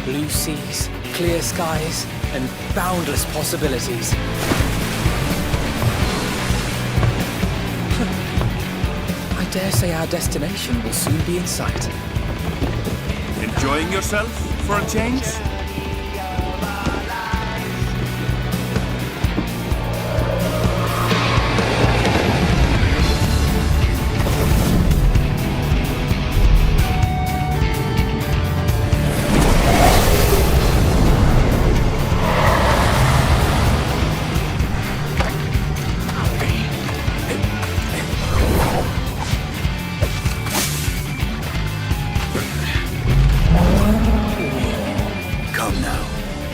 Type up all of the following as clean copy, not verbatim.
Blue seas, clear skies, and boundless possibilities. I dare say our destination will soon be in sight. Enjoying yourself for a change?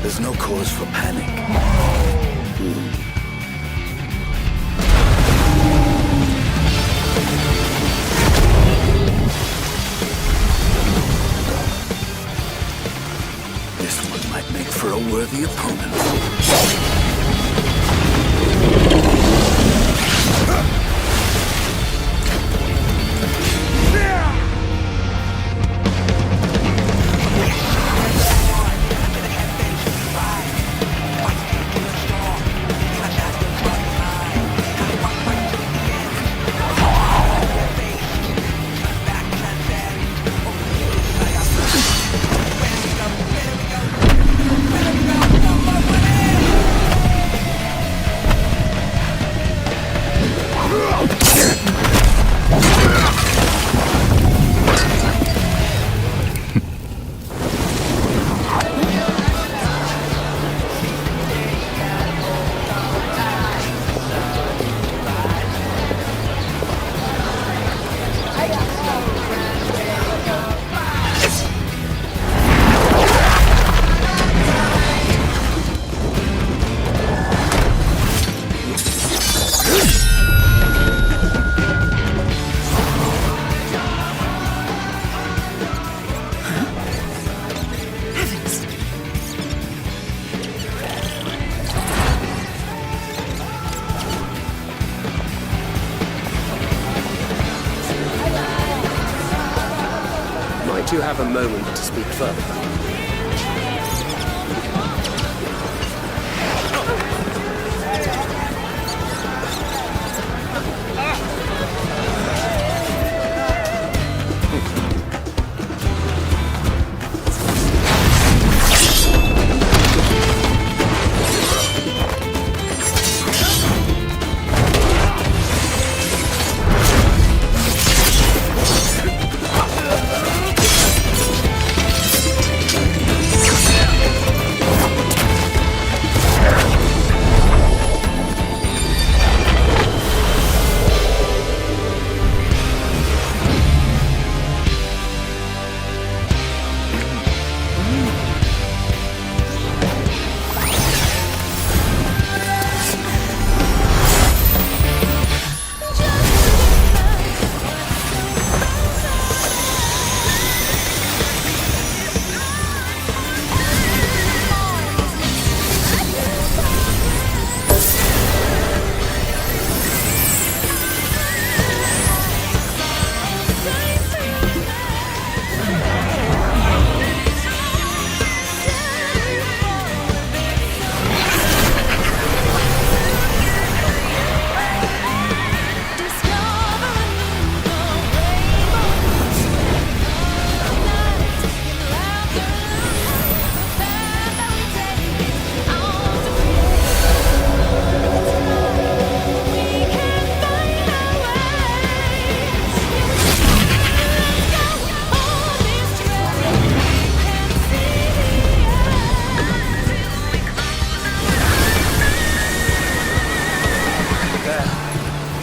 There's no cause for panic. This one might make for a worthy opponent. You have a moment to speak further.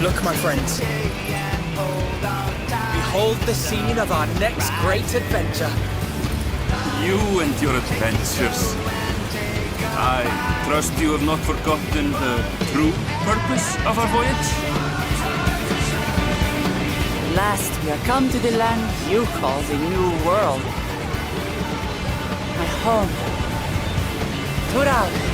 Look, my friends. Behold the scene of our next great adventure. You and your adventures. I trust you have not forgotten the true purpose of our voyage? At last we are come to the land you call the New World. My home. Tural.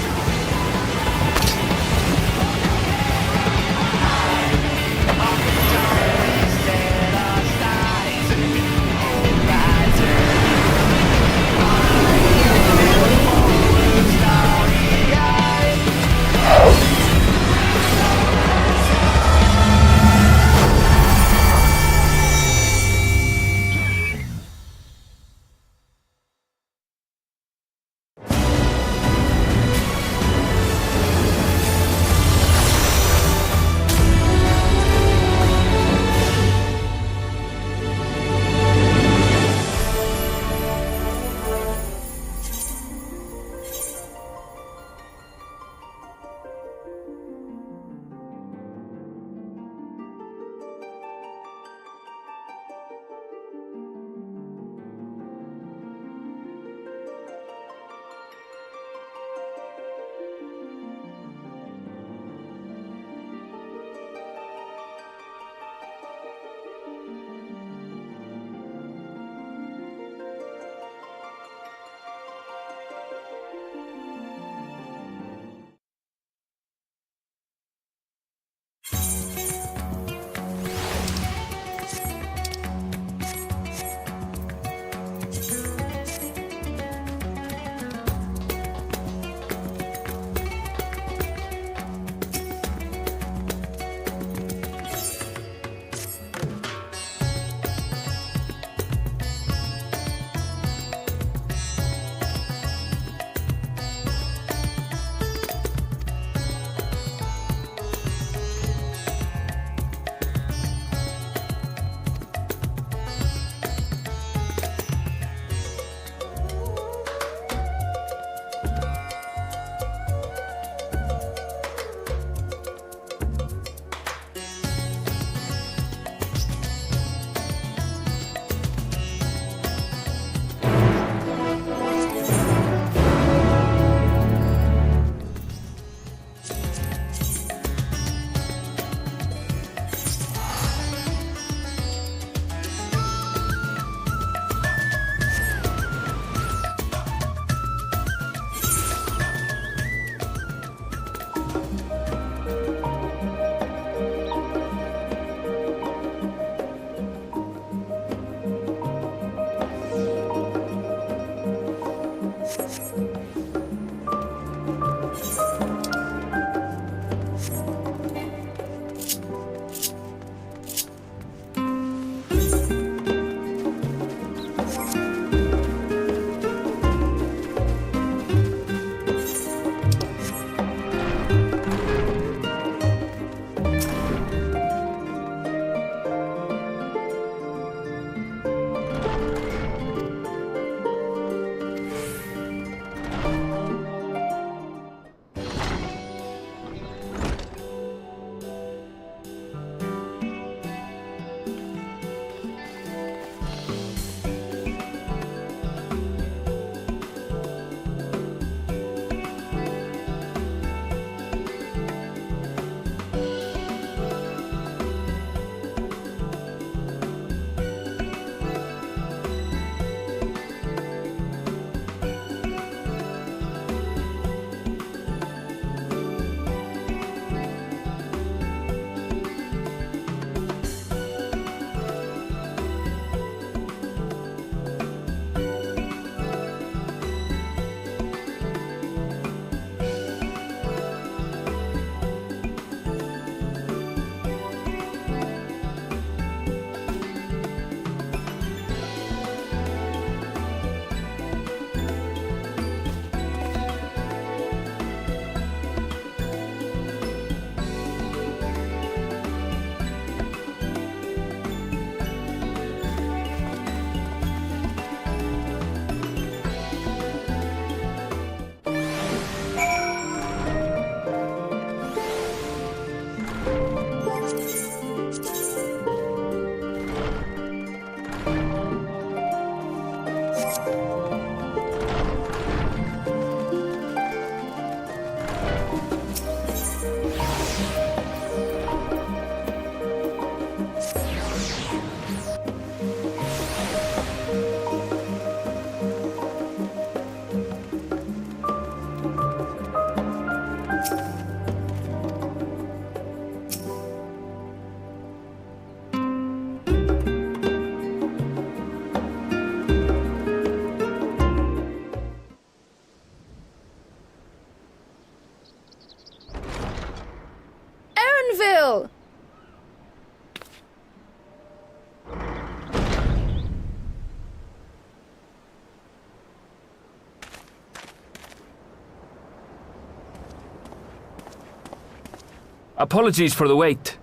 Apologies for the wait.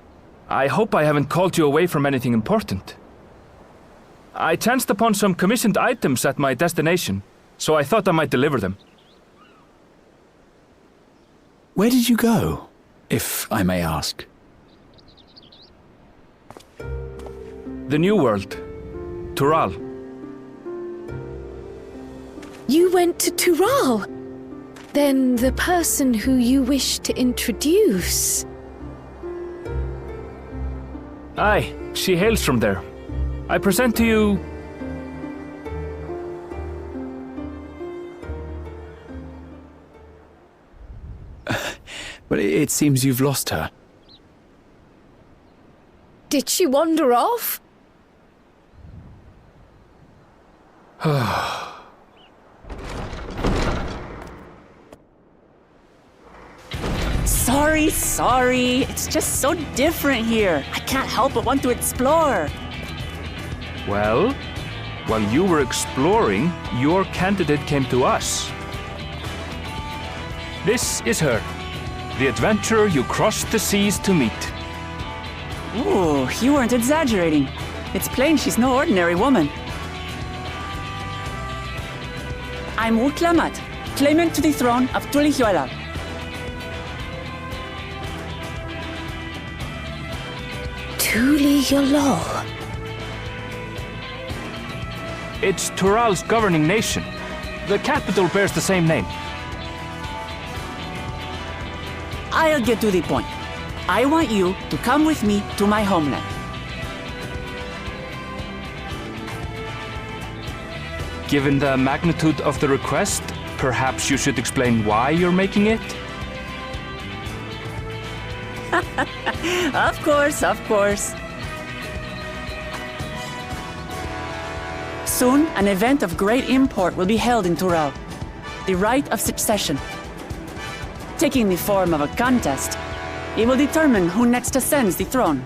I hope I haven't called you away from anything important. I chanced upon some commissioned items at my destination, so I thought I might deliver them. Where did you go, if I may ask? The New World. Tural. You went to Tural? Then the person who you wish to introduce... Aye, she hails from there. I present to you... But it seems you've lost her. Did she wander off? Sorry. It's just so different here. I can't help but want to explore. Well, while you were exploring, your candidate came to us. This is her, the adventurer you crossed the seas to meet. Ooh, you weren't exaggerating. It's plain she's no ordinary woman. I'm Uklamat, claimant to the throne of Tulihuela. Tulihuela. It's Tural's governing nation. The capital bears the same name. I'll get to the point. I want you to come with me to my homeland. Given the magnitude of the request, perhaps you should explain why you're making it? Of course. Soon, an event of great import will be held in Tural. The Rite of Succession. Taking the form of a contest, it will determine who next ascends the throne.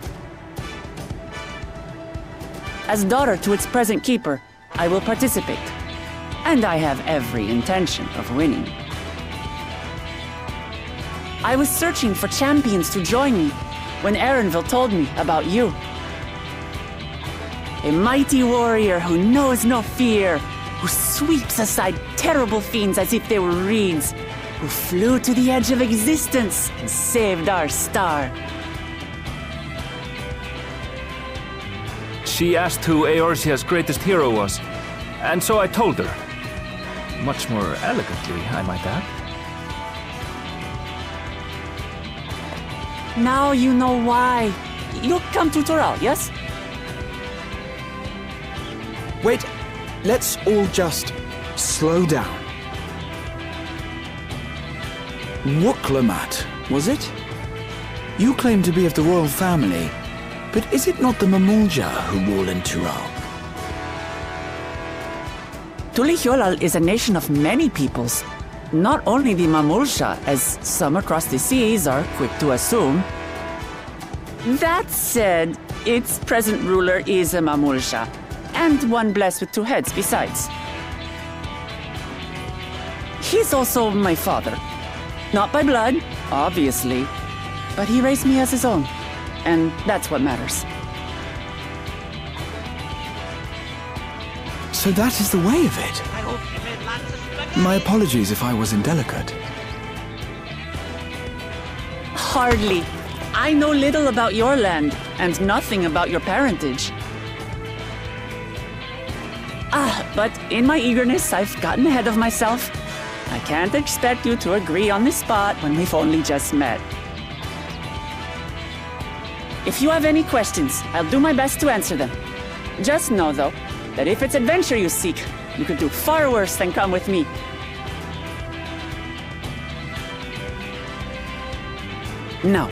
As daughter to its present keeper, I will participate. And I have every intention of winning. I was searching for champions to join me when Erenville told me about you. A mighty warrior who knows no fear, who sweeps aside terrible fiends as if they were reeds, who flew to the edge of existence and saved our star. She asked who Eorzea's greatest hero was, and so I told her. Much more elegantly, I might add. Now you know why. You'll come to Tural, yes? Wait, let's all just slow down. Wuklamat, was it? You claim to be of the royal family, but is it not the Mamulja who rule in Tural? Tulihuela is a nation of many peoples. Not only the Mamulsha, as some across the seas are quick to assume. That said, its present ruler is a Mamulsha, and one blessed with two heads besides. He's also my father. Not by blood, obviously, but he raised me as his own, and that's what matters. So that is the way of it. My apologies if I was indelicate. Hardly. I know little about your land, and nothing about your parentage. But in my eagerness, I've gotten ahead of myself. I can't expect you to agree on the spot when we've only just met. If you have any questions, I'll do my best to answer them. Just know, though, that if it's adventure you seek, you could do far worse than come with me. Now,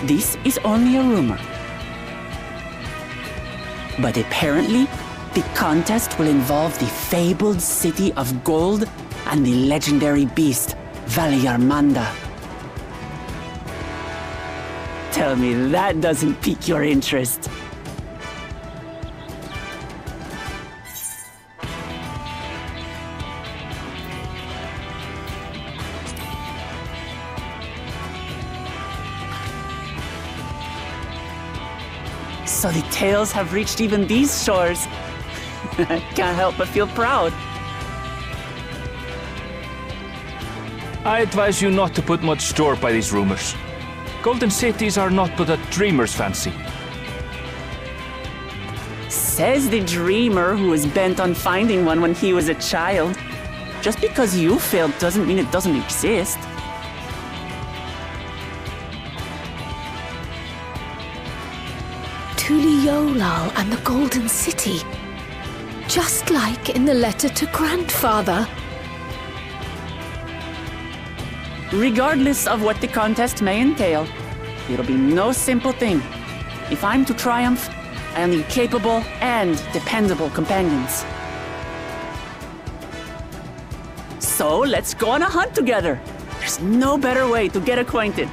this is only a rumor. But apparently, the contest will involve the fabled city of gold and the legendary beast, Valyarmanda. Tell me that doesn't pique your interest. So the tales have reached even these shores. I can't help but feel proud. I advise you not to put much store by these rumors. Golden cities are not but a dreamer's fancy. Says the dreamer who was bent on finding one when he was a child. Just because you failed doesn't mean it doesn't exist. Tuliolal and the Golden City. Just like in the letter to Grandfather. Regardless of what the contest may entail, it'll be no simple thing. If I'm to triumph, I'll need capable and dependable companions. So let's go on a hunt together. There's no better way to get acquainted.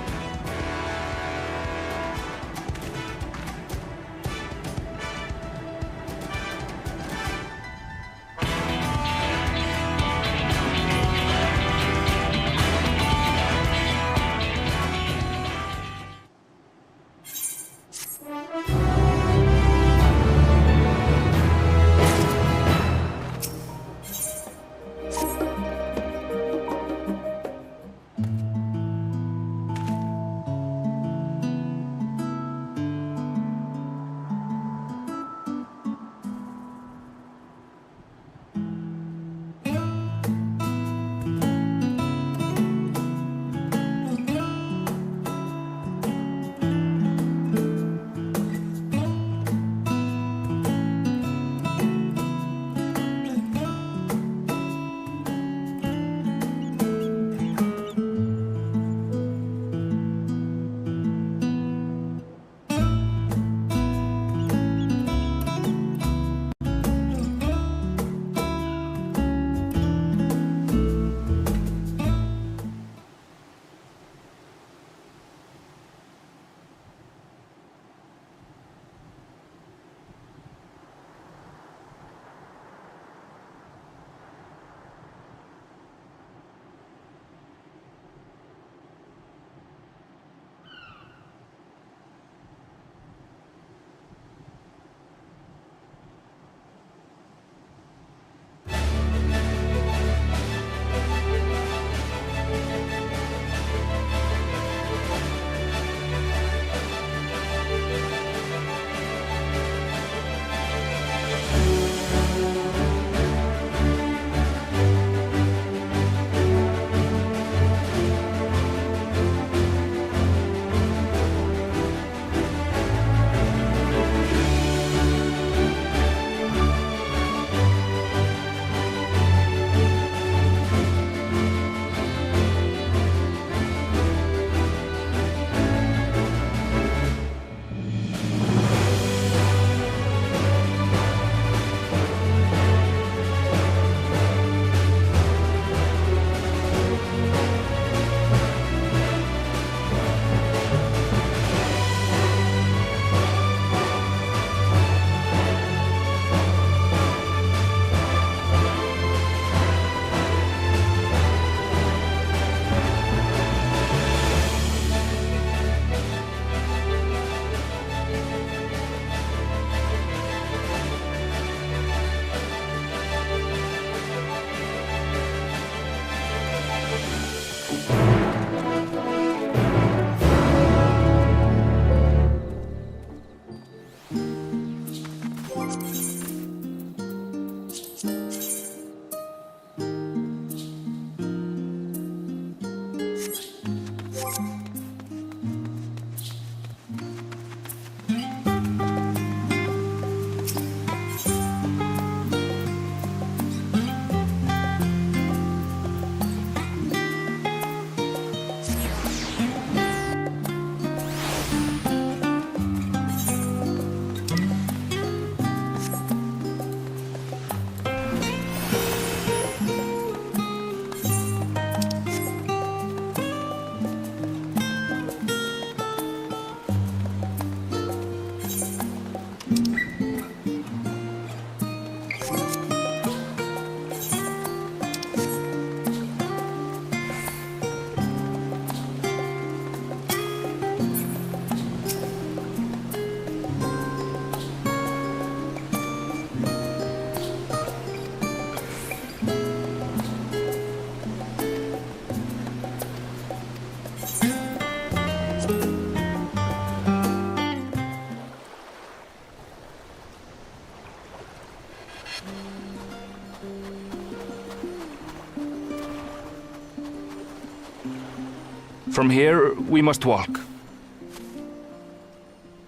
From here, we must walk.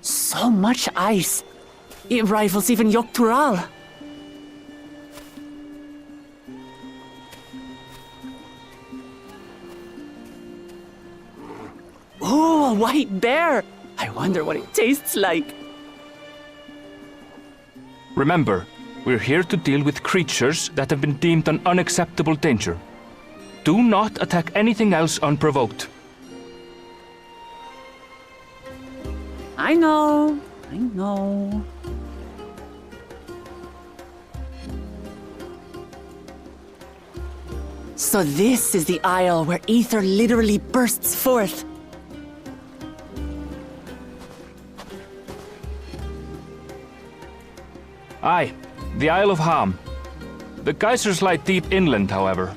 So much ice. It rivals even Yogg-Tural. Ooh, a white bear! I wonder what it tastes like. Remember, we're here to deal with creatures that have been deemed an unacceptable danger. Do not attack anything else unprovoked. I know. So this is the isle where ether literally bursts forth. Aye, the Isle of Ham. The geysers lie deep inland, however.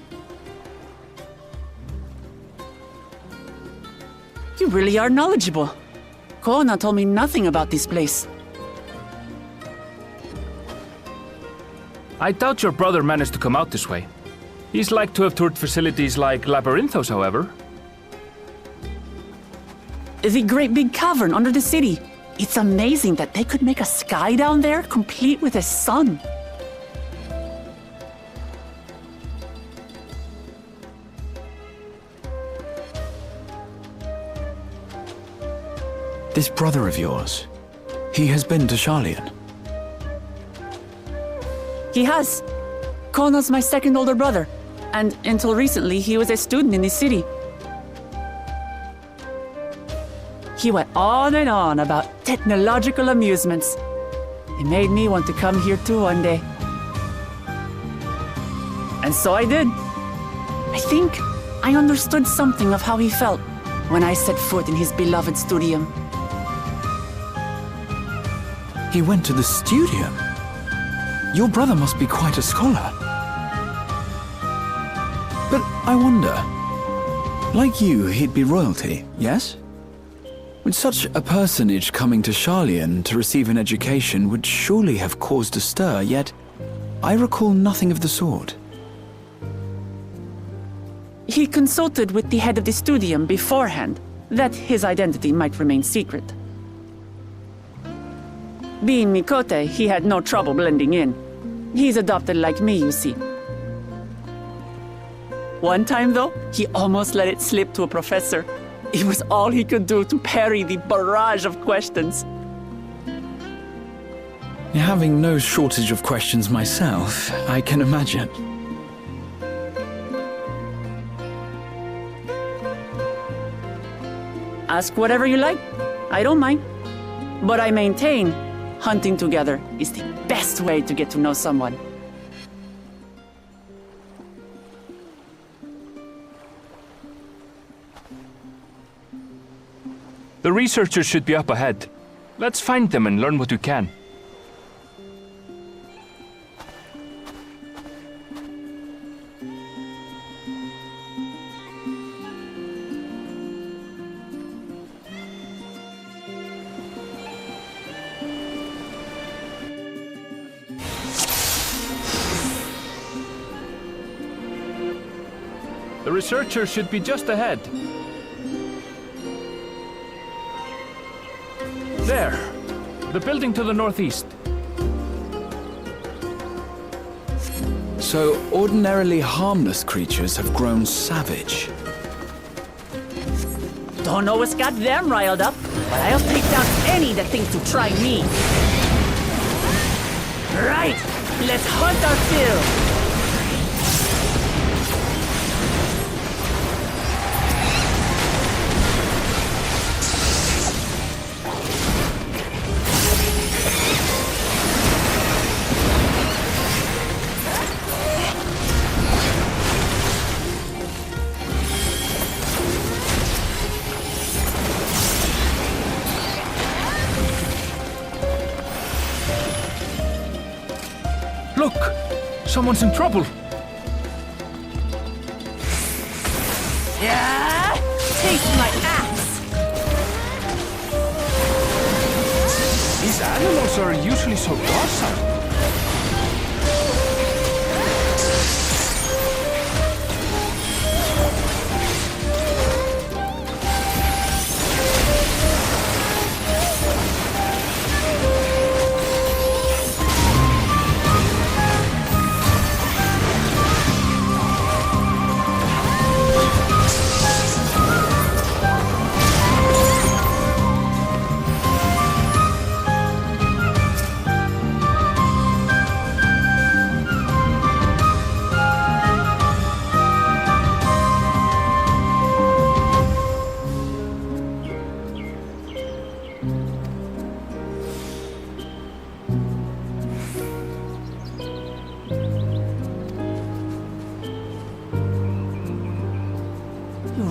You really are knowledgeable. Kona told me nothing about this place. I doubt your brother managed to come out this way. He's like to have toured facilities like Labyrinthos, however. The great big cavern under the city. It's amazing that they could make a sky down there complete with a sun. This brother of yours, he has been to Sharlayan. He has. Kona's my second older brother, and until recently he was a student in this city. He went on and on about technological amusements. It made me want to come here too one day. And so I did. I think I understood something of how he felt when I set foot in his beloved studium. He went to the studium? Your brother must be quite a scholar. But I wonder, like you, he'd be royalty, yes? With such a personage coming to Sharlayan to receive an education would surely have caused a stir, yet I recall nothing of the sort. He consulted with the head of the studium beforehand, that his identity might remain secret. Being Mikote, he had no trouble blending in. He's adopted like me, you see. One time, though, he almost let it slip to a professor. It was all he could do to parry the barrage of questions. Having no shortage of questions myself, I can imagine. Ask whatever you like. I don't mind. But I maintain, hunting together is the best way to get to know someone. The researchers should be up ahead. Let's find them and learn what we can. The researchers should be just ahead. There. The building to the northeast. So ordinarily harmless creatures have grown savage. Don't know what's got them riled up, but I'll take down any that thinks to try me. Right, let's hunt our fill. Look! Someone's in trouble! Yeah! Taste my axe! These animals are usually so docile.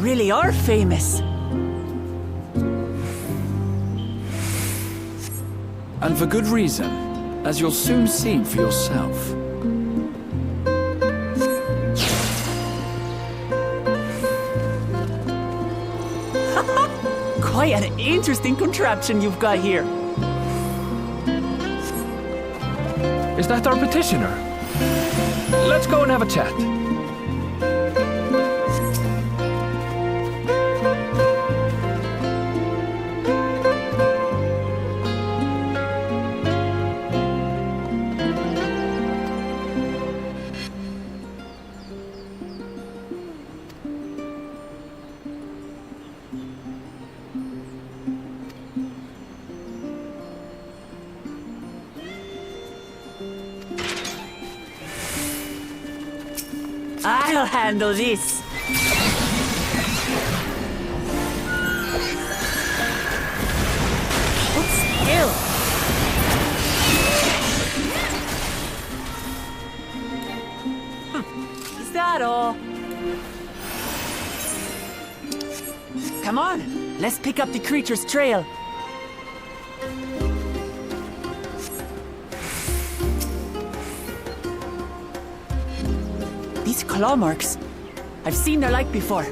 really are famous. And for good reason, as you'll soon see for yourself. Quite an interesting contraption you've got here. Is that our petitioner? Let's go and have a chat. I'll handle this. Hold still. Is that all? Come on, let's pick up the creature's trail. These claw marks. I've seen their like before.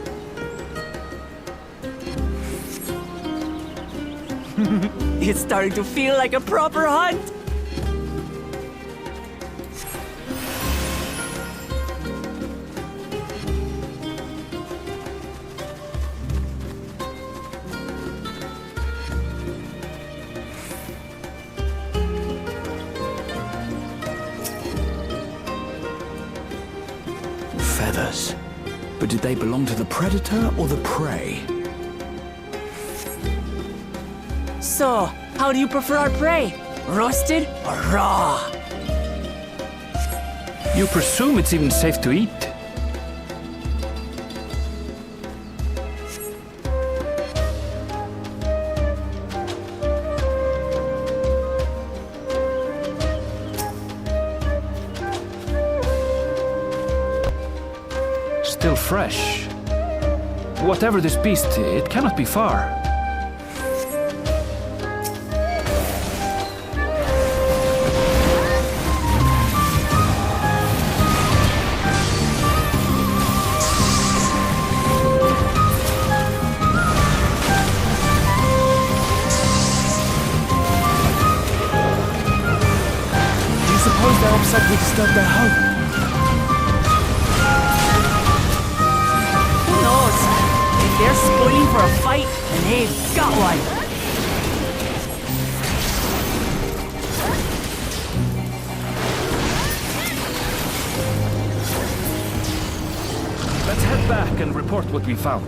It's starting to feel like a proper hunt. Feathers. But did they belong to the predator or the prey? So, how do you prefer our prey? Roasted or raw? You presume it's even safe to eat? Still fresh. Whatever this beast, it cannot be far. Do you suppose they're upset we disturbed their home? They're spoiling for a fight, and they've got one. Let's head back and report what we found.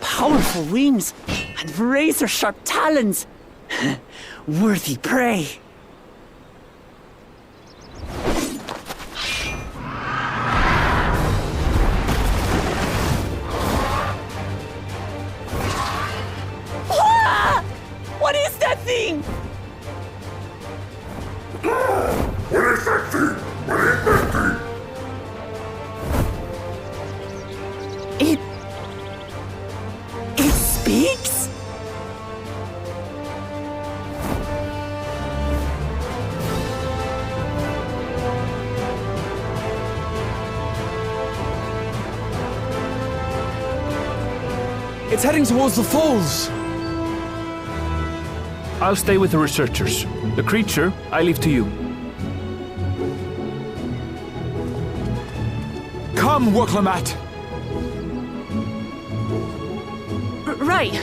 Powerful wings and razor-sharp talons. Worthy prey. Ah! What is that thing? What is that thing? What is that thing? It speaks? It's heading towards the falls! I'll stay with the researchers. The creature, I leave to you. Come, Woklamat! Right.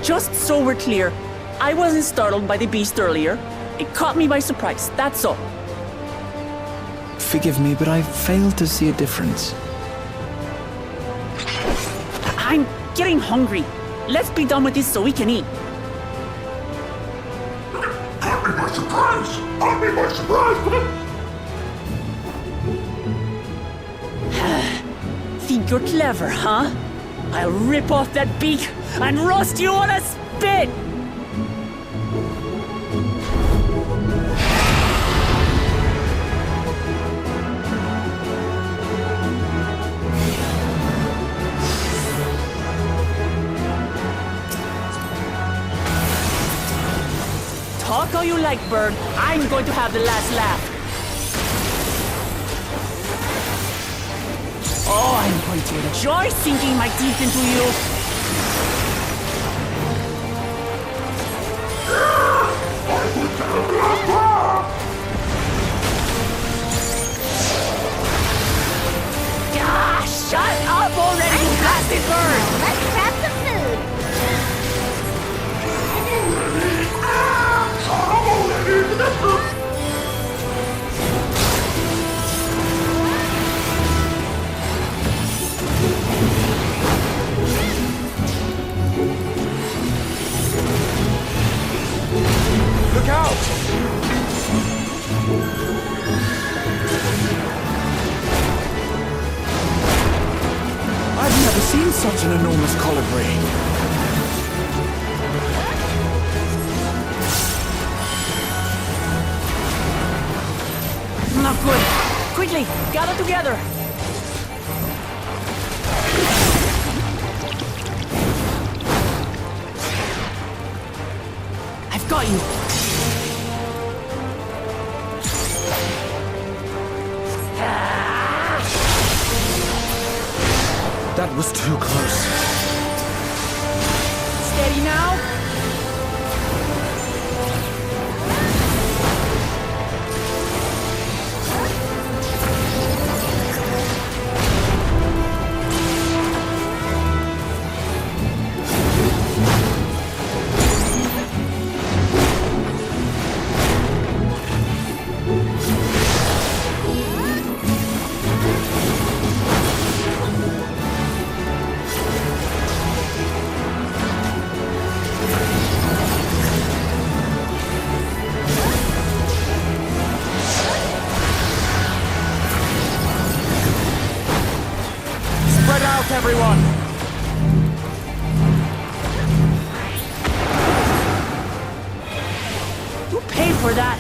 Just so we're clear, I wasn't startled by the beast earlier. It caught me by surprise, that's all. Forgive me, but I fail to see a difference. I'm getting hungry. Let's be done with this so we can eat. Caught me by surprise! Caught me by surprise! Think you're clever, huh? I'll rip off that beak and roast you on a spit! Talk all you like, bird. I'm going to have the last laugh. Oh, I'm going to enjoy sinking my teeth into you. Ah, shut up already, you blasted bird! Let's grab some food. Look out! I've never seen such an enormous colibri. Not good. Quickly, gather together. I've got you. That was too close. Steady now. Spread out, everyone! You pay for that.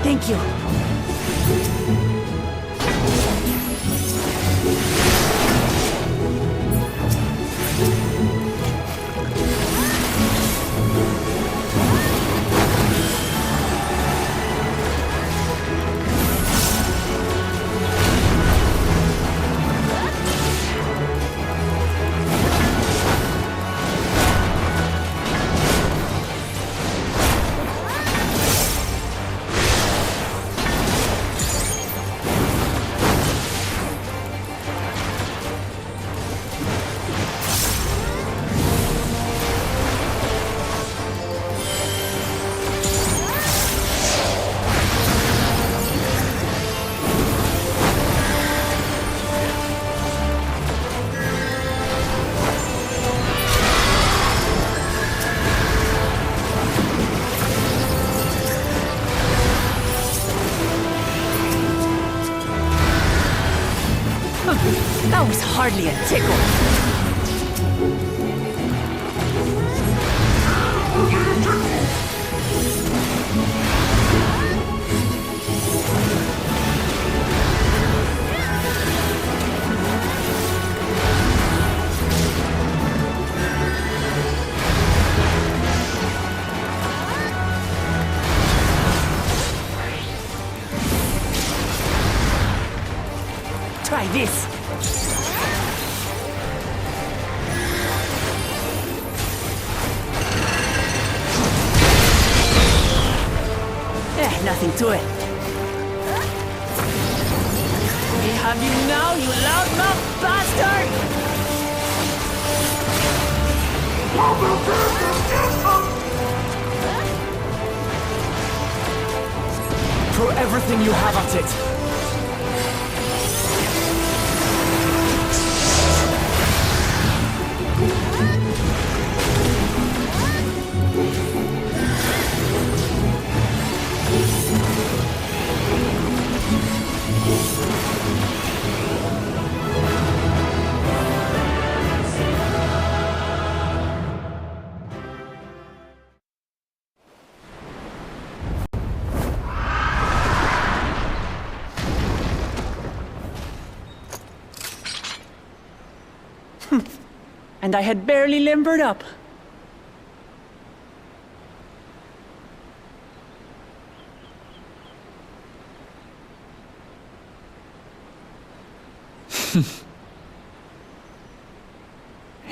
Thank you. hardly a tickle. Try this. Nothing to it. We have you now, you loudmouth bastard! Throw everything you have at it. And I had barely limbered up.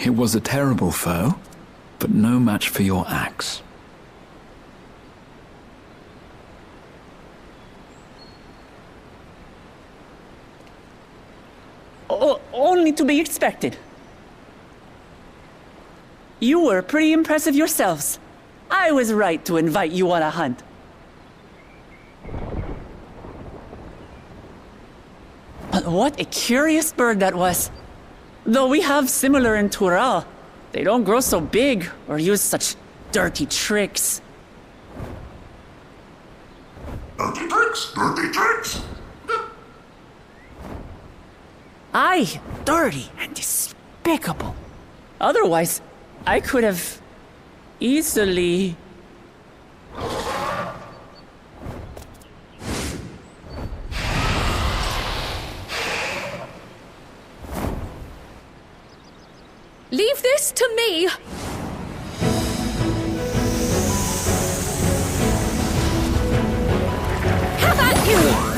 It was a terrible foe, but no match for your axe. Only to be expected. You were pretty impressive yourselves. I was right to invite you on a hunt. But what a curious bird that was. Though we have similar in Tural, they don't grow so big or use such dirty tricks. Dirty tricks? Dirty tricks? Aye, dirty and despicable. Otherwise, I could have easily... Leave this to me! How about you?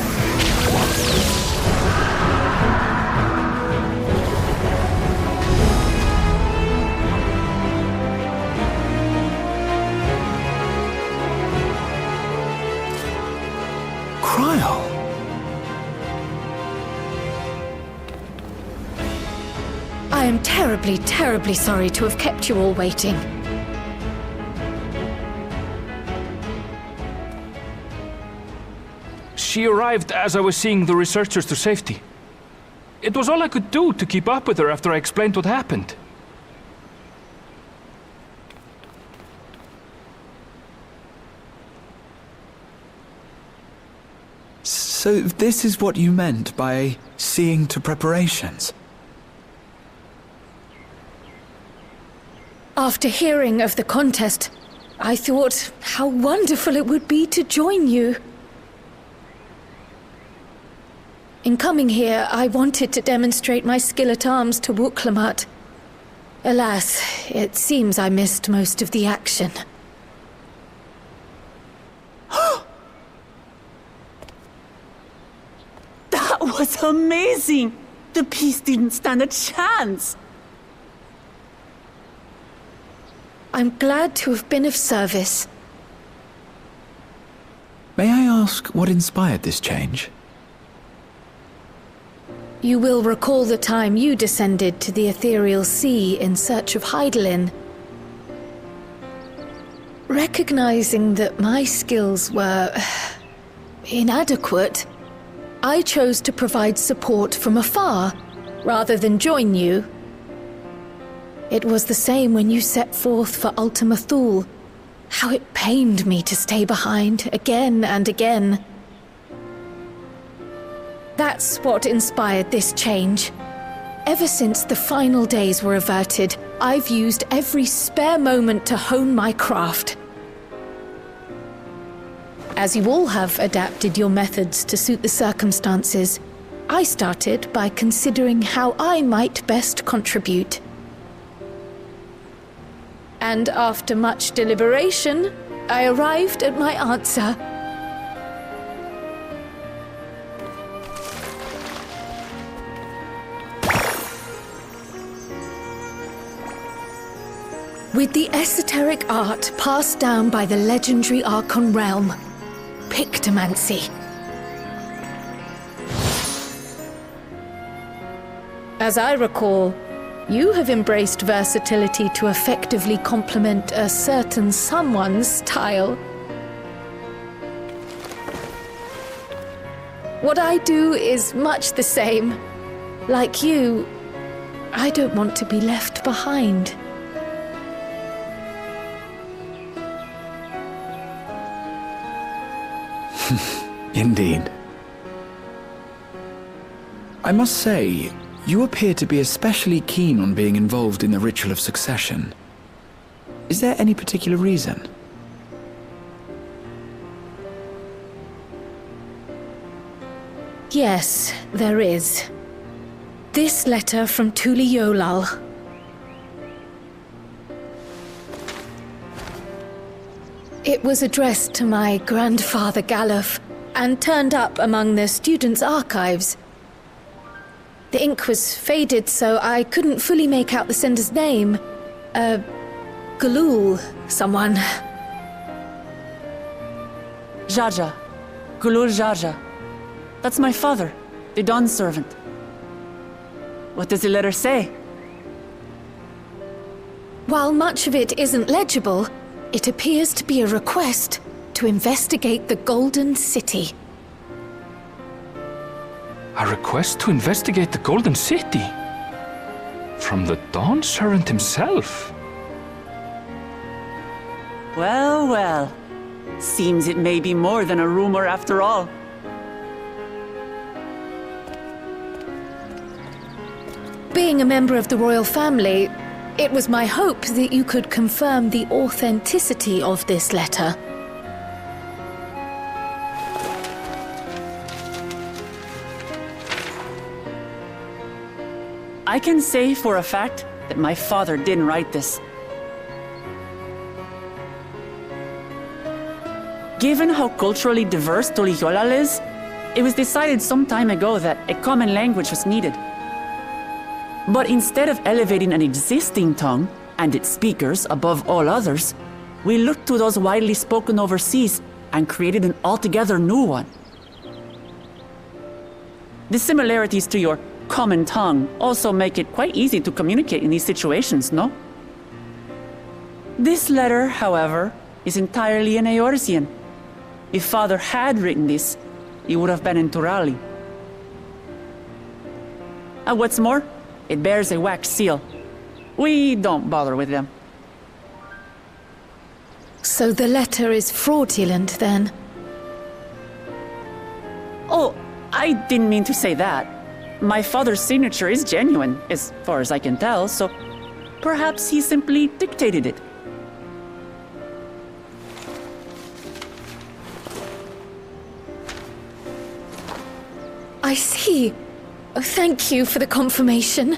I am terribly, terribly sorry to have kept you all waiting. She arrived as I was seeing the researchers to safety. It was all I could do to keep up with her after I explained what happened. So this is what you meant by seeing to preparations? After hearing of the contest, I thought how wonderful it would be to join you. In coming here, I wanted to demonstrate my skill at arms to Wuklamut. Alas, it seems I missed most of the action. That was amazing! The piece didn't stand a chance! I'm glad to have been of service. May I ask what inspired this change? You will recall the time you descended to the ethereal sea in search of Hydaelyn. Recognizing that my skills were inadequate, I chose to provide support from afar, rather than join you. It was the same when you set forth for Ultima Thule. How it pained me to stay behind, again and again. That's what inspired this change. Ever since the final days were averted, I've used every spare moment to hone my craft. As you all have adapted your methods to suit the circumstances, I started by considering how I might best contribute. And after much deliberation, I arrived at my answer. With the esoteric art passed down by the legendary Archon realm, Pictomancy. As I recall, you have embraced versatility to effectively complement a certain someone's style. What I do is much the same. Like you, I don't want to be left behind. Indeed. I must say, you appear to be especially keen on being involved in the ritual of succession. Is there any particular reason? Yes, there is. This letter from Tuli Yolal. It was addressed to my grandfather Galuf, and turned up among the students' archives. The ink was faded, so I couldn't fully make out the sender's name. Galul, someone. Jaja. Gulul Jaja. That's my father, the Dawn servant. What does the letter say? While much of it isn't legible, it appears to be a request to investigate the Golden City. A request to investigate the Golden City? From the Dawn servant himself? Well, well. Seems it may be more than a rumor after all. Being a member of the royal family, it was my hope that you could confirm the authenticity of this letter. I can say for a fact that my father didn't write this. Given how culturally diverse Tuli Yolal is, it was decided some time ago that a common language was needed. But instead of elevating an existing tongue and its speakers above all others, we looked to those widely spoken overseas and created an altogether new one. The similarities to your common tongue also make it quite easy to communicate in these situations, no? This letter, however, is entirely in Eorzean. If Father had written this, it would have been in Turali. And what's more, it bears a wax seal. We don't bother with them. So the letter is fraudulent, then? Oh, I didn't mean to say that. My father's signature is genuine, as far as I can tell, so perhaps he simply dictated it. I see. Oh, thank you for the confirmation.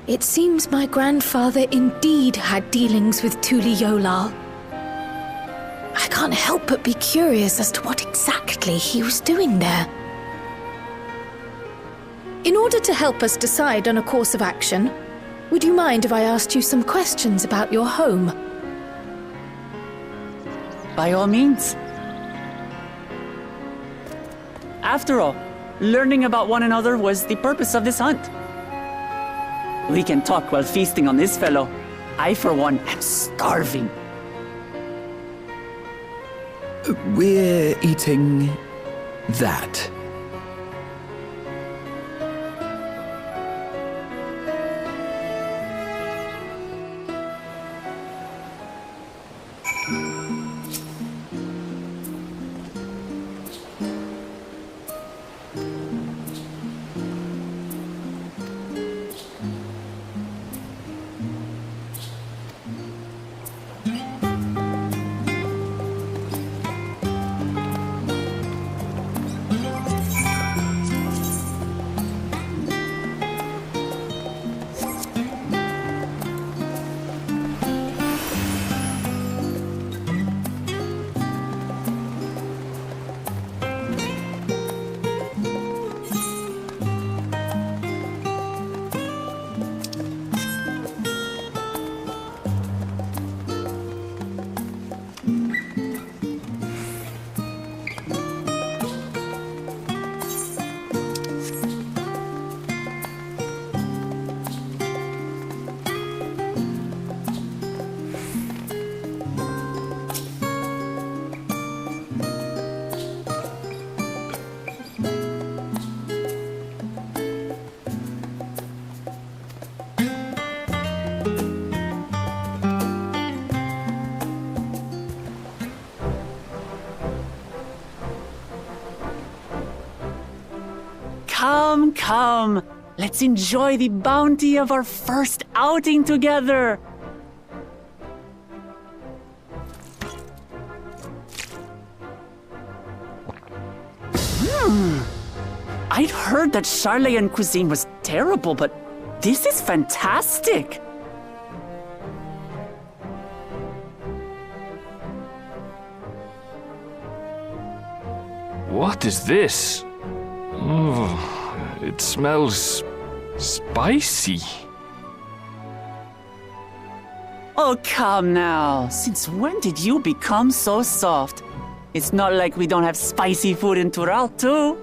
It seems my grandfather indeed had dealings with Tuli Yolal. I can't help but be curious as to what exactly he was doing there. In order to help us decide on a course of action, would you mind if I asked you some questions about your home? By all means. After all, learning about one another was the purpose of this hunt. We can talk while feasting on this fellow. I, for one, am starving. We're eating that. Come, come. Let's enjoy the bounty of our first outing together. I'd heard that Charlayan cuisine was terrible, but this is fantastic. What is this? Oh, it smells spicy. Oh, come now. Since when did you become so soft? It's not like we don't have spicy food in Tural, too.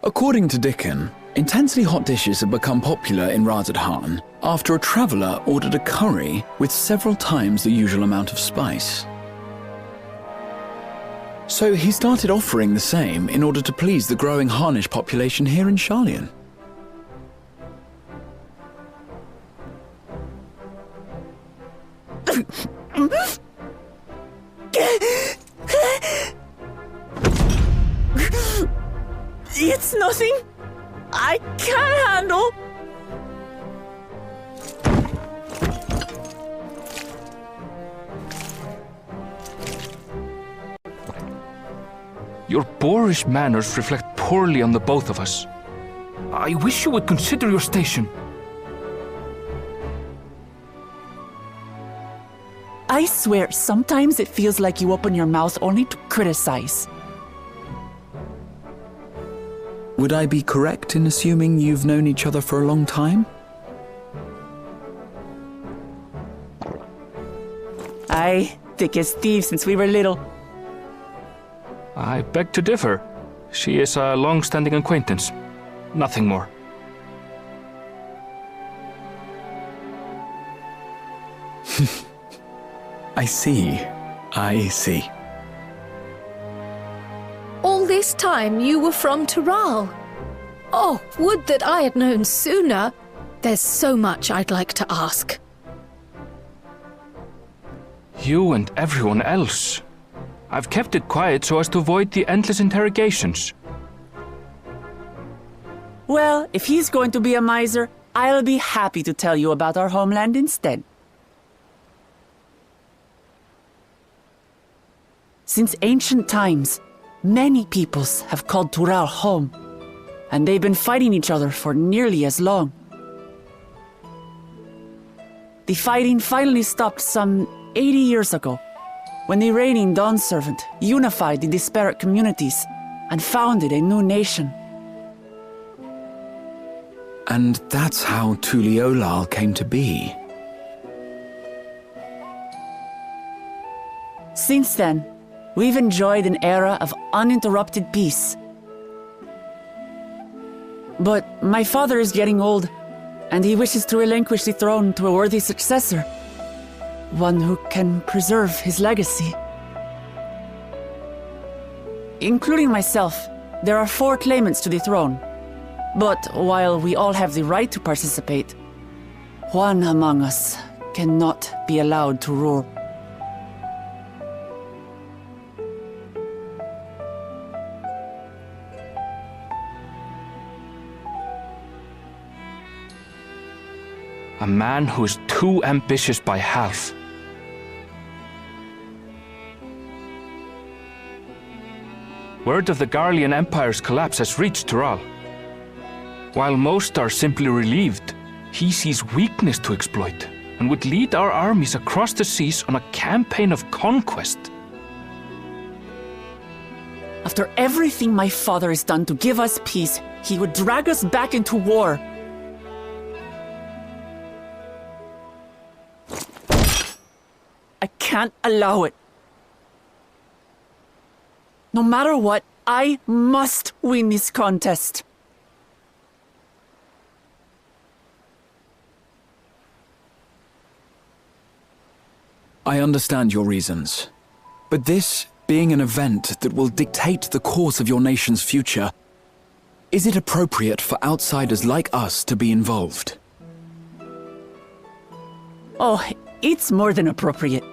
According to Dickon, intensely hot dishes have become popular in Razadhan after a traveller ordered a curry with several times the usual amount of spice. So he started offering the same in order to please the growing Harnish population here in Charlian. It's nothing I can't handle. Your boorish manners reflect poorly on the both of us. I wish you would consider your station. I swear, sometimes it feels like you open your mouth only to criticize. Would I be correct in assuming you've known each other for a long time? Aye, thick as thieves since we were little. I beg to differ. She is a long-standing acquaintance. Nothing more. I see. All this time you were from Tural. Oh, would that I had known sooner. There's so much I'd like to ask. You and everyone else. I've kept it quiet so as to avoid the endless interrogations. Well, if he's going to be a miser, I'll be happy to tell you about our homeland instead. Since ancient times, many peoples have called Tural home, and they've been fighting each other for nearly as long. The fighting finally stopped some 80 years ago, when the reigning Dawn Servant unified the disparate communities and founded a new nation. And that's how Tuliolal came to be. Since then, we've enjoyed an era of uninterrupted peace. But my father is getting old, and he wishes to relinquish the throne to a worthy successor. One who can preserve his legacy. Including myself, there are 4 claimants to the throne. But while we all have the right to participate, one among us cannot be allowed to rule. A man who is too ambitious by half. Word of the Garlean Empire's collapse has reached Tural. While most are simply relieved, he sees weakness to exploit and would lead our armies across the seas on a campaign of conquest. After everything my father has done to give us peace, he would drag us back into war. I can't allow it. No matter what, I must win this contest. I understand your reasons. But this being an event that will dictate the course of your nation's future, Is it appropriate for outsiders like us to be involved? Oh, it's more than appropriate.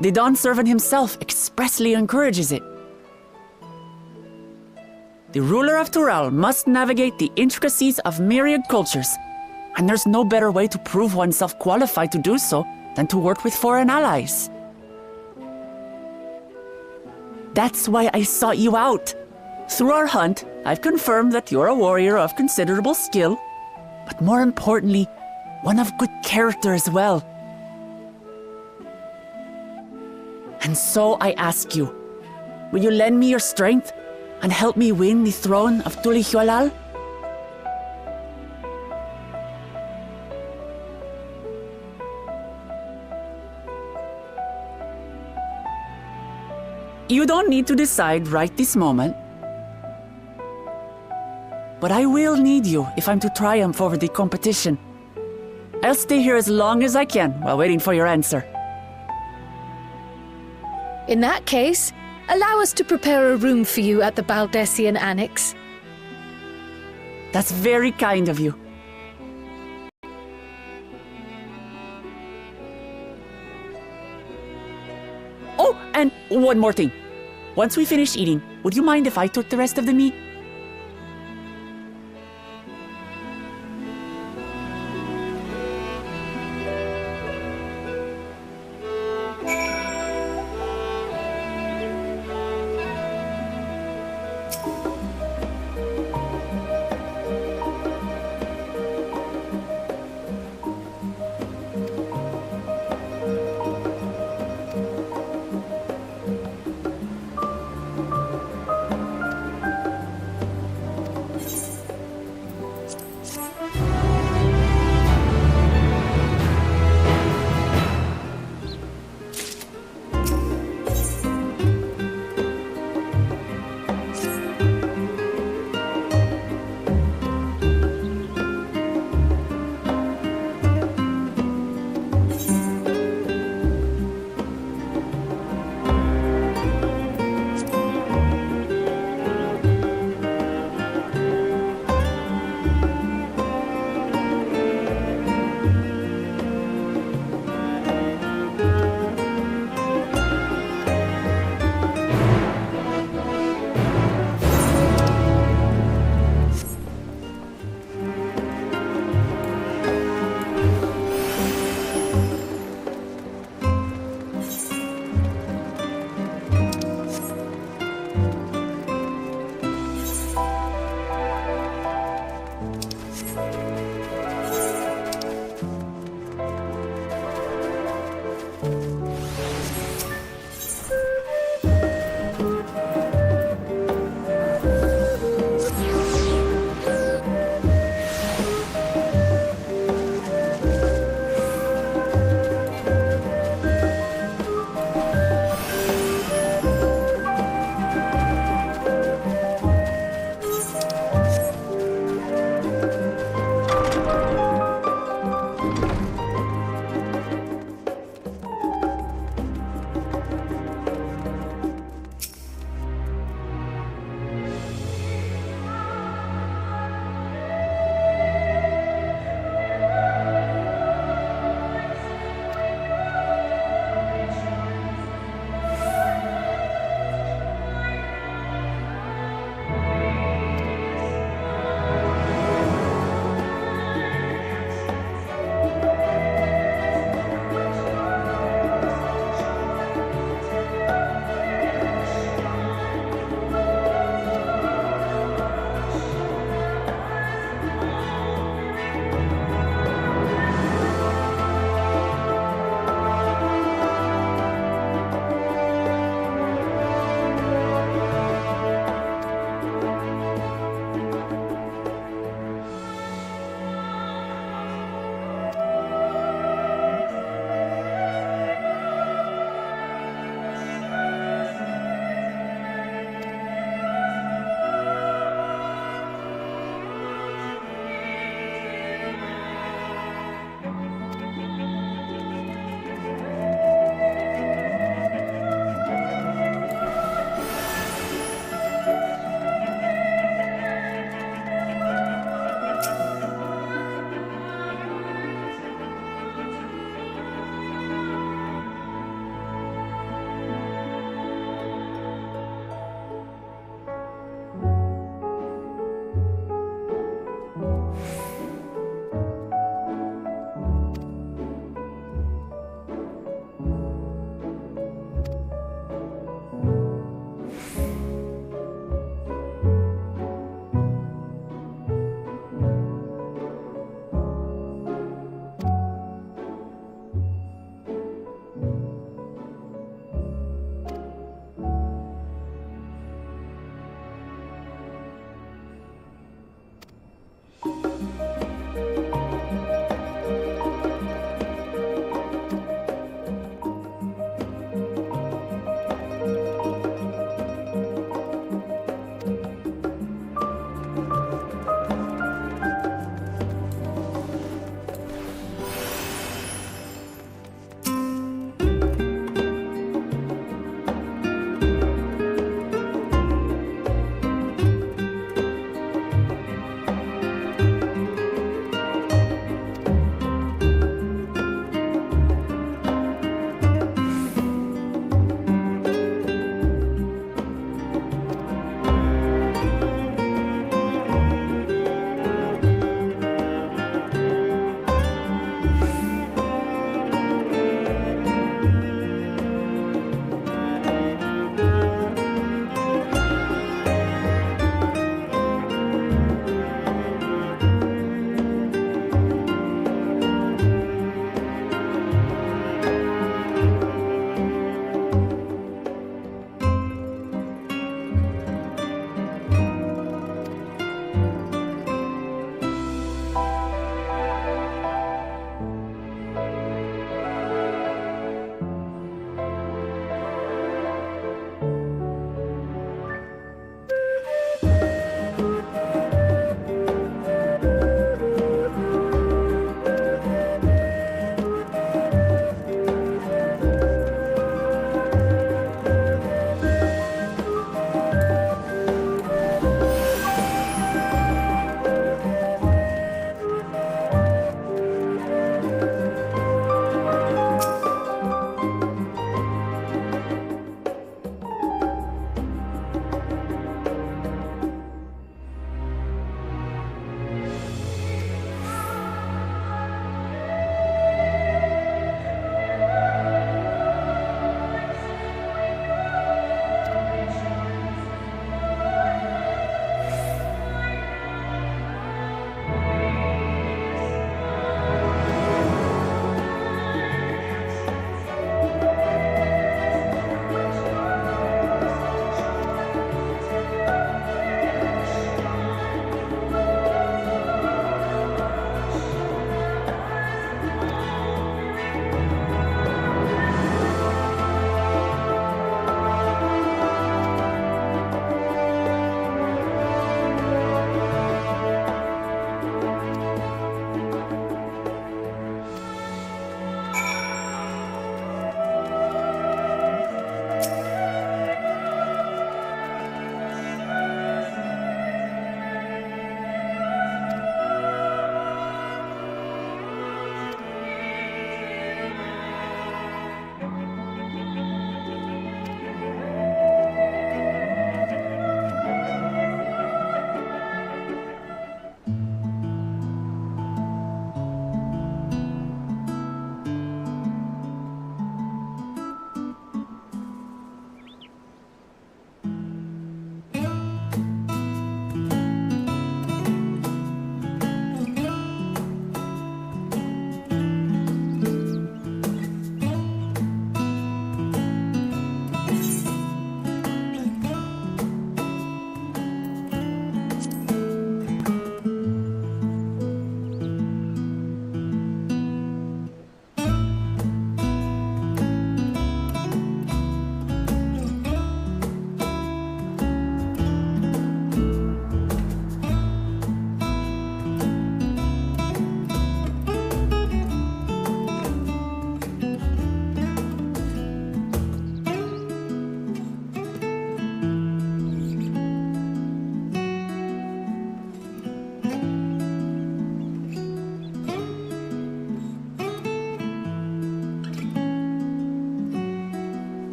The Dawn Servant himself expressly encourages it. The ruler of Tural must navigate the intricacies of myriad cultures, and there's no better way to prove oneself qualified to do so than to work with foreign allies. That's why I sought you out. Through our hunt, I've confirmed that you're a warrior of considerable skill, but more importantly, one of good character as well. And so I ask you, will you lend me your strength and help me win the throne of Tulihualal? You don't need to decide right this moment. But I will need you if I'm to triumph over the competition. I'll stay here as long as I can while waiting for your answer. In that case, allow us to prepare a room for you at the Baldessian Annex. That's very kind of you. Oh, and one more thing. Once we finish eating, would you mind if I took the rest of the meat?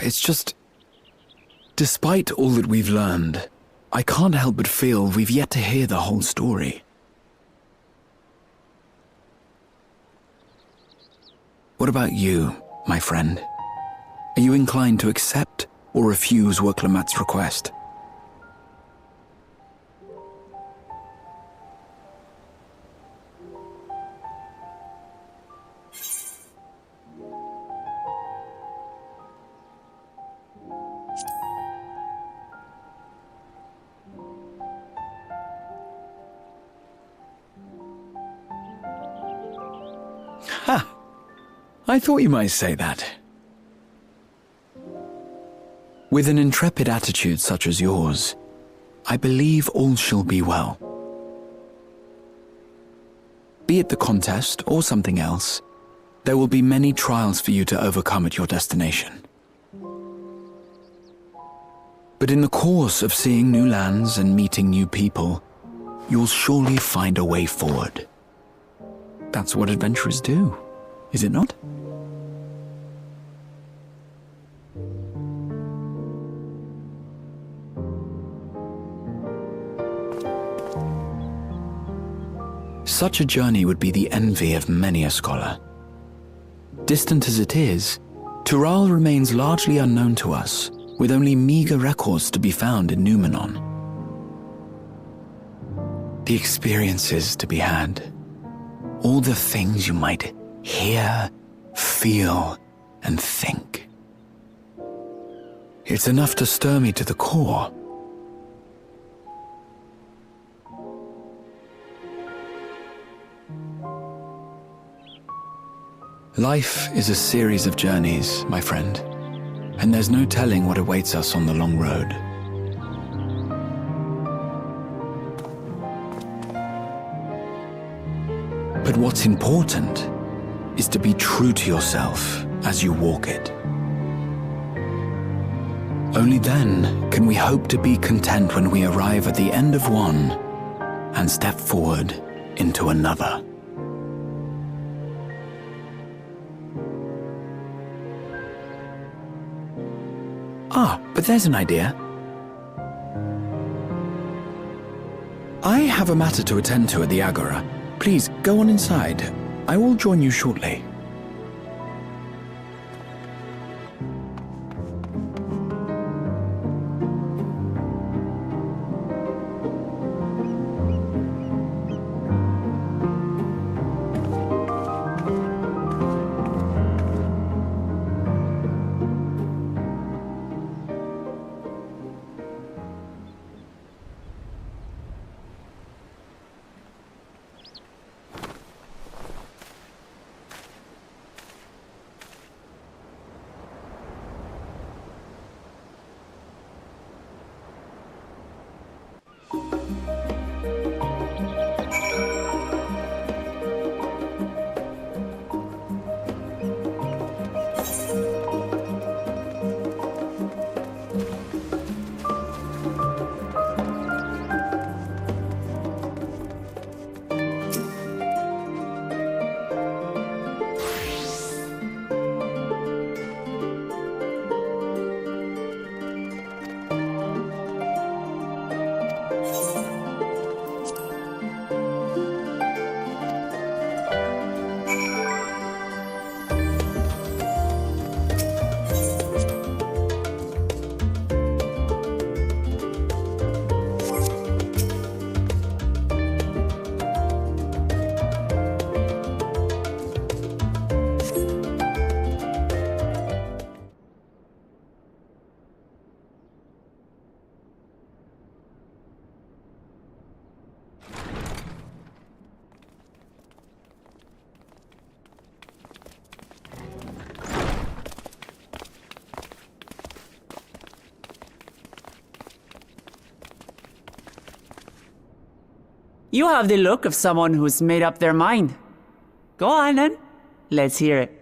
It's just... Despite all that we've learned, I can't help but feel we've yet to hear the whole story. What about you, my friend? Are you inclined to accept or refuse Worklamat's request? Ha! I thought you might say that. With an intrepid attitude such as yours, I believe all shall be well. Be it the contest or something else, there will be many trials for you to overcome at your destination. But in the course of seeing new lands and meeting new people, you'll surely find a way forward. That's what adventurers do, is it not? Such a journey would be the envy of many a scholar. Distant as it is, Tural remains largely unknown to us, with only meager records to be found in Numenor. The experiences to be had, all the things you might hear, feel, and think. It's enough to stir me to the core. Life is a series of journeys, my friend, and there's no telling what awaits us on the long road. But what's important is to be true to yourself as you walk it. Only then can we hope to be content when we arrive at the end of one and step forward into another. Ah, but there's an idea. I have a matter to attend to at the Agora. Please, go on inside. I will join you shortly. You have the look of someone who's made up their mind. Go on then. Let's hear it.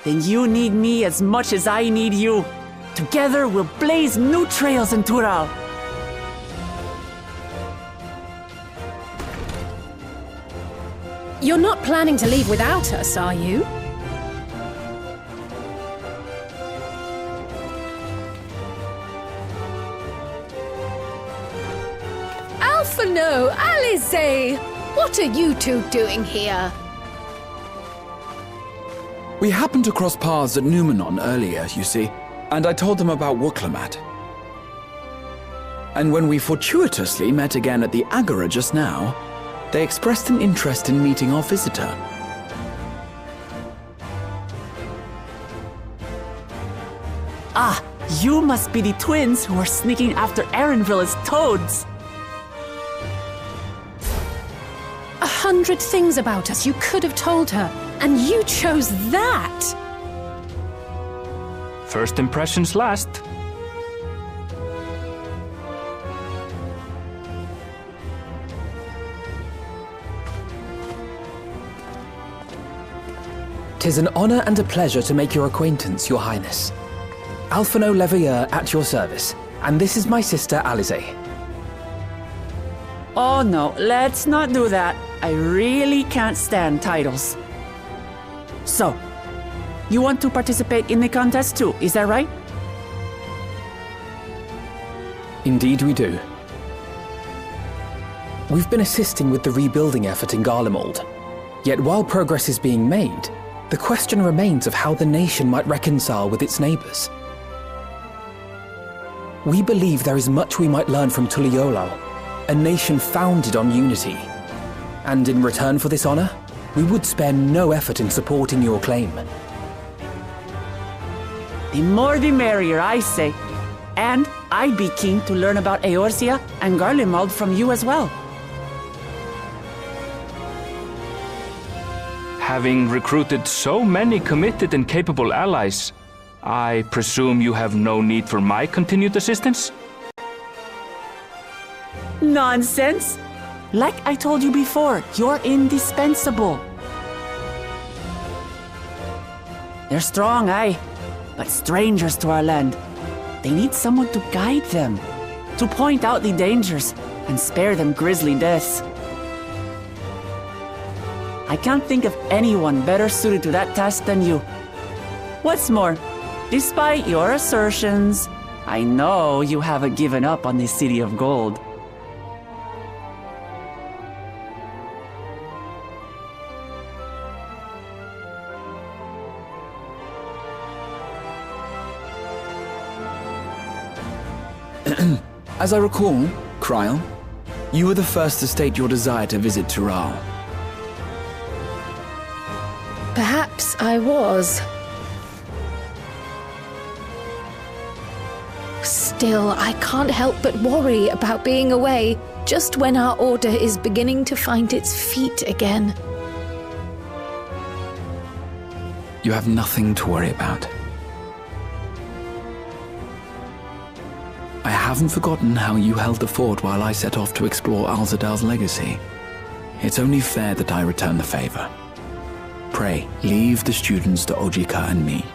then you need me as much as I need you. Together, we'll blaze new trails in Tural. You're not planning to leave without us, are you? Alphano, Alize! What are you two doing here? We happened to cross paths at Numenon earlier, you see, and I told them about Wuklamat. And when we fortuitously met again at the Agora just now, they expressed an interest in meeting our visitor. Ah, you must be the twins who are sneaking after Erenville as toads. 100 things about us you could have told her, and you chose that! First impressions last. 'Tis an honor and a pleasure to make your acquaintance, Your Highness. Alphano Leveilleur at your service, and this is my sister Alize. Oh no, let's not do that. I really can't stand titles. So, you want to participate in the contest too, is that right? Indeed we do. We've been assisting with the rebuilding effort in Garlemald. Yet while progress is being made, the question remains of how the nation might reconcile with its neighbors. We believe there is much we might learn from Tuliolal, a nation founded on unity. And in return for this honor, we would spare no effort in supporting your claim. The more the merrier, I say. And I'd be keen to learn about Eorzea and Garlemald from you as well. Having recruited so many committed and capable allies, I presume you have no need for my continued assistance? Nonsense! Like I told you before, you're indispensable. They're strong, aye, but strangers to our land. They need someone to guide them, to point out the dangers and spare them grisly deaths. I can't think of anyone better suited to that task than you. What's more, despite your assertions, I know you haven't given up on the City of Gold. As I recall, Kryl, you were the first to state your desire to visit Tural. Perhaps I was. Still, I can't help but worry about being away just when our order is beginning to find its feet again. You have nothing to worry about. I haven't forgotten how you held the fort while I set off to explore Alzadal's legacy. It's only fair that I return the favor. Pray, leave the students to Ojika and me.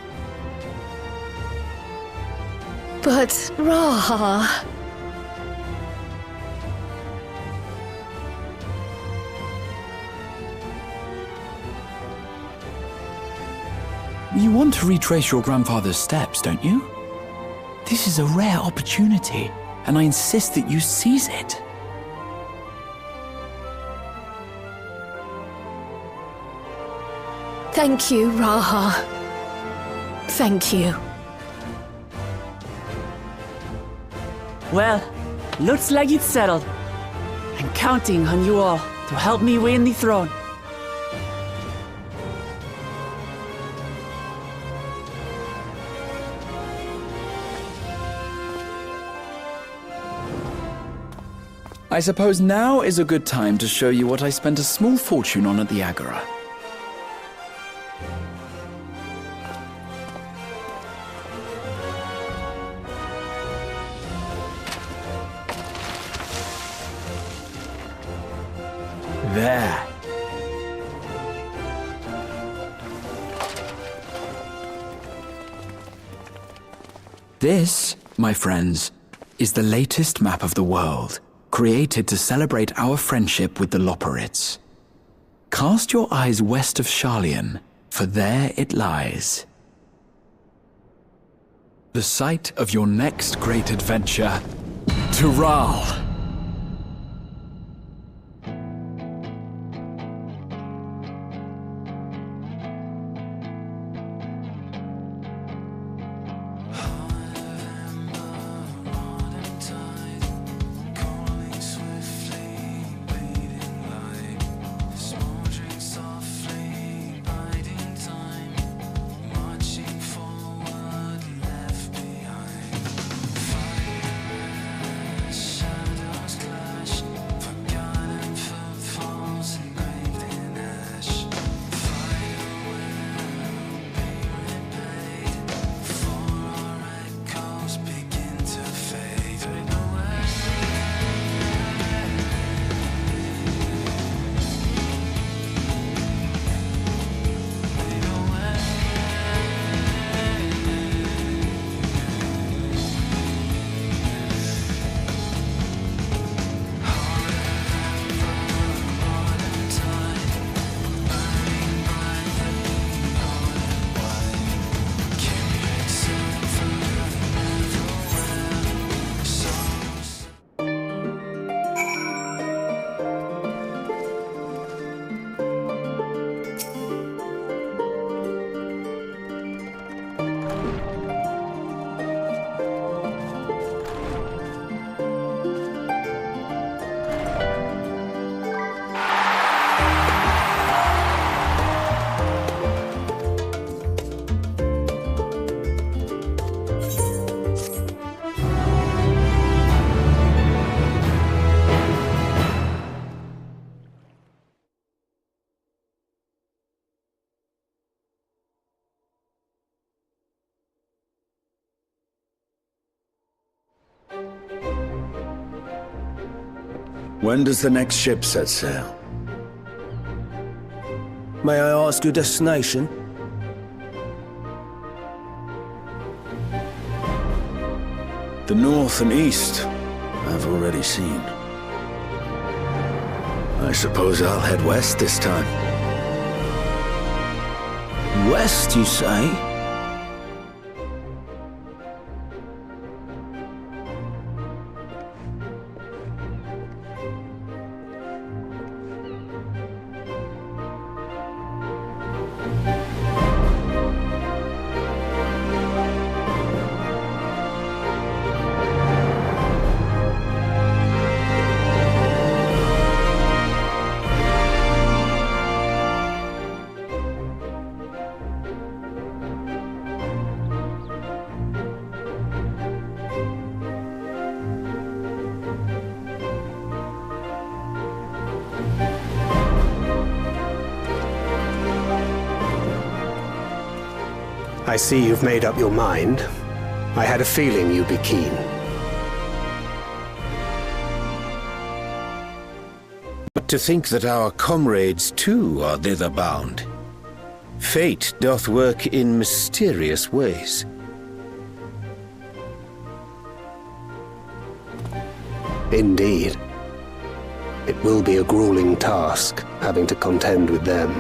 But, Raha... You want to retrace your grandfather's steps, don't you? This is a rare opportunity, and I insist that you seize it. Thank you, Raha. Thank you. Well, looks like it's settled. I'm counting on you all to help me win the throne. I suppose now is a good time to show you what I spent a small fortune on at the Agora. There. This, my friends, is the latest map of the world, created to celebrate our friendship with the Loporrits. Cast your eyes west of Sharlayan, for there it lies. The site of your next great adventure, Tural. When does the next ship set sail? May I ask your destination? The north and east, I've already seen. I suppose I'll head west this time. West, you say? I see you've made up your mind. I had a feeling you'd be keen. But to think that our comrades too are thither bound. Fate doth work in mysterious ways. Indeed. It will be a grueling task, having to contend with them.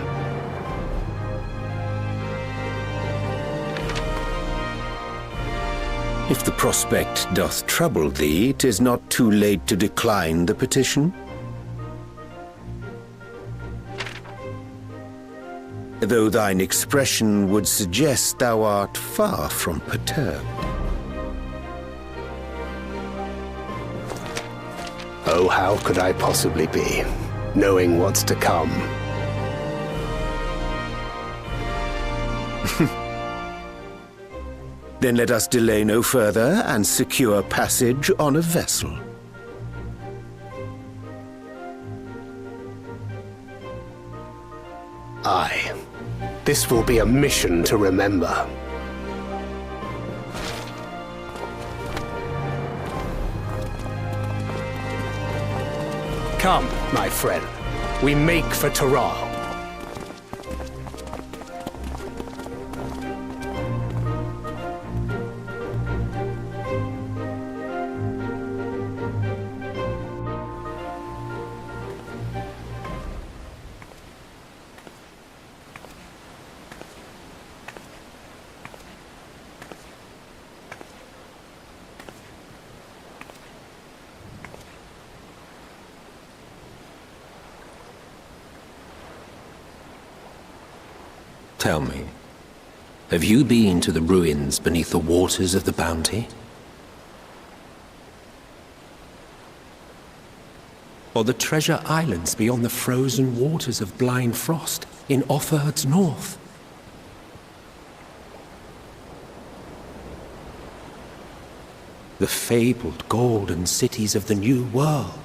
If the prospect doth trouble thee, 'tis not too late to decline the petition. Though thine expression would suggest thou art far from perturbed. Oh, how could I possibly be, knowing what's to come? Then let us delay no further and secure passage on a vessel. Aye. This will be a mission to remember. Come, my friend. We make for Tural. Tell me, have you been to the ruins beneath the waters of the Bounty? Or the treasure islands beyond the frozen waters of Blind Frost in Offerd's north? The fabled golden cities of the New World?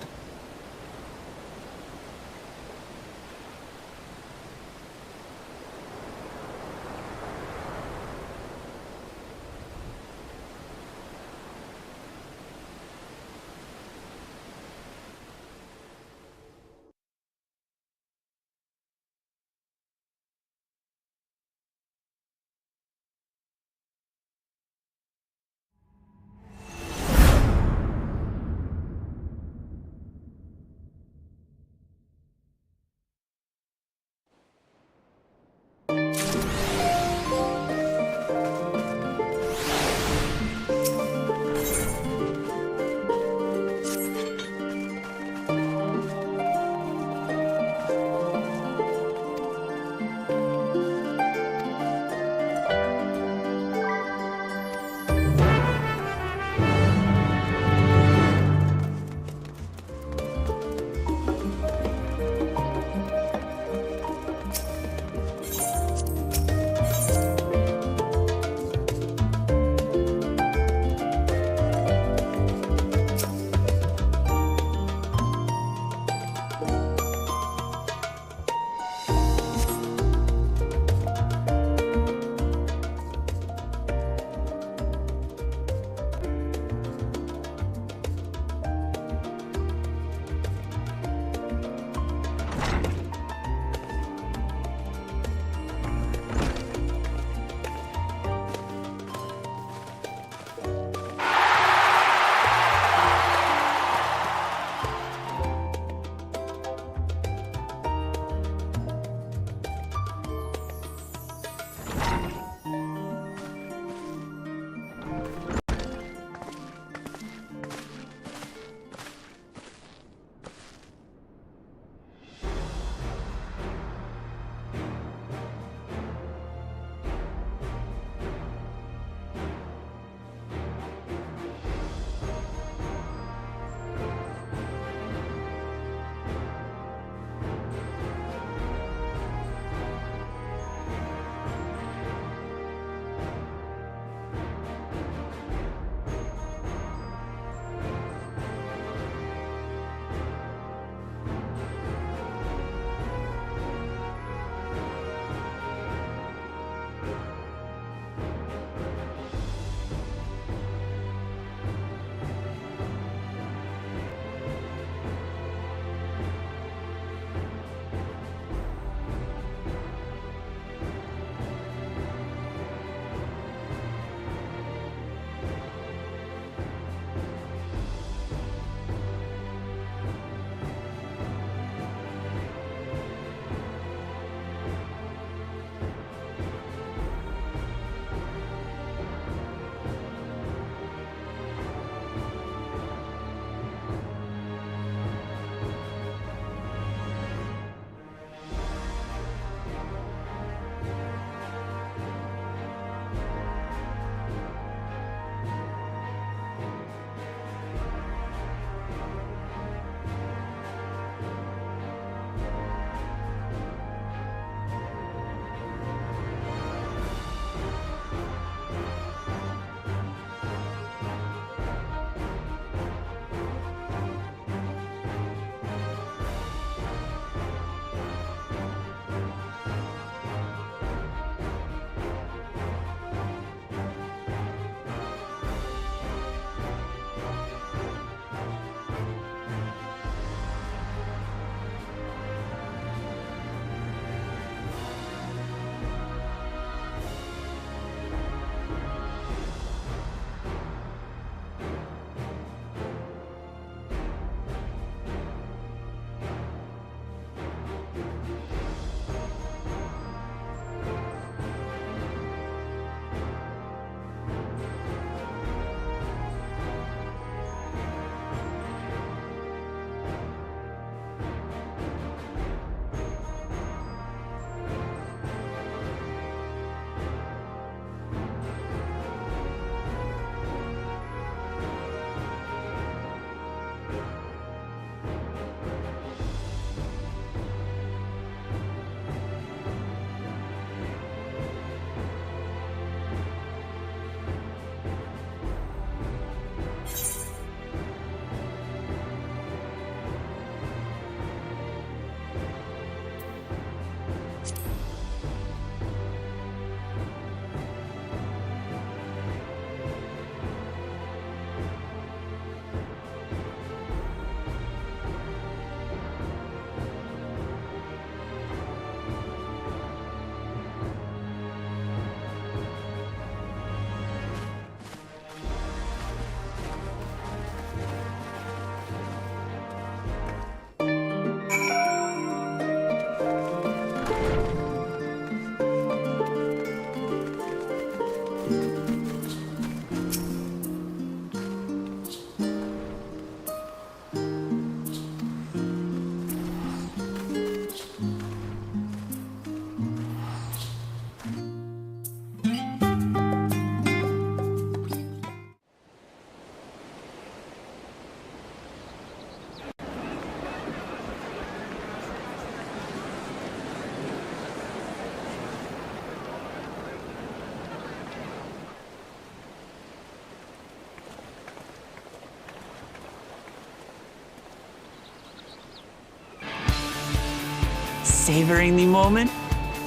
savoring the moment?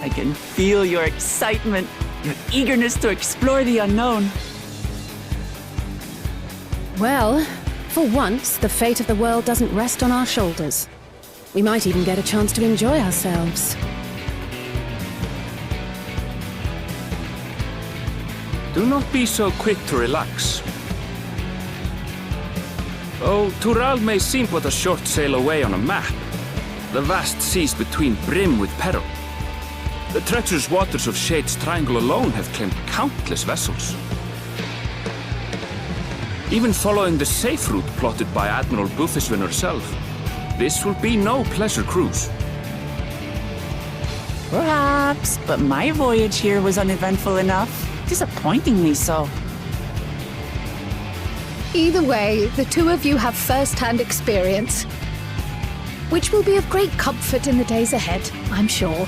I can feel your excitement, your eagerness to explore the unknown. Well, for once, the fate of the world doesn't rest on our shoulders. We might even get a chance to enjoy ourselves. Do not be so quick to relax. Though Tural may seem but a short sail away on a map, the vast seas between brim with peril. The treacherous waters of Shade's Triangle alone have claimed countless vessels. Even following the safe route plotted by Admiral Bufiswin herself, this will be no pleasure cruise. Perhaps, but my voyage here was uneventful enough. Disappointingly so. Either way, the two of you have first-hand experience, which will be of great comfort in the days ahead, I'm sure.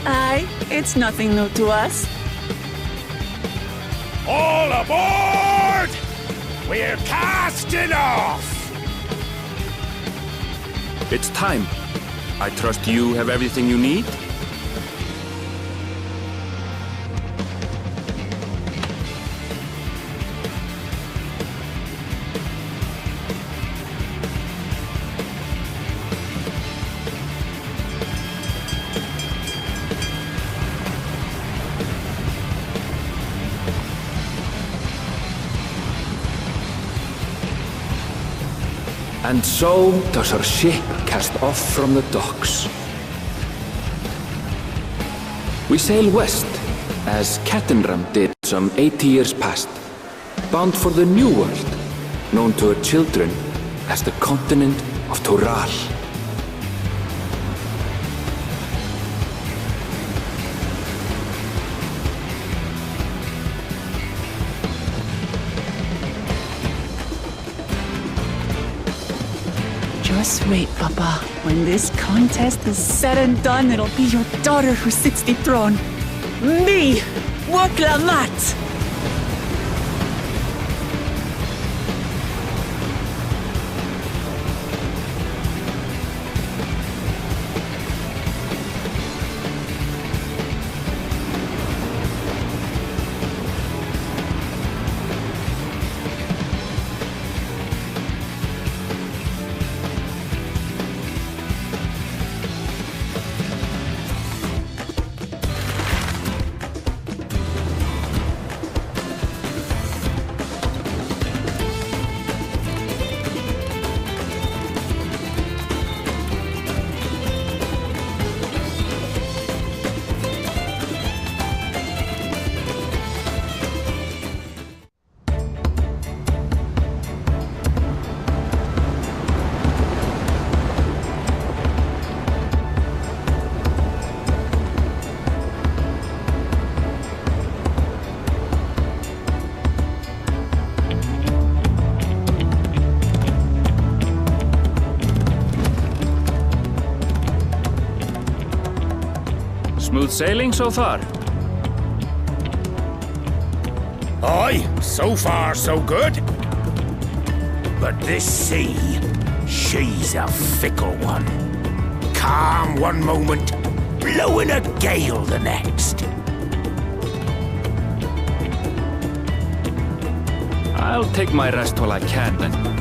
Aye, it's nothing new to us. All aboard! We're casting off! It's time. I trust you have everything you need? And so does our ship cast off from the docks. We sail west, as Kattenram did some 80 years past, bound for the New World, known to her children as the continent of Tural. Just wait, Papa. When this contest is said and done, it'll be your daughter who sits the throne. Me! Waklamat! Smooth sailing so far? Aye, so far so good. But this sea, she's a fickle one. Calm one moment, blowing a gale the next. I'll take my rest while I can then.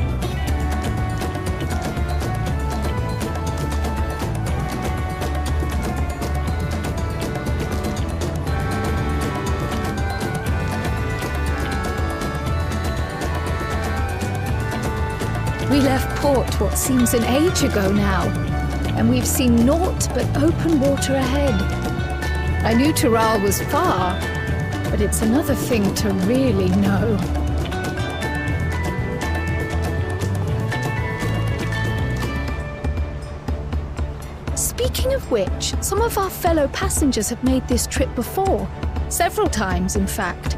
We left port what seems an age ago now, and we've seen naught but open water ahead. I knew Tural was far, but it's another thing to really know. Speaking of which, some of our fellow passengers have made this trip before. Several times, in fact.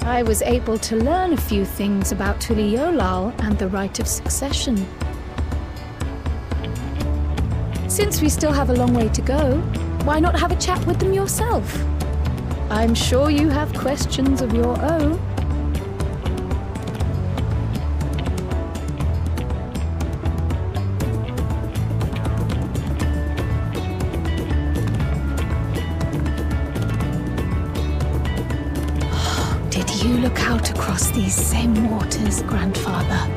I was able to learn a few things about Tuliolal and the right of succession. Since we still have a long way to go, why not have a chat with them yourself? I'm sure you have questions of your own. how to cross these same waters, Grandfather.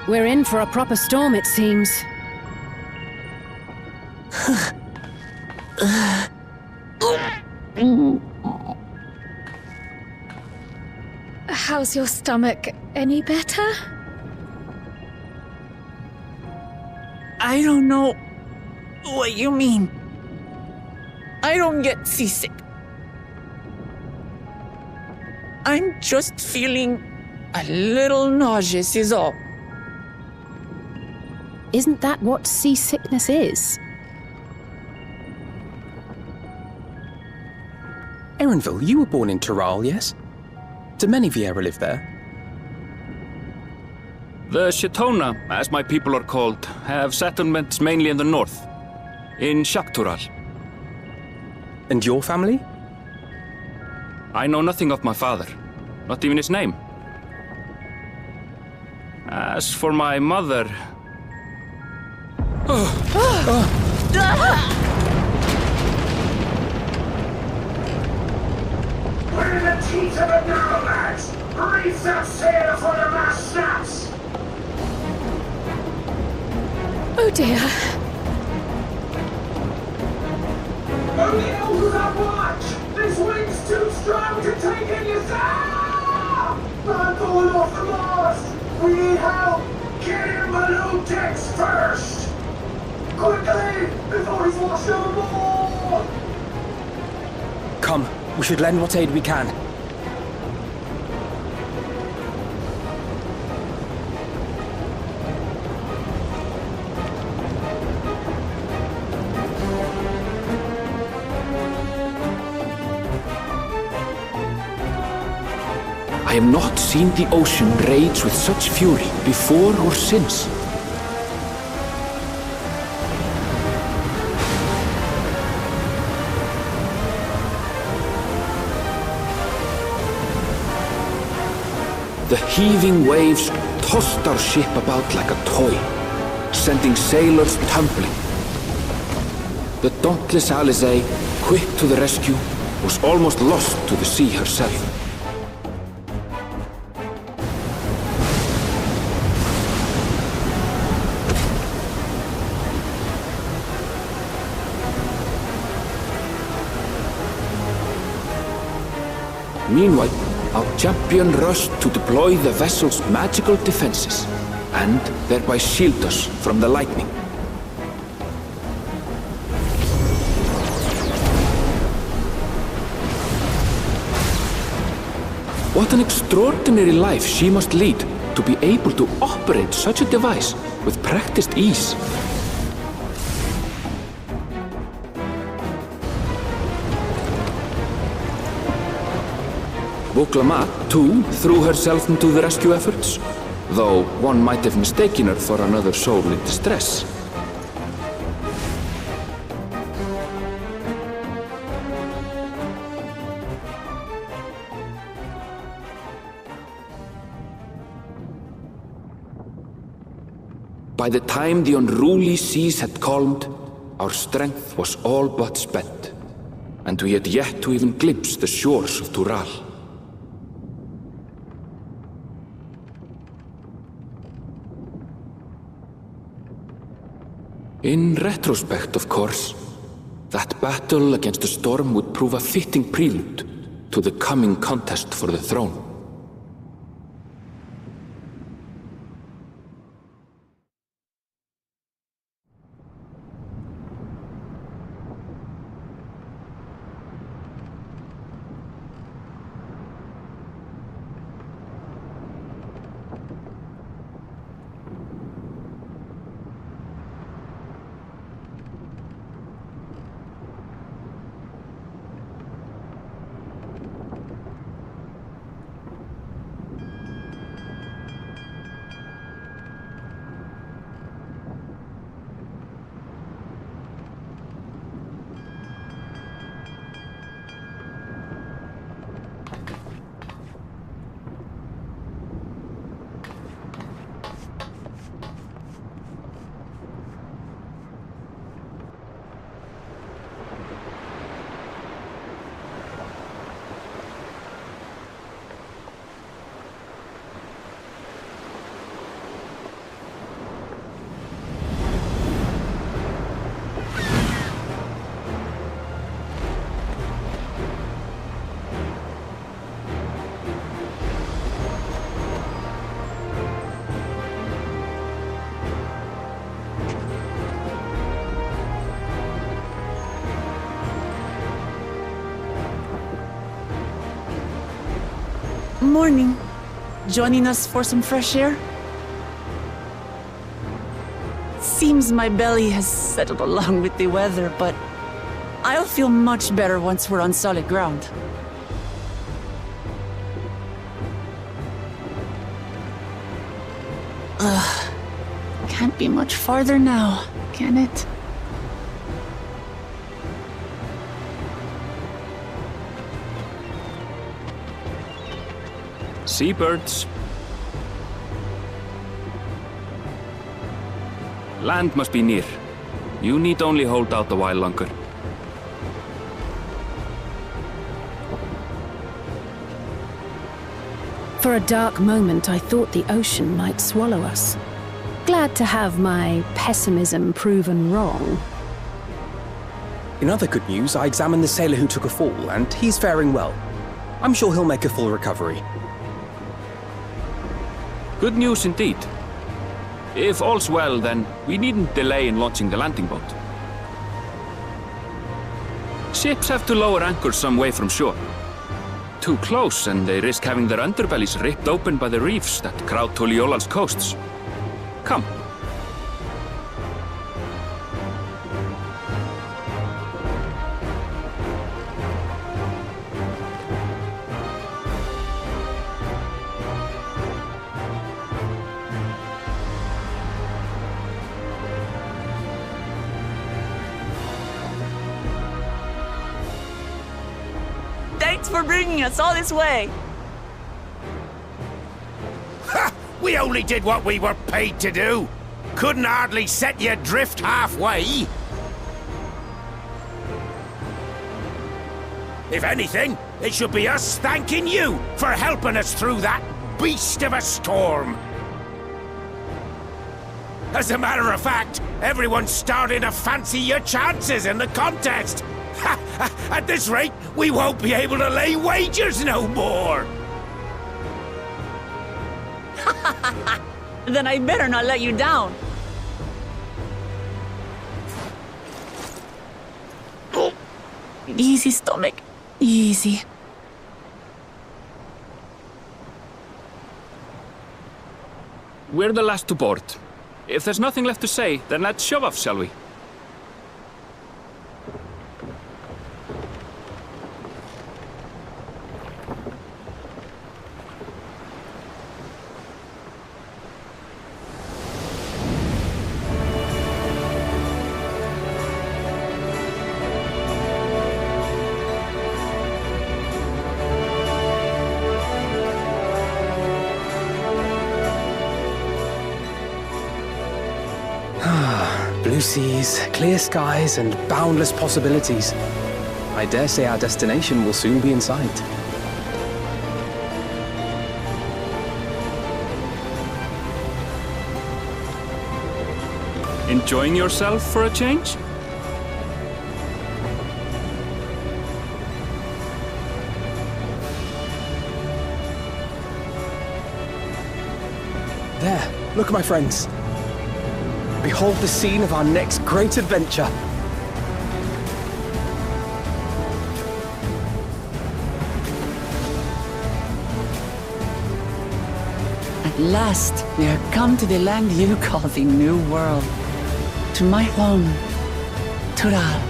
We're in for a proper storm, it seems. How's your stomach? Any better? I don't know what you mean. I don't get seasick. I'm just feeling a little nauseous is all. Isn't that what seasickness is? Erenville, you were born in Tural, yes? Do many Vieira live there? The Shatona, as my people are called, have settlements mainly in the north, in Shaktural. And your family? I know nothing of my father, not even his name. As for my mother... We're in the teeth of a narrow, lads! Reef that sail before the mast snaps! Oh dear. Only over that watch! This wind's too strong to take in yourself! I'm falling off the mast! We need help! Get him below decks first! Quickly! Before he's washed overboard! Come, we should lend what aid we can. I have not seen the ocean rage with such fury before or since. The heaving waves tossed our ship about like a toy, sending sailors tumbling. The dauntless Alizé, quick to the rescue, was almost lost to the sea herself. Meanwhile, our champion rushed to deploy the vessel's magical defenses, and thereby shield us from the lightning. What an extraordinary life she must lead to be able to operate such a device with practiced ease. Vuklama, too, threw herself into the rescue efforts, though one might have mistaken her for another soul in distress. By the time the unruly seas had calmed, our strength was all but spent, and we had yet to even glimpse the shores of Tural. In retrospect, of course, that battle against the storm would prove a fitting prelude to the coming contest for the throne. Morning. Joining us for some fresh air? Seems my belly has settled along with the weather, but I'll feel much better once we're on solid ground. Can't be much farther now, can it? Seabirds. Land must be near. You need only hold out a while longer. For a dark moment, I thought the ocean might swallow us. Glad to have my pessimism proven wrong. In other good news, I examined the sailor who took a fall, and he's faring well. I'm sure he'll make a full recovery. Good news indeed. If all's well, then we needn't delay in launching the landing boat. Ships have to lower anchors some way from shore. Too close, and they risk having their underbellies ripped open by the reefs that crowd Tuliola's coasts. Come. for bringing us all this way. Ha! We only did what we were paid to do. Couldn't hardly set you adrift halfway. If anything, it should be us thanking you for helping us through that beast of a storm. As a matter of fact, everyone's starting to fancy your chances in the contest. At this rate, we won't be able to lay wagers no more. Then I better not let you down. Oh. Easy, stomach. Easy. We're the last to board. If there's nothing left to say, then let's shove off, shall we? Blue seas, clear skies, and boundless possibilities. I dare say our destination will soon be in sight. Enjoying yourself for a change? There, look, my friends. Behold the scene of our next great adventure. At last, we are come to the land you call the New World. To my home, Tural.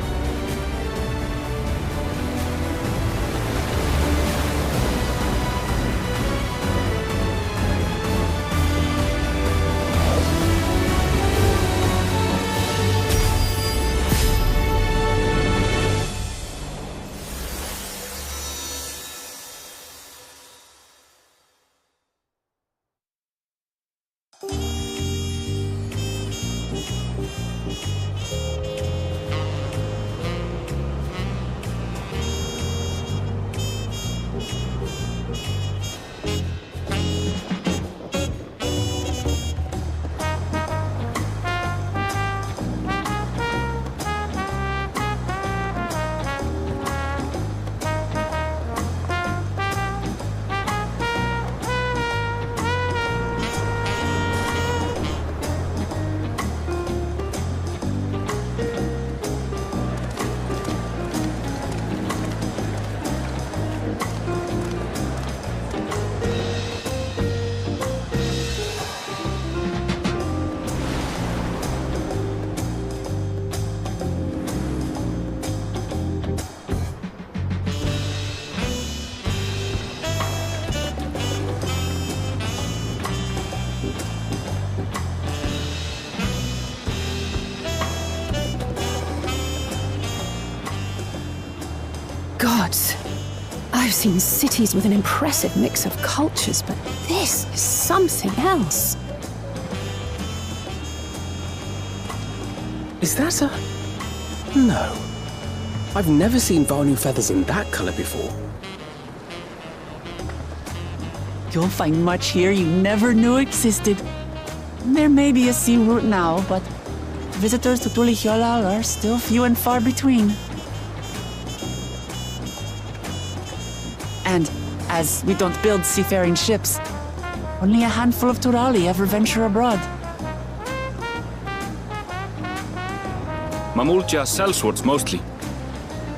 Gods, I've seen cities with an impressive mix of cultures, but this is something else. Is that a... No. I've never seen Vanu feathers in that color before. You'll find much here you never knew existed. There may be a sea route now, but visitors to Tulihyolal are still few and far between. And as we don't build seafaring ships, only a handful of Turali ever venture abroad. Mamulja sellswords mostly.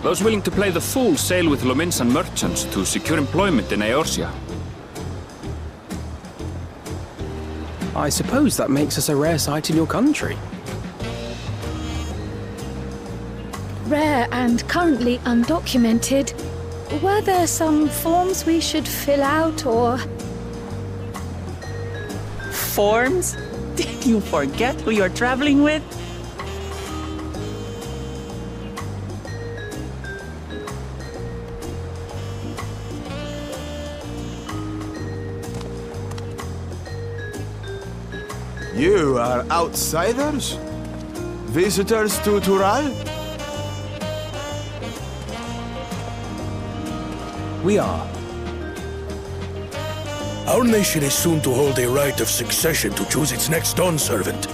Those willing to play the fool sail with Lominsan merchants to secure employment in Eorzea. I suppose that makes us a rare sight in your country. Rare and currently undocumented. Were there some forms we should fill out, or...? Forms? Did you forget who you're traveling with? You are outsiders? Visitors to Tural? We are. Our nation is soon to hold a right of succession to choose its next dawn servant.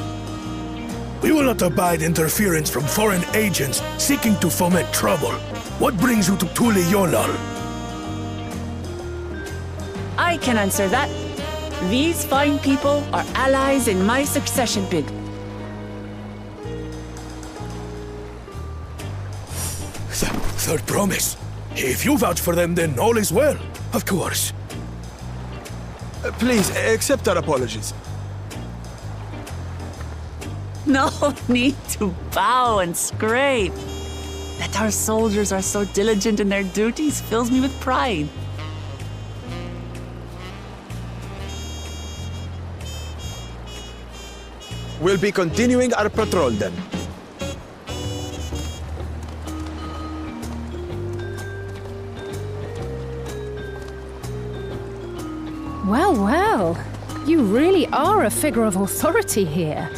We will not abide interference from foreign agents seeking to foment trouble. What brings you to Tule Yolal? I can answer that. These fine people are allies in my succession bid. Third promise. If you vouch for them, then all is well. Of course. Please, accept our apologies. No need to bow and scrape. That our soldiers are so diligent in their duties fills me with pride. We'll be continuing our patrol then. Well, well. You really are a figure of authority here.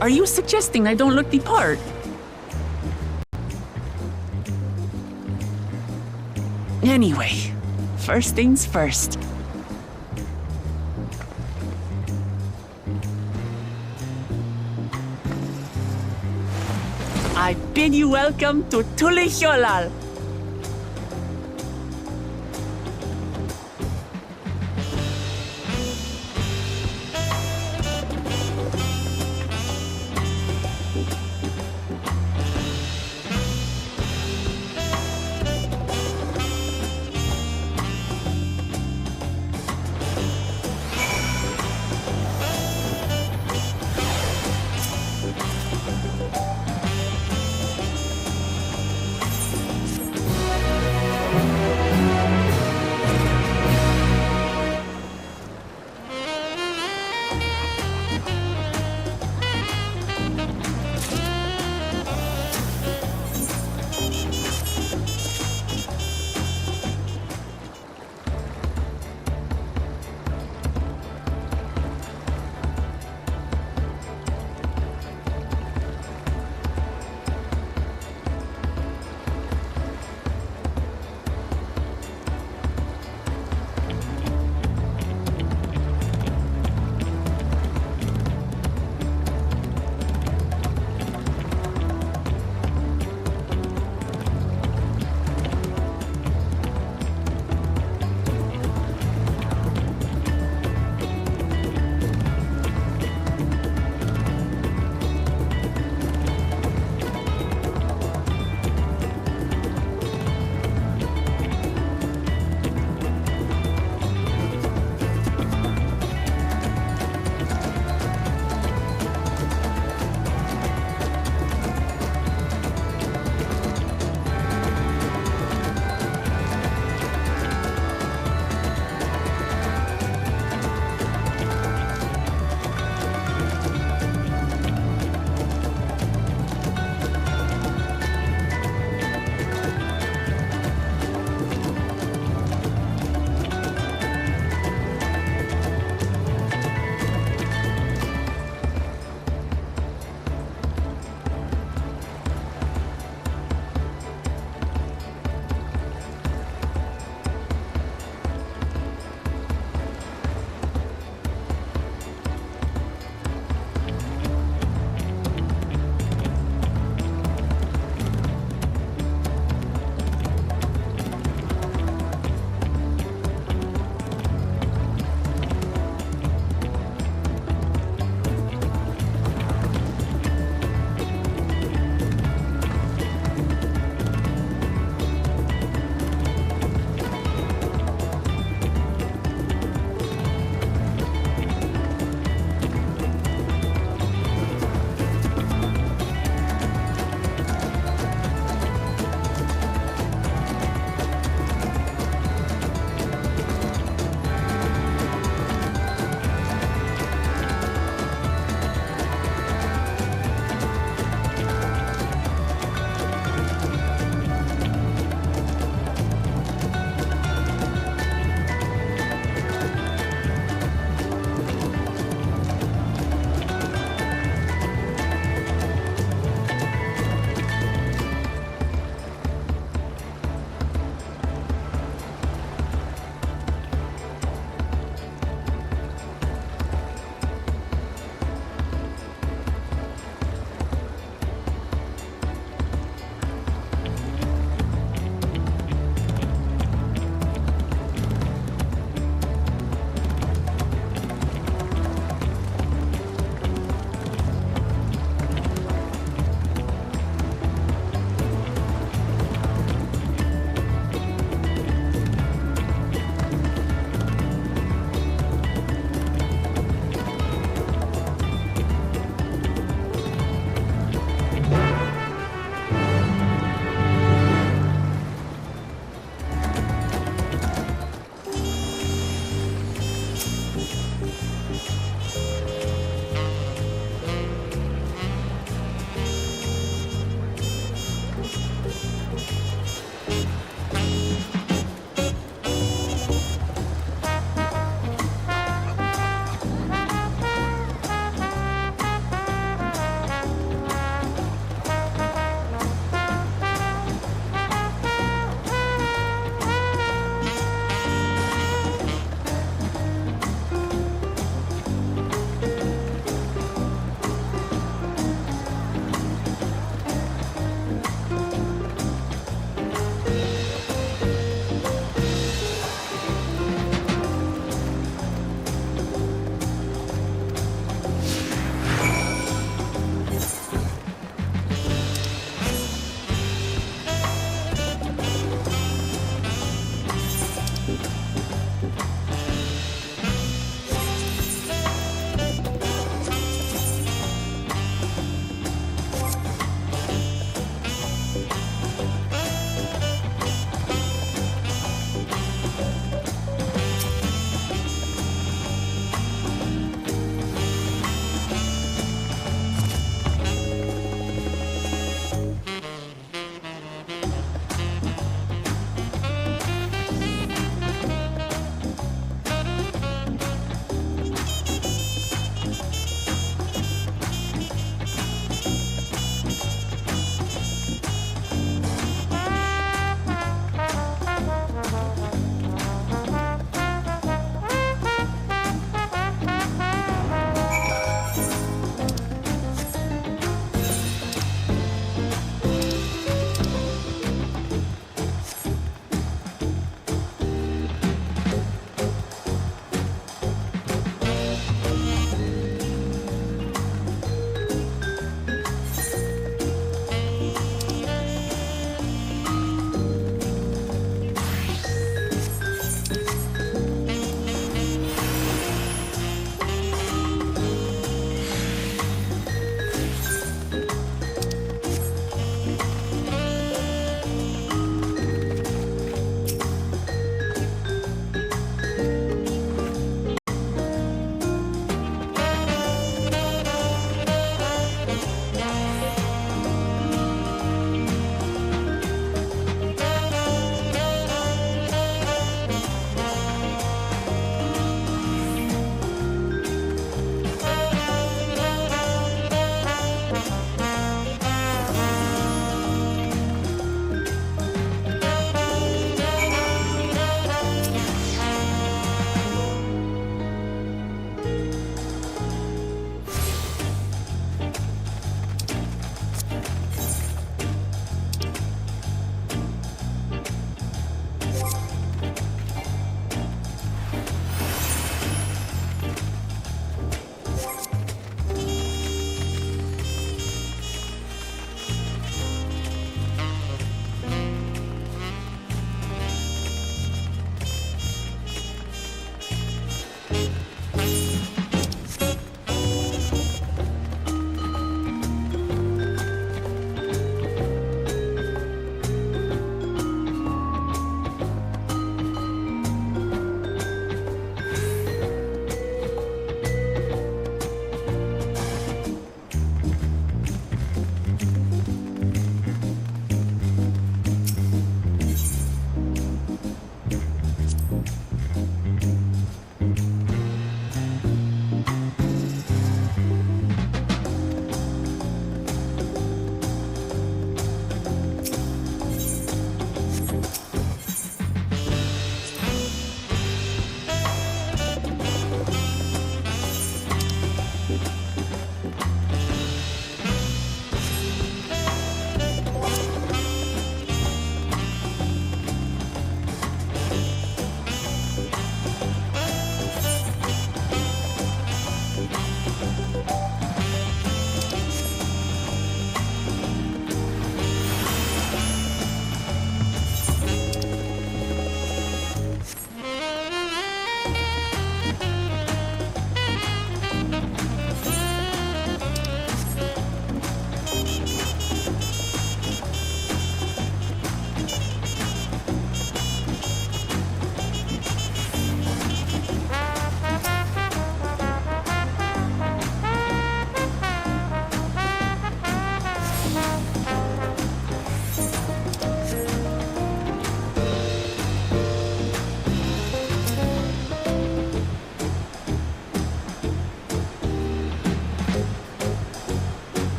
Are you suggesting I don't look the part? Anyway, first things first. I bid you welcome to Tule Yolal.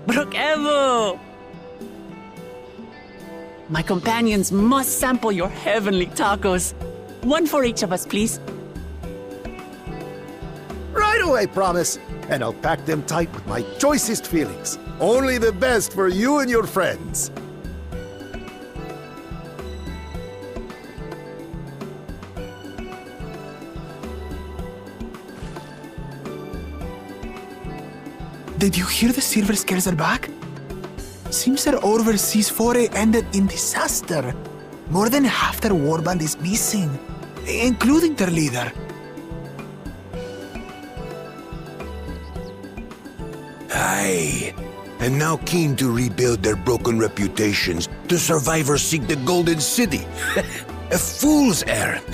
Brook Evo! My companions must sample your heavenly tacos. One for each of us, please. Right away, promise. And I'll pack them tight with my choicest feelings. Only the best for you and your friends. Did you hear the Silver Scares are back? Seems their overseas foray ended in disaster. More than half their warband is missing, including their leader. Aye. And now keen to rebuild their broken reputations, the survivors seek the Golden City. A fool's errand.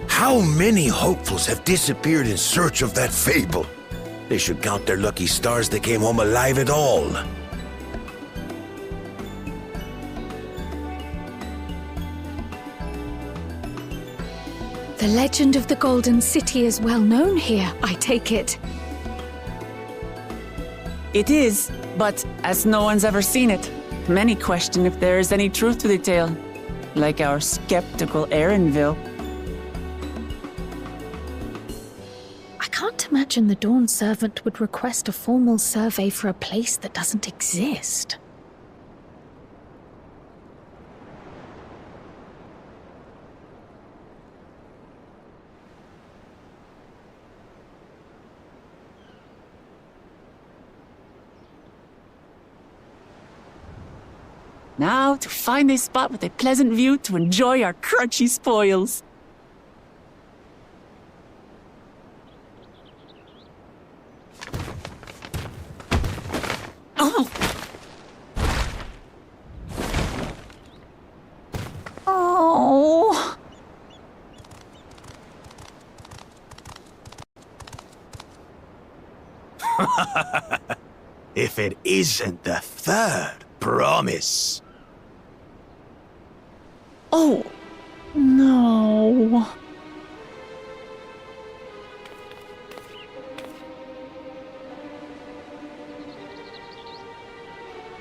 How many hopefuls have disappeared in search of that fable? They should count their lucky stars they came home alive at all. The legend of the Golden City is well known here, I take it. It is, but as no one's ever seen it, many question if there is any truth to the tale, like our skeptical Erinville. I can't imagine the Dawn Servant would request a formal survey for a place that doesn't exist. Now to find a spot with a pleasant view to enjoy our crunchy spoils. Oh! Oh! If it isn't the third promise. Oh, no.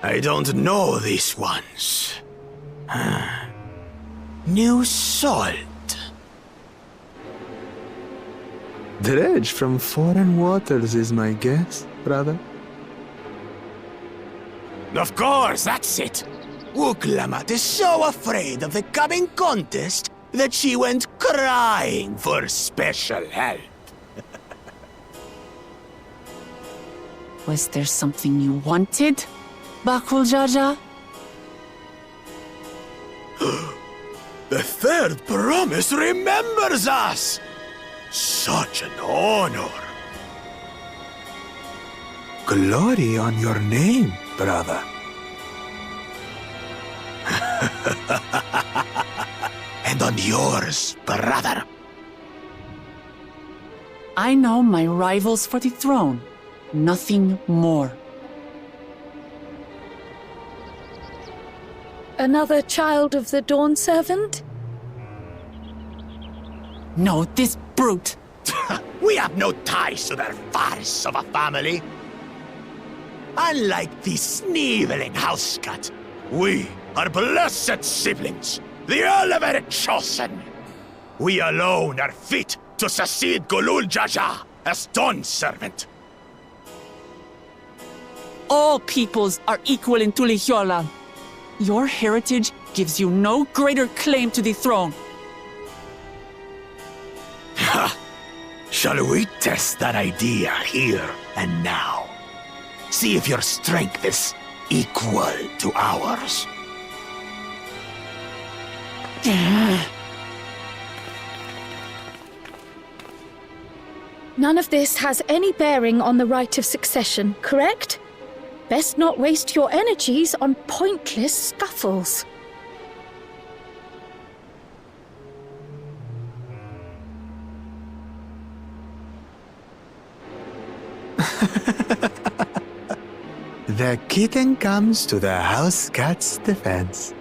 I don't know these ones. New salt. Dredge from foreign waters is my guess, brother. Of course, that's it. Wuklamat is so afraid of the coming contest that she went crying for special help. Was there something you wanted, Bakul Jaja? The third promise remembers us! Such an honor! Glory on your name, brother. And on yours, brother. I know my rivals for the throne. Nothing more. Another child of the Dawn Servant? No, this brute. We have no ties to their farce of a family. Unlike the sneeveling housecut, we are blessed siblings, the elevated chosen. We alone are fit to succeed Golul Jaja as Dawn Servant. All peoples are equal in Tulihiola. Your heritage gives you no greater claim to the throne. Ha! Shall we test that idea here and now? See if your strength is equal to ours. None of this has any bearing on the right of succession, correct? Best not waste your energies on pointless scuffles. The kitten comes to the house cat's defense.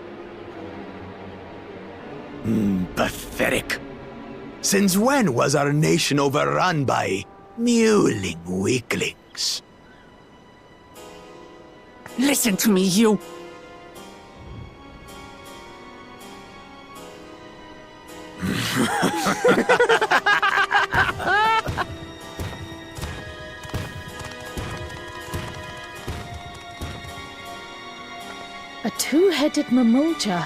Pathetic. Since when was our nation overrun by mewling weaklings? Listen to me, you! A two-headed mamulja.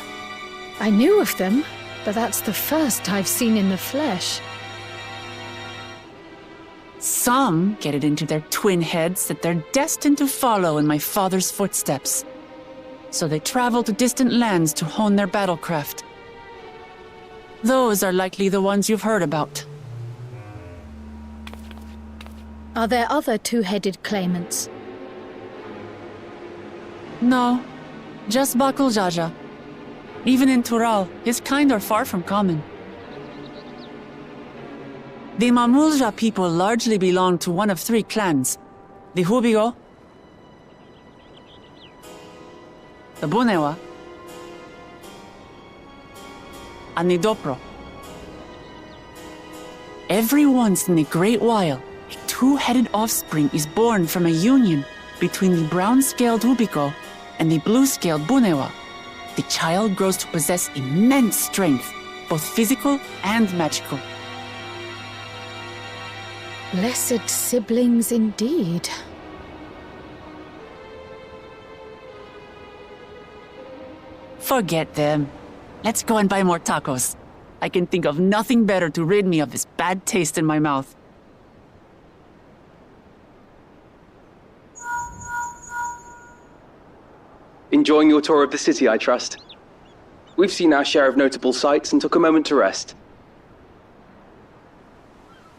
I knew of them, but that's the first I've seen in the flesh. Some get it into their twin heads that they're destined to follow in my father's footsteps. So they travel to distant lands to hone their battlecraft. Those are likely the ones you've heard about. Are there other two-headed claimants? No, just Bakul Jaja. Even in Tural, his kind are far from common. The Mamulja people largely belong to one of three clans. The Hubigo, the Bunewa, and the Dopro. Every once in a great while, a two-headed offspring is born from a union between the brown-scaled Hubigo and the blue-scaled Bunewa. The child grows to possess immense strength, both physical and magical. Blessed siblings indeed. Forget them. Let's go and buy more tacos. I can think of nothing better to rid me of this bad taste in my mouth. Enjoying your tour of the city, I trust. We've seen our share of notable sights and took a moment to rest.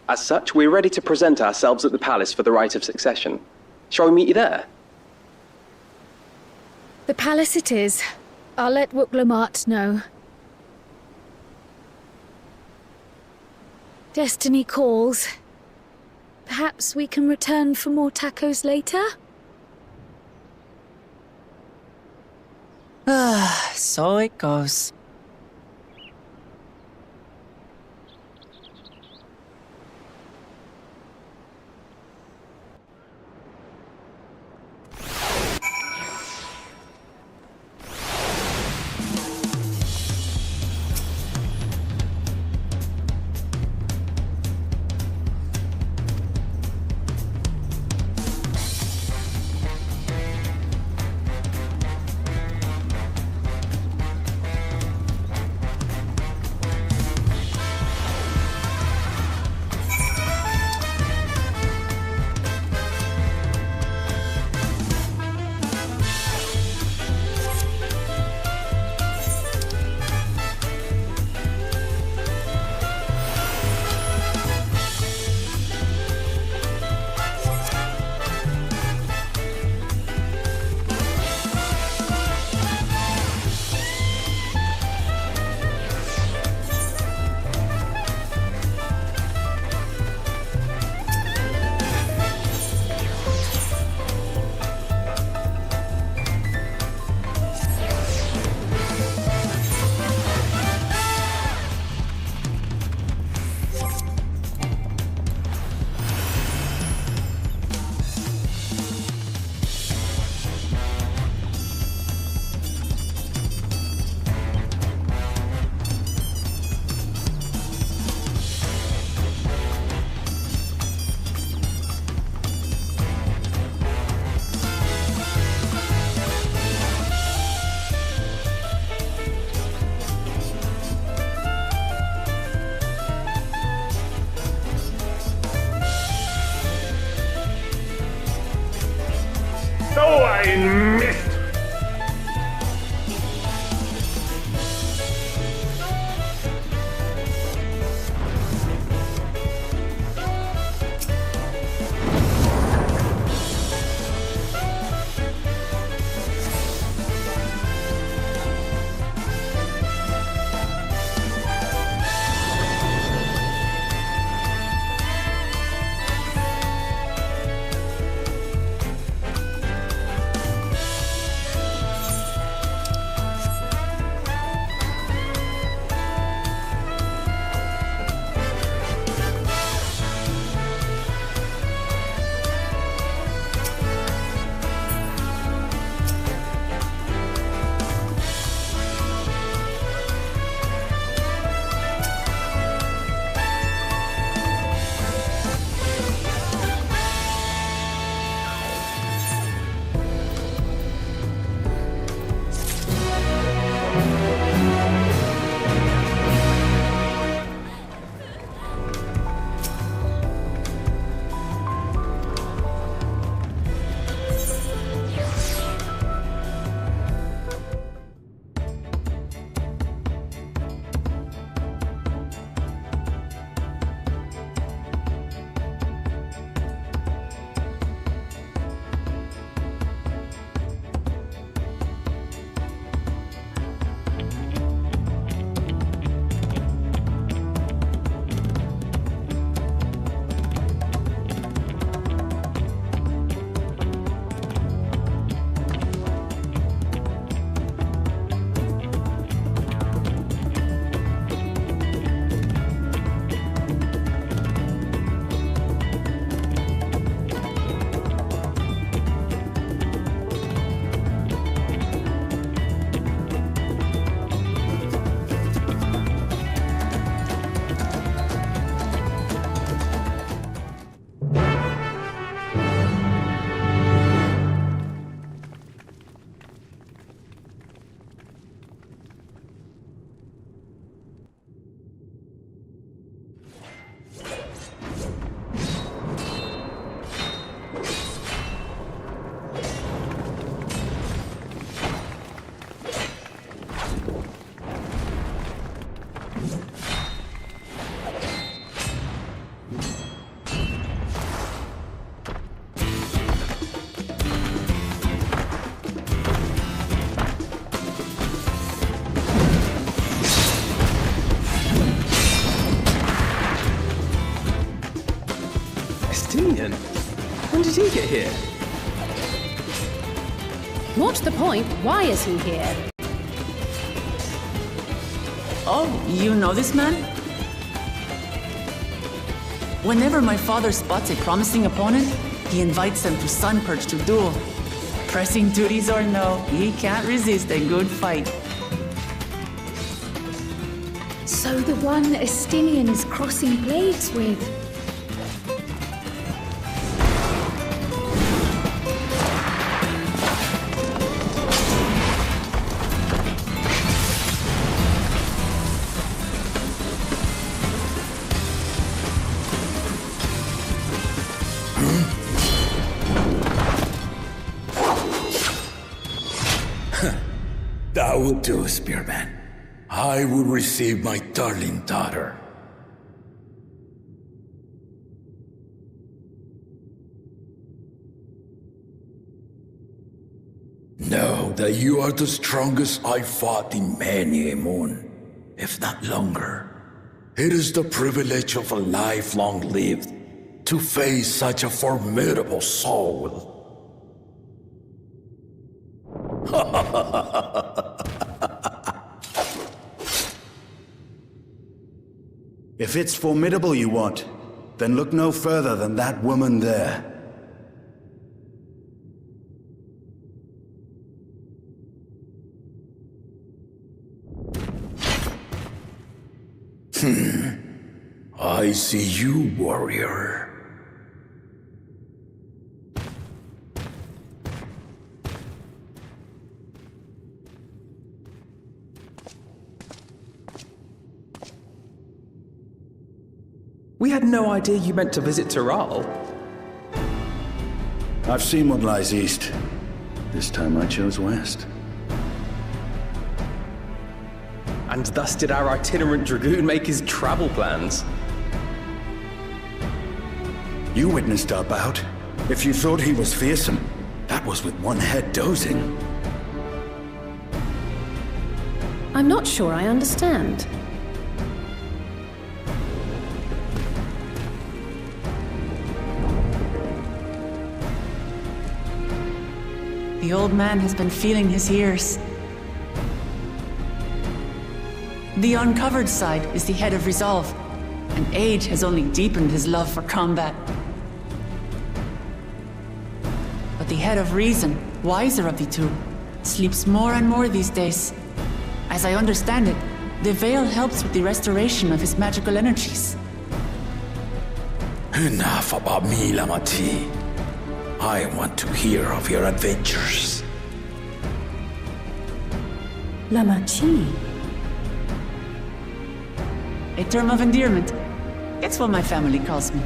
As such, we're ready to present ourselves at the palace for the rite of succession. Shall we meet you there? The palace it is. I'll let Wuklamart know. Destiny calls. Perhaps we can return for more tacos later? So it goes. Missed! here? More to the point, why is he here? Oh, you know this man? Whenever my father spots a promising opponent, he invites them to Sunpurge to duel. Pressing duties or no, he can't resist a good fight. So the one Estinian is crossing blades with. That will do, Spearman. I will receive my darling daughter. Know that you are the strongest I fought in many a moon, if not longer. It is the privilege of a life long lived to face such a formidable soul. If it's formidable you want, then look no further than that woman there. I see you, warrior. We had no idea you meant to visit Tyrrell. I've seen what lies east. This time I chose west. And thus did our itinerant dragoon make his travel plans. You witnessed our bout. If you thought he was fearsome, that was with one head dozing. I'm not sure I understand. The old man has been feeling his years. The uncovered side is the head of resolve, and age has only deepened his love for combat. But the head of reason, wiser of the two, sleeps more and more these days. As I understand it, the veil helps with the restoration of his magical energies. Enough about me, Lamati. I want to hear of your adventures. Lamachi. A term of endearment. It's what my family calls me.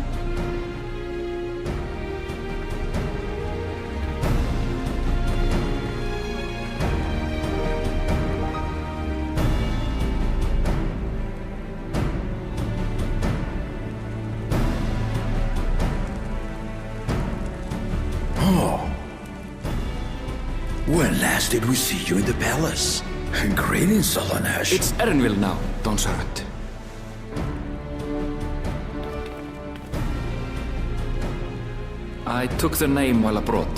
When last did we see you in the palace? Greetings, Solanash. It's Erenville now, Don Servant. I took the name while abroad,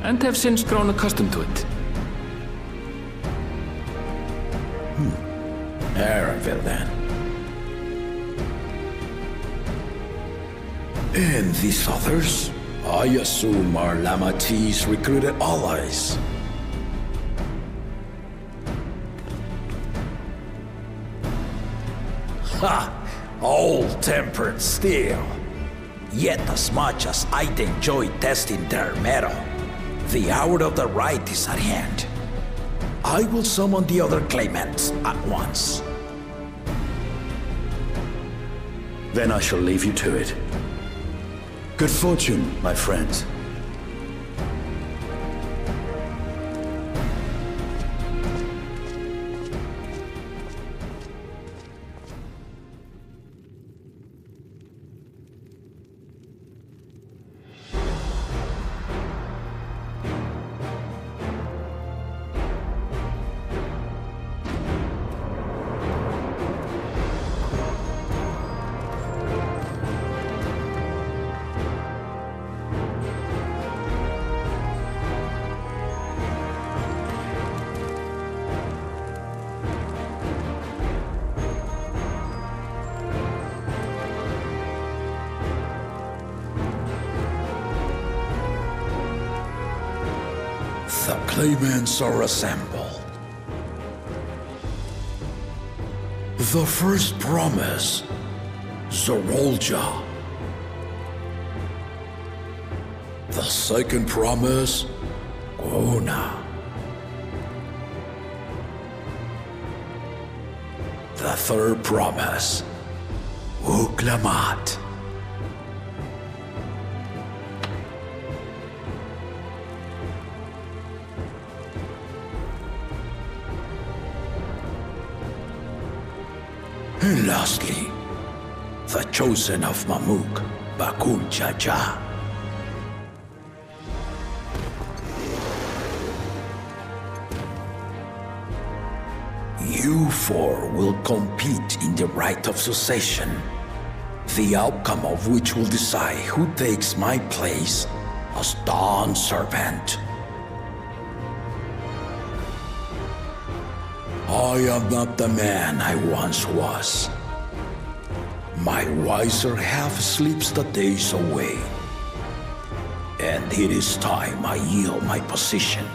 and have since grown accustomed to it. Erenville, then. And these others? I assume are Lamati's recruited allies. Ha! Old-tempered steel. Yet as much as I'd enjoy testing their metal, the hour of the right is at hand. I will summon the other claimants at once. Then I shall leave you to it. Good fortune, my friends. The claimants are assembled. The first promise, Zorolja. The second promise, Gona. The third promise, Uklamat. And lastly, the chosen of Mamuk, Bakul Jaja. You four will compete in the rite of succession, the outcome of which will decide who takes my place as Dawn Servant. I am not the man I once was. My wiser half sleeps the days away, and it is time I yield my position.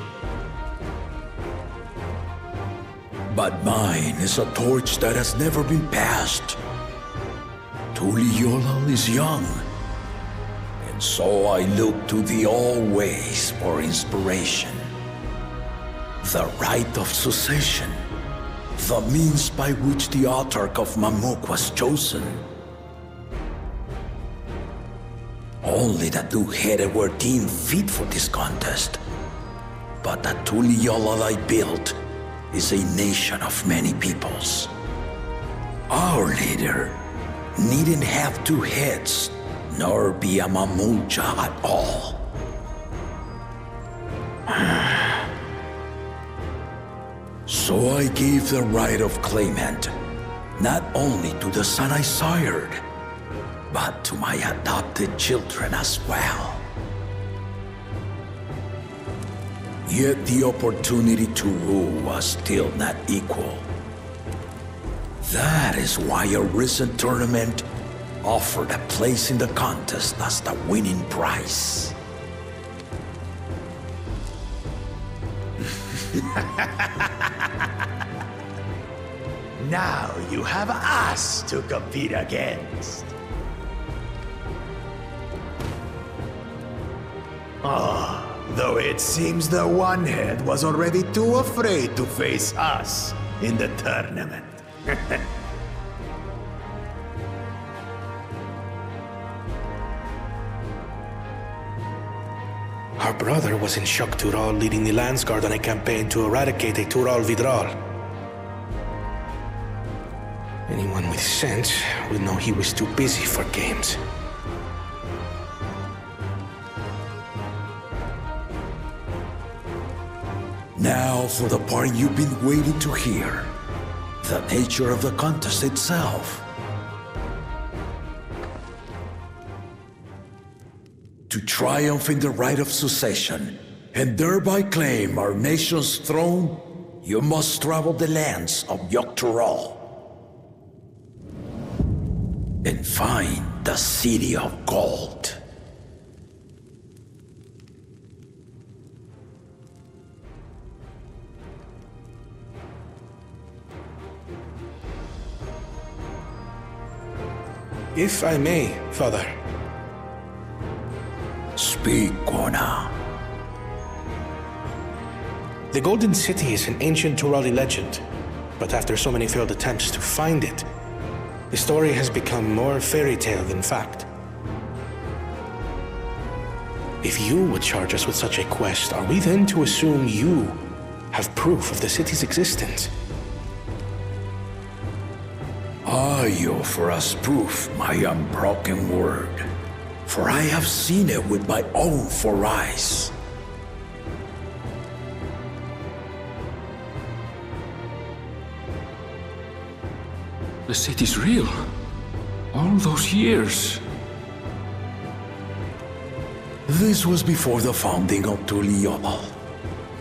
But mine is a torch that has never been passed. Tuliyollal is young, and so I look to the always for inspiration. The rite of succession, the means by which the autarch of Mamuk was chosen. Only the two-headed were deemed fit for this contest, but the Tuliyollal I built is a nation of many peoples. Our leader needn't have two heads, nor be a Mamulja at all. So I gave the right of claimant, not only to the son I sired, but to my adopted children as well. Yet the opportunity to rule was still not equal. That is why a recent tournament offered a place in the contest as the winning prize. Now you have us to compete against. Though it seems the one-head was already too afraid to face us in the tournament. Our brother was in Shok Tural leading the Landsguard on a campaign to eradicate a Tural Vidral. Anyone with sense would know he was too busy for games. Now for the part you've been waiting to hear. The nature of the contest itself. To triumph in the rite of succession, and thereby claim our nation's throne, you must travel the lands of Yogg-Tural and find the City of Gold. If I may, Father. Speak, Gona. The Golden City is an ancient Turali legend, but after so many failed attempts to find it, the story has become more fairy tale than fact. If you would charge us with such a quest, are we then to assume you have proof of the city's existence? I offer as proof my unbroken word, for I have seen it with my own four eyes. The city's real. All those years. This was before the founding of Tuliyollal.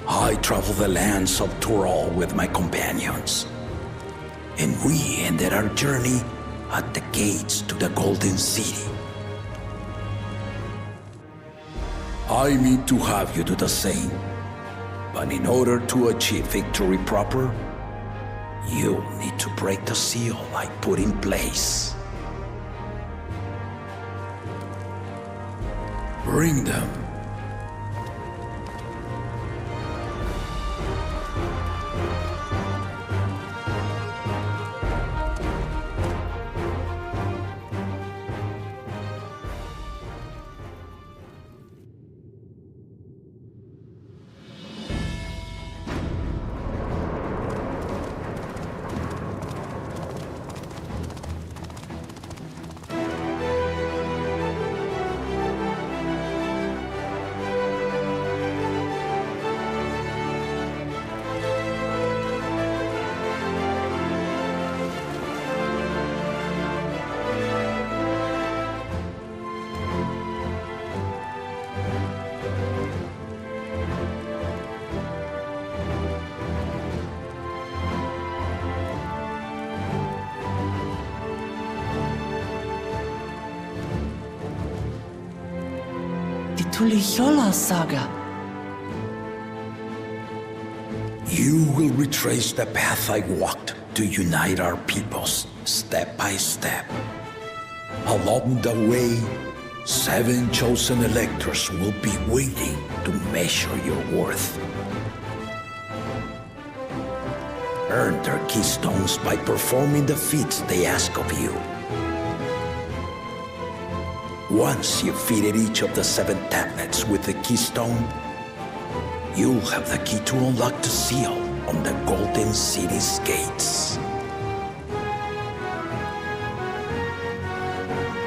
I traveled the lands of Tural with my companions, and we ended our journey at the gates to the Golden City. I mean to have you do the same. But in order to achieve victory proper, you'll need to break the seal I put in place. Bring them. Tuliyola saga. You will retrace the path I walked to unite our peoples, step by step. Along the way, 7 chosen electors will be waiting to measure your worth. Earn their keystones by performing the feats they ask of you. Once you've fitted each of the 7 tablets with the keystone, you'll have the key to unlock the seal on the Golden City's gates.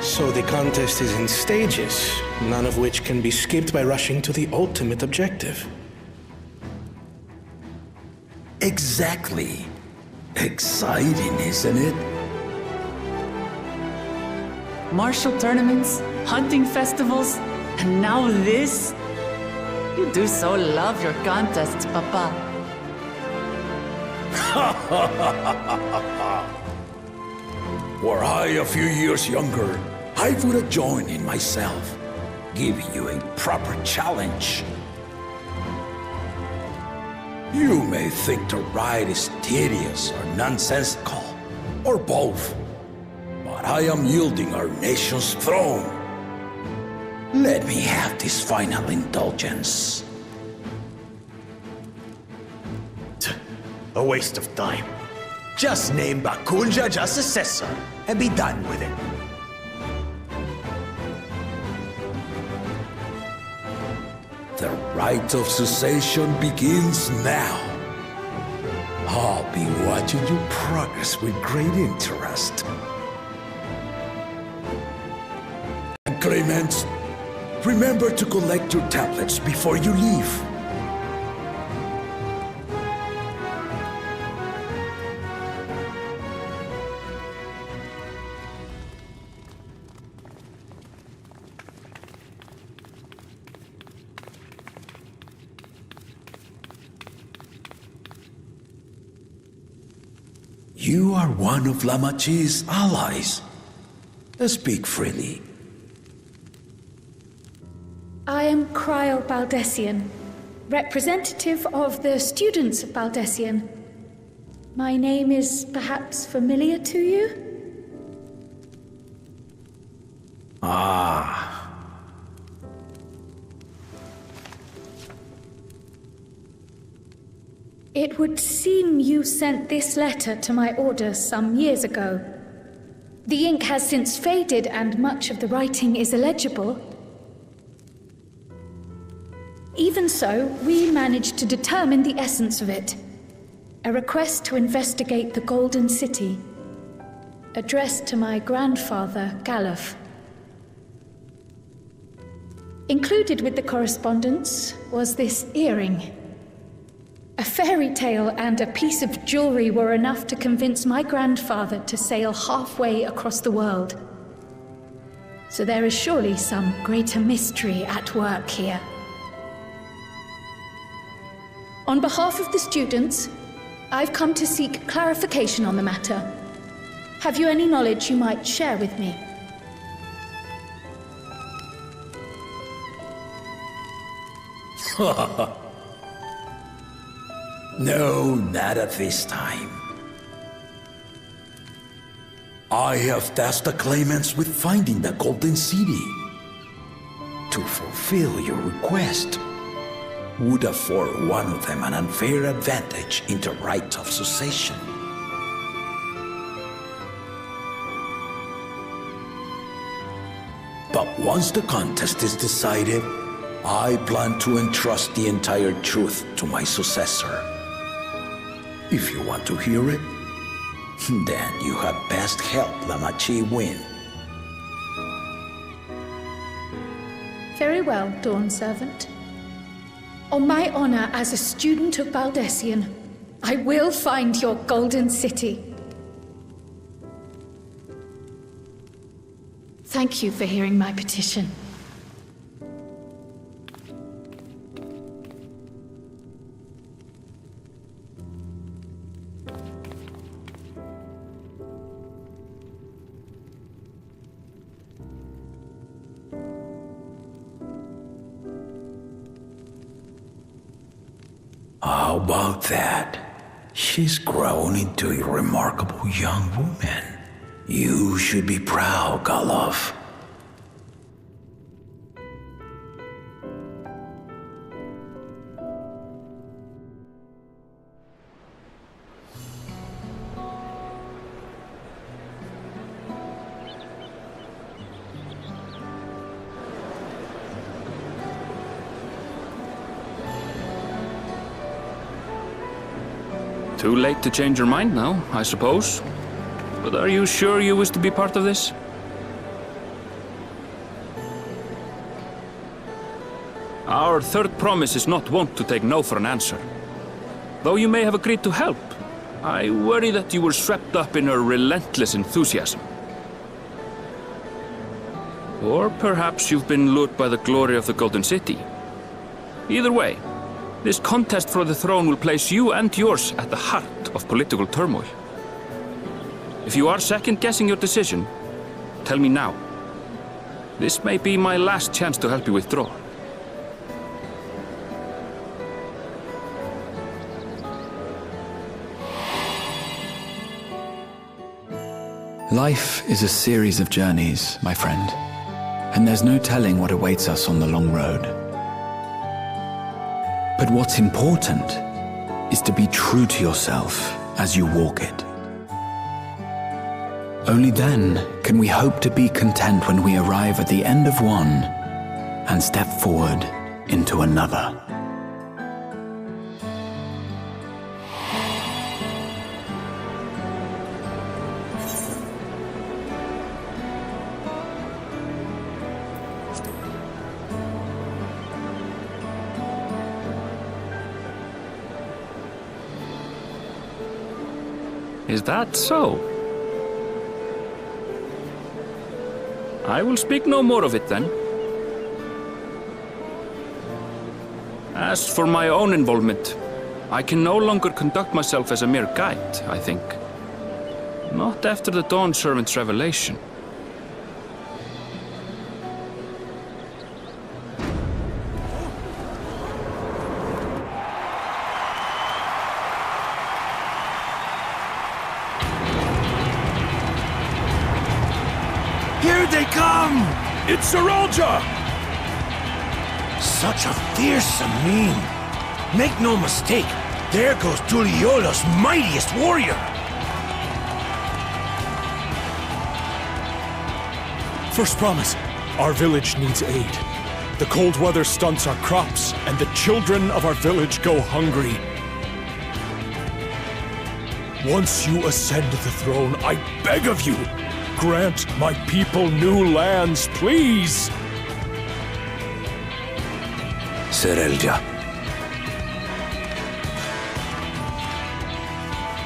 So the contest is in stages, none of which can be skipped by rushing to the ultimate objective. Exactly. Exciting, isn't it? Martial tournaments, hunting festivals, and now this? You do so love your contests, Papa. Were I a few years younger, I would have joined in myself, giving you a proper challenge. You may think the ride is tedious or nonsensical, or both, but I am yielding our nation's throne. Let me have this final indulgence. A waste of time. Just name Bakunja just successor and be done with it. The rite of cessation begins now. I'll be watching you progress with great interest. And Clemens, remember to collect your tablets before you leave. You are one of Lamachi's allies. Speak freely. I am Cryle Baldessian, representative of the students of Baldessian. My name is perhaps familiar to you? Ah. It would seem you sent this letter to my orders some years ago. The ink has since faded and much of the writing is illegible. Even so, we managed to determine the essence of it. A request to investigate the Golden City, addressed to my grandfather, Galuf. Included with the correspondence was this earring. A fairy tale and a piece of jewelry were enough to convince my grandfather to sail halfway across the world. So there is surely some greater mystery at work here. On behalf of the students, I've come to seek clarification on the matter. Have you any knowledge you might share with me? No, not at this time. I have tasked the claimants with finding the Golden City. To fulfill your request would afford one of them an unfair advantage in the right of succession. But once the contest is decided, I plan to entrust the entire truth to my successor. If you want to hear it, then you had best help Lamachi win. Very well, Dawn Servant. On my honor as a student of Baldessian, I will find your Golden City. Thank you for hearing my petition. How about that? She's grown into a remarkable young woman. You should be proud, Galov. Too late to change your mind now, I suppose. But are you sure you wish to be part of this? Our third promise is not wont to take no for an answer. Though you may have agreed to help, I worry that you were swept up in her relentless enthusiasm. Or perhaps you've been lured by the glory of the Golden City. Either way, this contest for the throne will place you and yours at the heart of political turmoil. If you are second-guessing your decision, tell me now. This may be my last chance to help you withdraw. Life is a series of journeys, my friend, and there's no telling what awaits us on the long road. But what's important is to be true to yourself as you walk it. Only then can we hope to be content when we arrive at the end of one and step forward into another. Is that so? I will speak no more of it then. As for my own involvement, I can no longer conduct myself as a mere guide, I think. Not after the Dawn Servant's revelation. Here they come! It's Saralja! Such a fearsome mien. Make no mistake, there goes Tuliola's mightiest warrior! First promise, our village needs aid. The cold weather stunts our crops, and the children of our village go hungry. Once you ascend the throne, I beg of you, grant my people new lands, please! Serelja.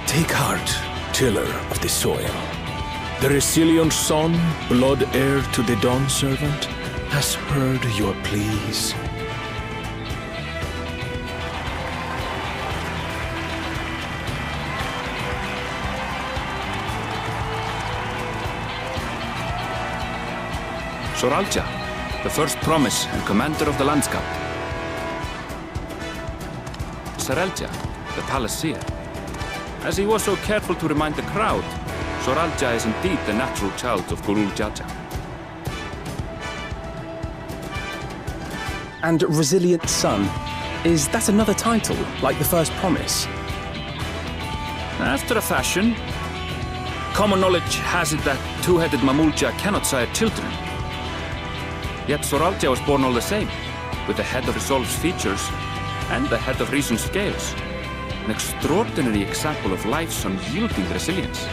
Take heart, tiller of the soil. The Resilion son, blood heir to the Dawn Servant, has heard your pleas. Soralja, the first promise and commander of the Landscape. Sarelja, the Palacia. As he was so careful to remind the crowd, Soralja is indeed the natural child of Gurul Jaja. And Resilient Son. Is that another title, like the first promise? After a fashion. Common knowledge has it that two-headed Mamulja cannot sire children. Yet Soralja was born all the same, with the head of Resolve's features and the head of Reason's scales. An extraordinary example of life's unyielding resilience.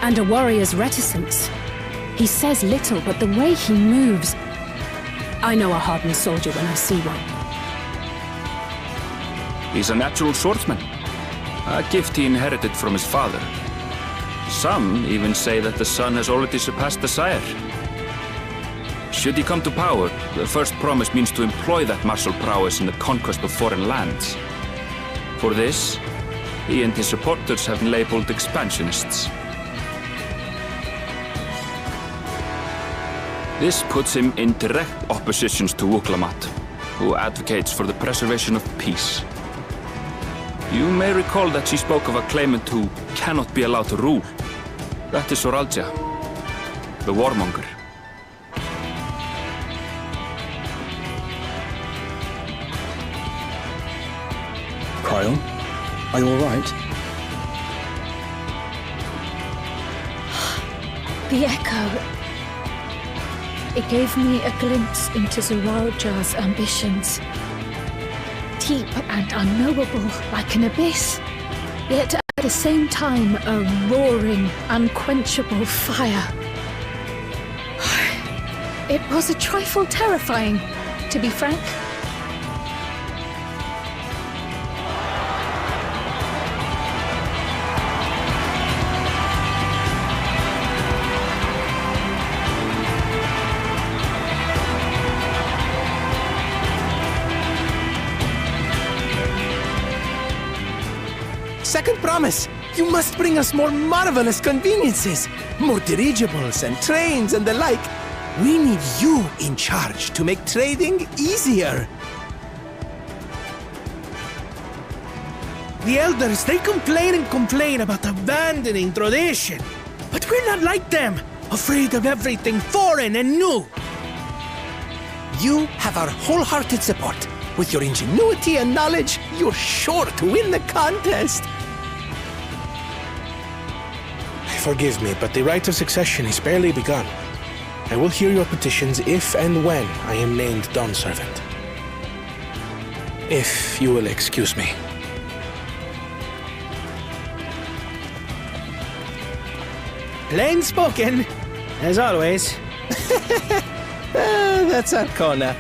And a warrior's reticence. He says little, but the way he moves... I know a hardened soldier when I see one. He's a natural swordsman, a gift he inherited from his father. Some even say that the son has already surpassed the sire. Should he come to power, the first promise means to employ that martial prowess in the conquest of foreign lands. For this, he and his supporters have been labeled expansionists. This puts him in direct opposition to Wuklamat, who advocates for the preservation of peace. You may recall that she spoke of a claimant who cannot be allowed to rule. That is Soralja, the warmonger. Cryon, are you alright? The echo. It gave me a glimpse into Soralja's ambitions. Deep and unknowable, like an abyss. Yet at the same time, a roaring, unquenchable fire. It was a trifle terrifying, to be frank. Second promise! You must bring us more marvelous conveniences! More dirigibles and trains and the like! We need you in charge to make trading easier! The elders, they complain and complain about abandoning tradition. But we're not like them, afraid of everything foreign and new. You have our wholehearted support. With your ingenuity and knowledge, you're sure to win the contest. Forgive me, but the right of succession is barely begun. I will hear your petitions if and when I am named Dawn Servant. If you will excuse me. Plain spoken, as always. That's Arcona.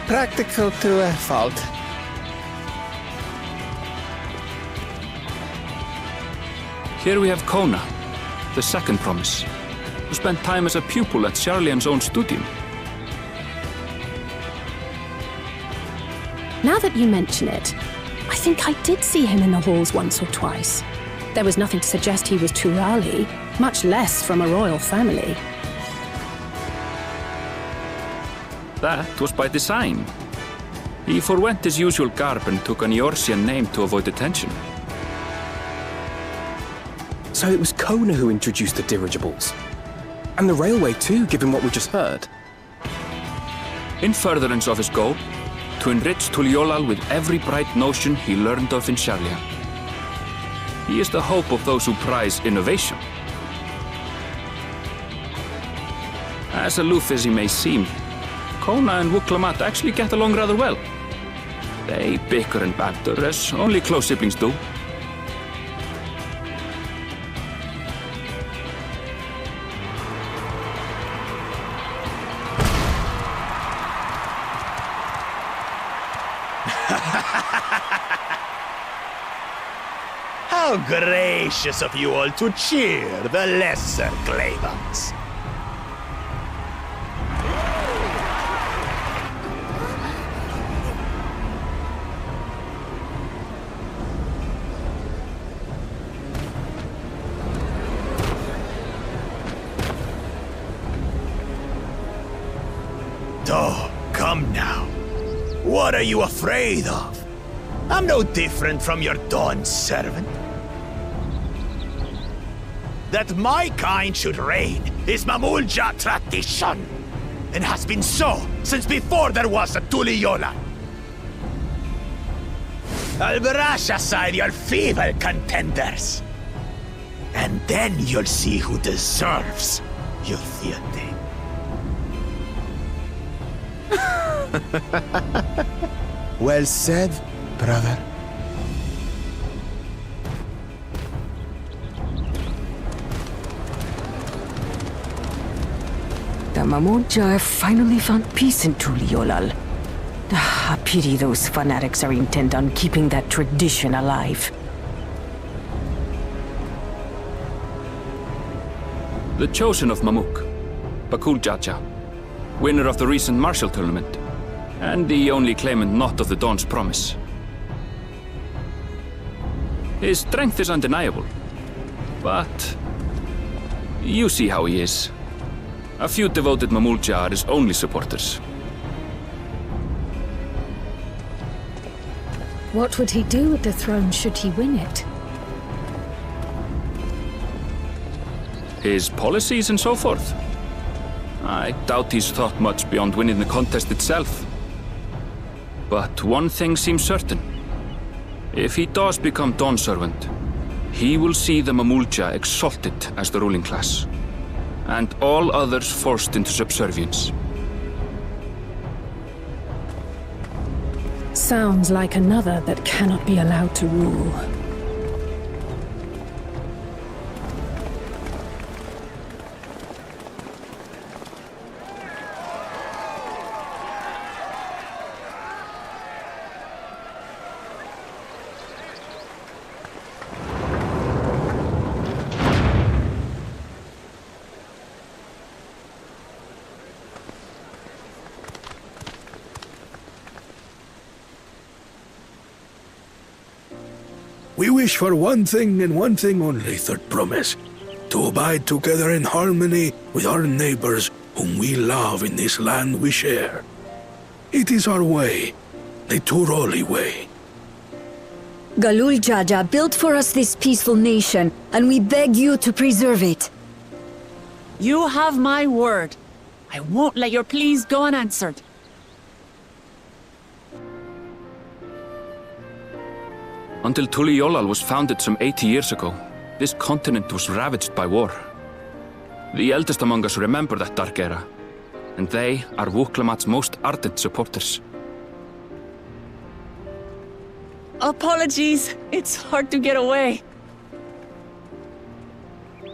Practical to a fault. Here we have Kona, the second promise, who spent time as a pupil at Sharlian's own studium. Now that you mention it, I think I did see him in the halls once or twice. There was nothing to suggest he was Turali, much less from a royal family. That was by design. He forwent his usual garb and took an Eorzean name to avoid attention. So it was Kona who introduced the dirigibles. And the railway too, given what we just heard. In furtherance of his goal, to enrich Tuliolal with every bright notion he learned of in Sharlian. He is the hope of those who prize innovation. As aloof as he may seem, Kona and Wuklamat actually get along rather well. They bicker and banter as only close siblings do. How gracious of you all to cheer the lesser Clavans. Oh, come now. What are you afraid of? I'm no different from your Dawn servant. That my kind should reign is Mamulja tradition, and has been so since before there was a Tuliyola. I'll brush aside your feeble contenders, and then you'll see who deserves your fealty. Well said, brother. The Mamulja have finally found peace in Tuliyollal. A pity those fanatics are intent on keeping that tradition alive. The chosen of Mamuk, Bakul Jaja, winner of the recent martial tournament, and the only claimant not of the Dawn's promise. His strength is undeniable, but you see how he is. A few devoted Mamulja are his only supporters. What would he do with the throne should he win it? His policies and so forth? I doubt he's thought much beyond winning the contest itself. But one thing seems certain. If he does become Dawn Servant, he will see the Mamulja exalted as the ruling class, and all others forced into subservience. Sounds like another that cannot be allowed to rule. We wish for one thing and one thing only, Third Promise. To abide together in harmony with our neighbors whom we love in this land we share. It is our way, the Turoli way. Galul Jaja built for us this peaceful nation, and we beg you to preserve it. You have my word. I won't let your pleas go unanswered. Until Tuliyollal was founded some 80 years ago, this continent was ravaged by war. The eldest among us remember that dark era, and they are Wuklamat's most ardent supporters. Apologies, it's hard to get away.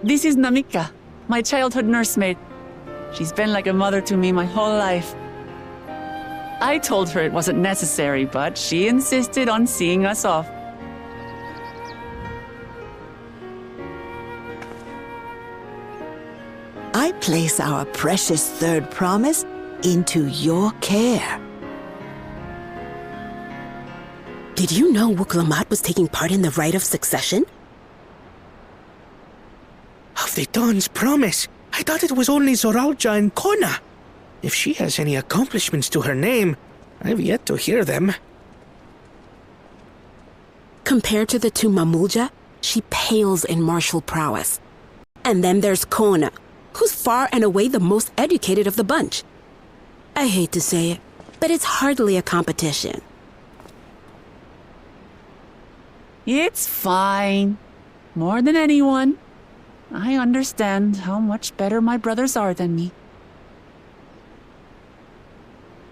This is Namika, my childhood nursemaid. She's been like a mother to me my whole life. I told her it wasn't necessary, but she insisted on seeing us off. I place our precious Third Promise into your care. Did you know Wuklamat was taking part in the rite of succession? Of the Dawn's Promise? I thought it was only Zoralja and Kona. If she has any accomplishments to her name, I've yet to hear them. Compared to the two Mamulja, she pales in martial prowess. And then there's Kona, who's far and away the most educated of the bunch. I hate to say it, but it's hardly a competition. It's fine. More than anyone. I understand how much better my brothers are than me.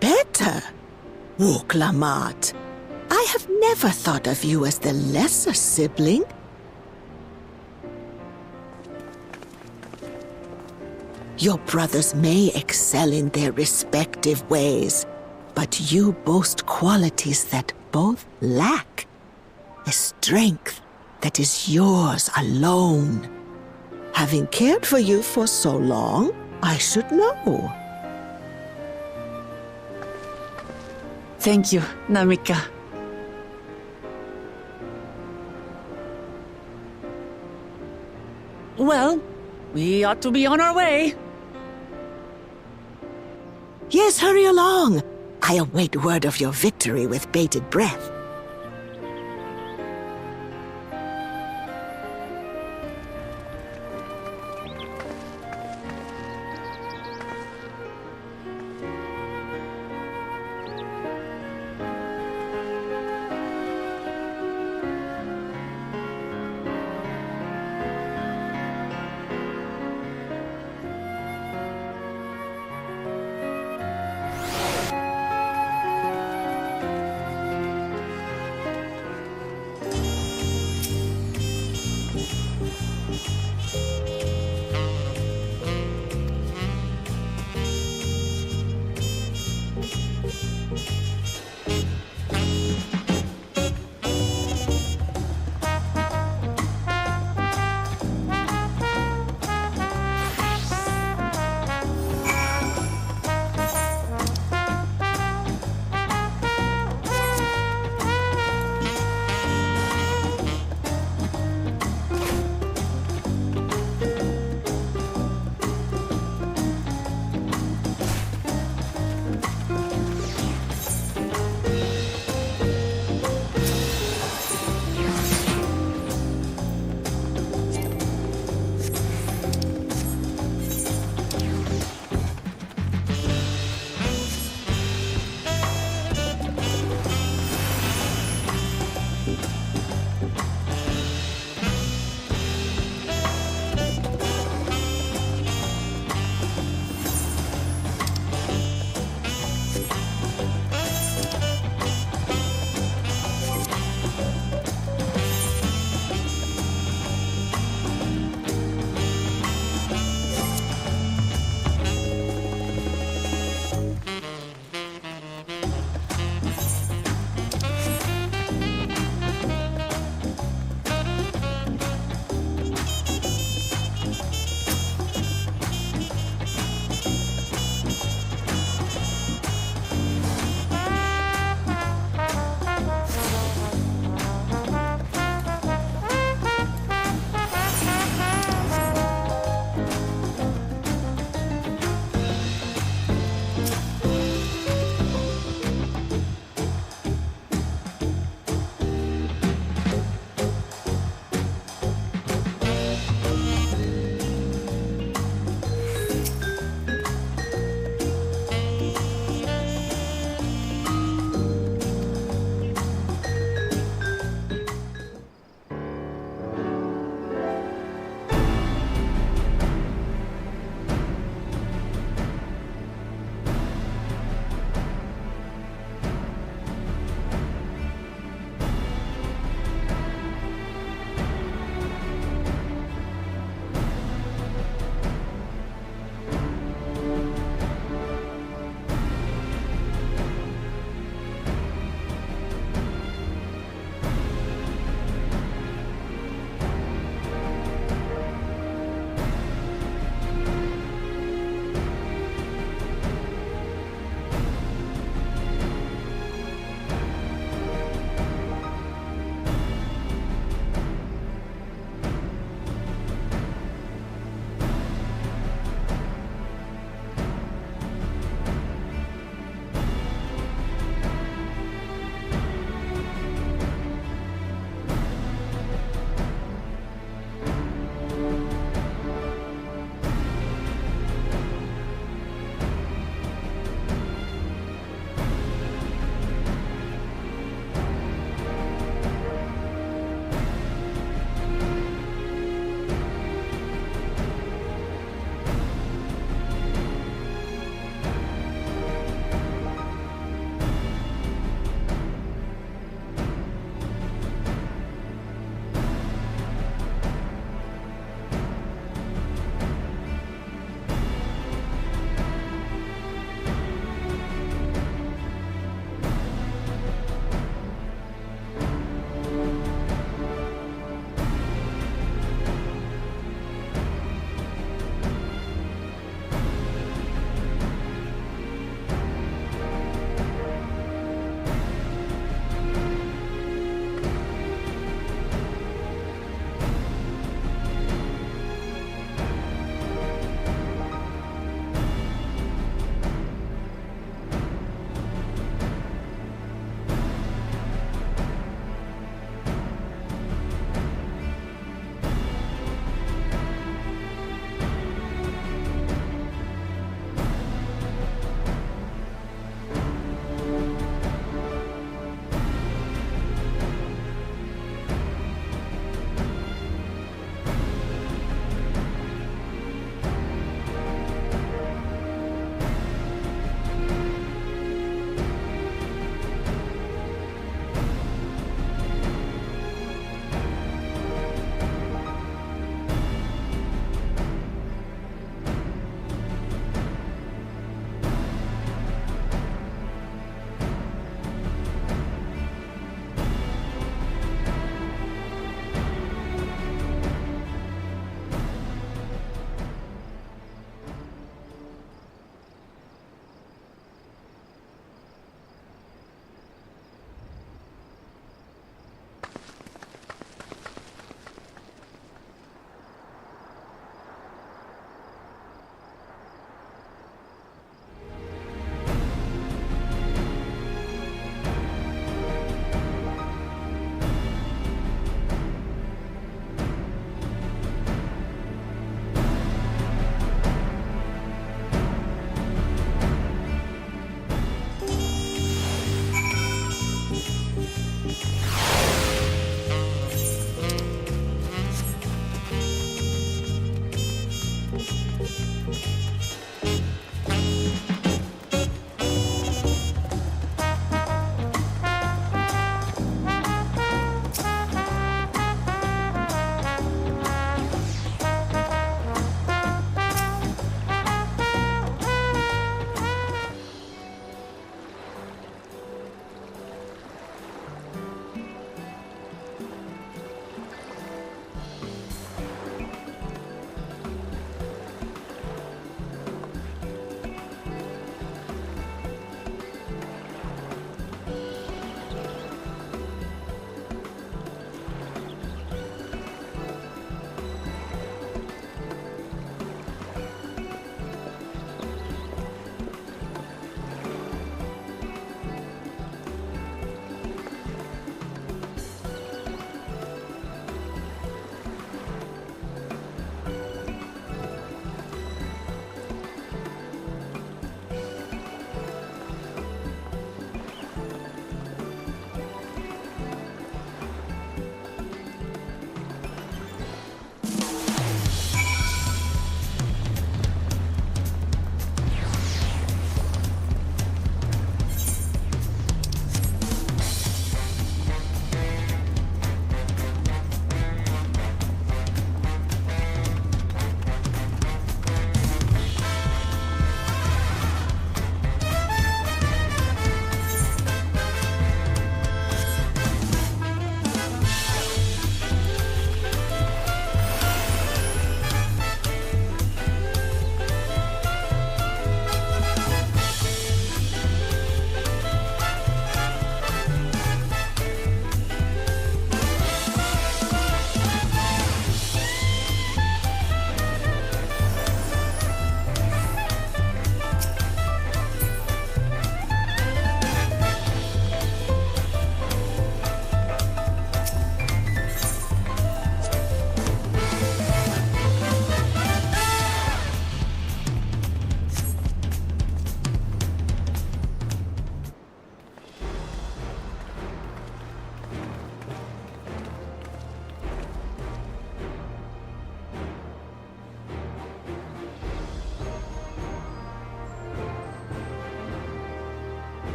Better? Wuklamat, I have never thought of you as the lesser sibling. Your brothers may excel in their respective ways, but you boast qualities that both lack. A strength that is yours alone. Having cared for you for so long, I should know. Thank you, Namika. Well, we ought to be on our way. Yes, hurry along. I await word of your victory with bated breath.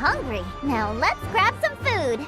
hungry. Now let's grab some food.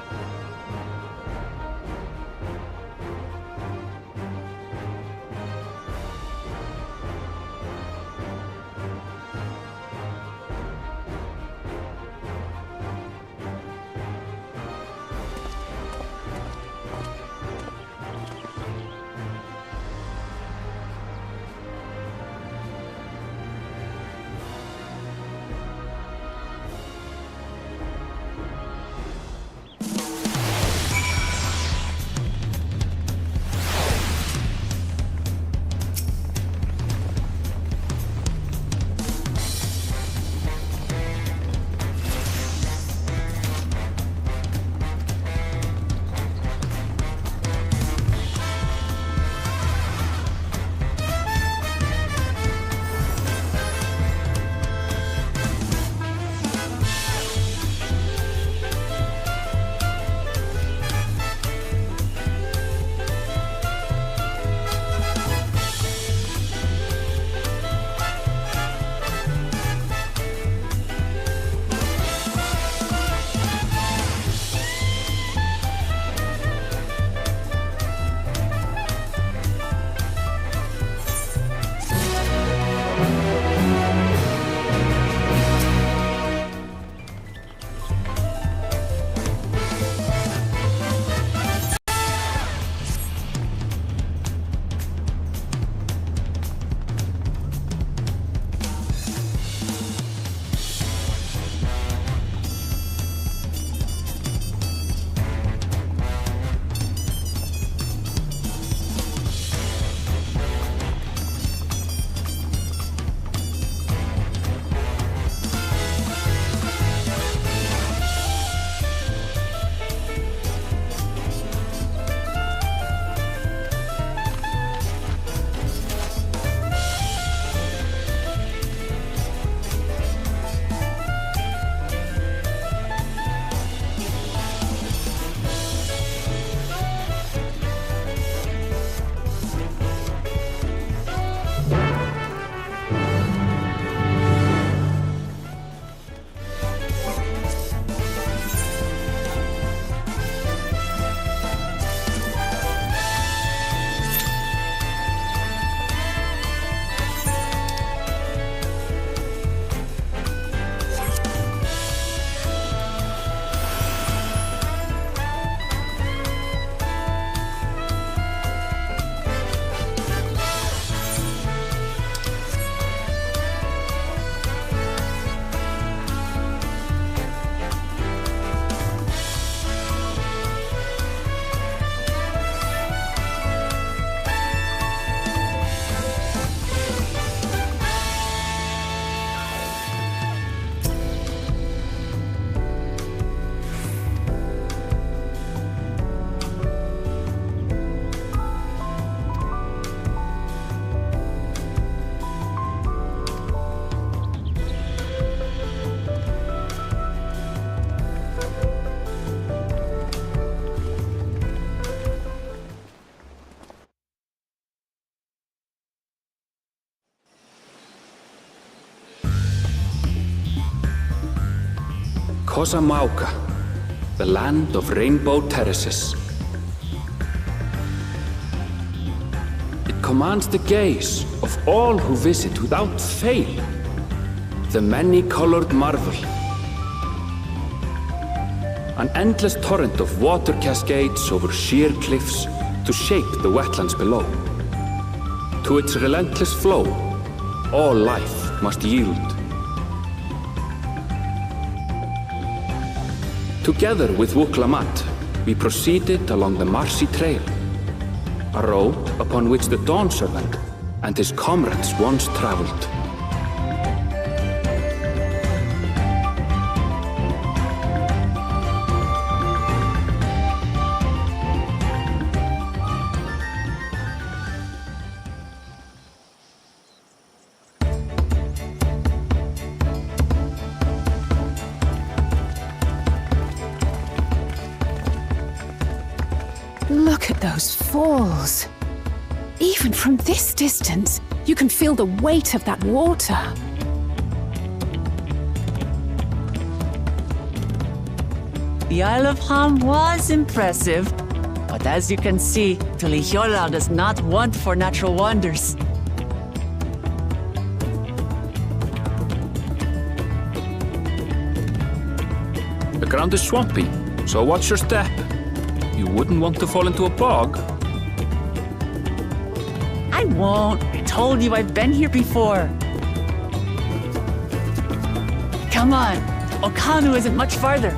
Kosamauka, the land of rainbow terraces. It commands the gaze of all who visit without fail. The many-colored marvel. An endless torrent of water cascades over sheer cliffs to shape the wetlands below. To its relentless flow, all life must yield. Together with Wuklamat, we proceeded along the Marcy Trail, a road upon which the Dawn Servant and his comrades once traveled. Look at those falls. Even from this distance, you can feel the weight of that water. The Isle of Ham was impressive, but as you can see, Tuliyollal does not want for natural wonders. The ground is swampy, so watch your step. You wouldn't want to fall into a bog. I won't. I told you I've been here before. Come on. Okanu isn't much farther.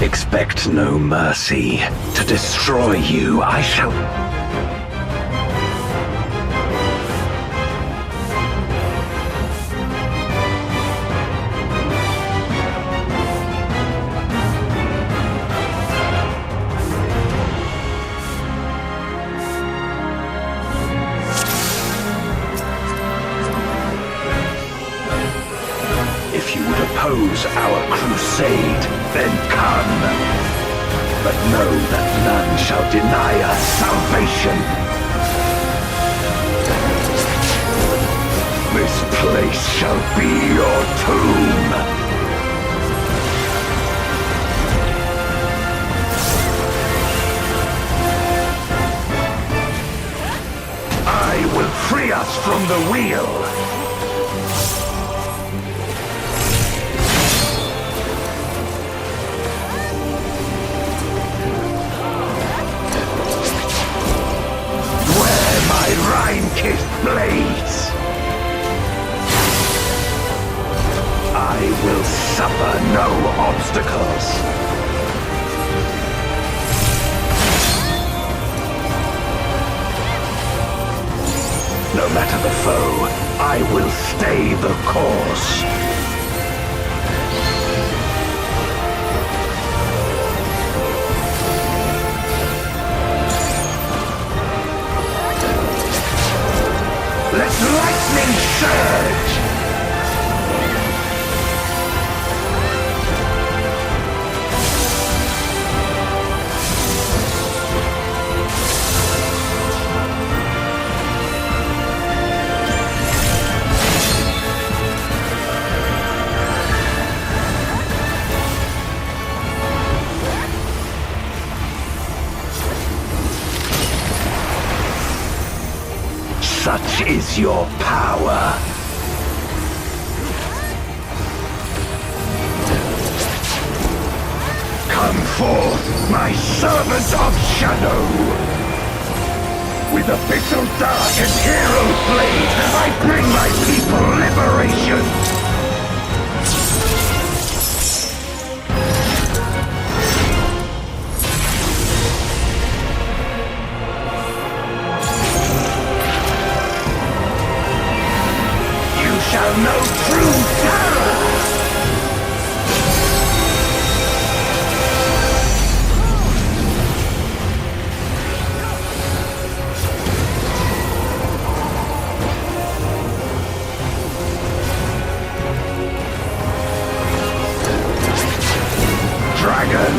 Expect no mercy. To destroy you, I shall... If you would oppose our crusade, then come. But know that none shall deny us salvation. This place shall be your tomb. I will free us from the wheel. Rime-kissed blades! I will suffer no obstacles! No matter the foe, I will stay the course. Let lightning surge! Such is your power. Come forth, my servant of shadow! With abyssal dark and hero blade, I bring my people liberation! Shall know true terror! Dragon,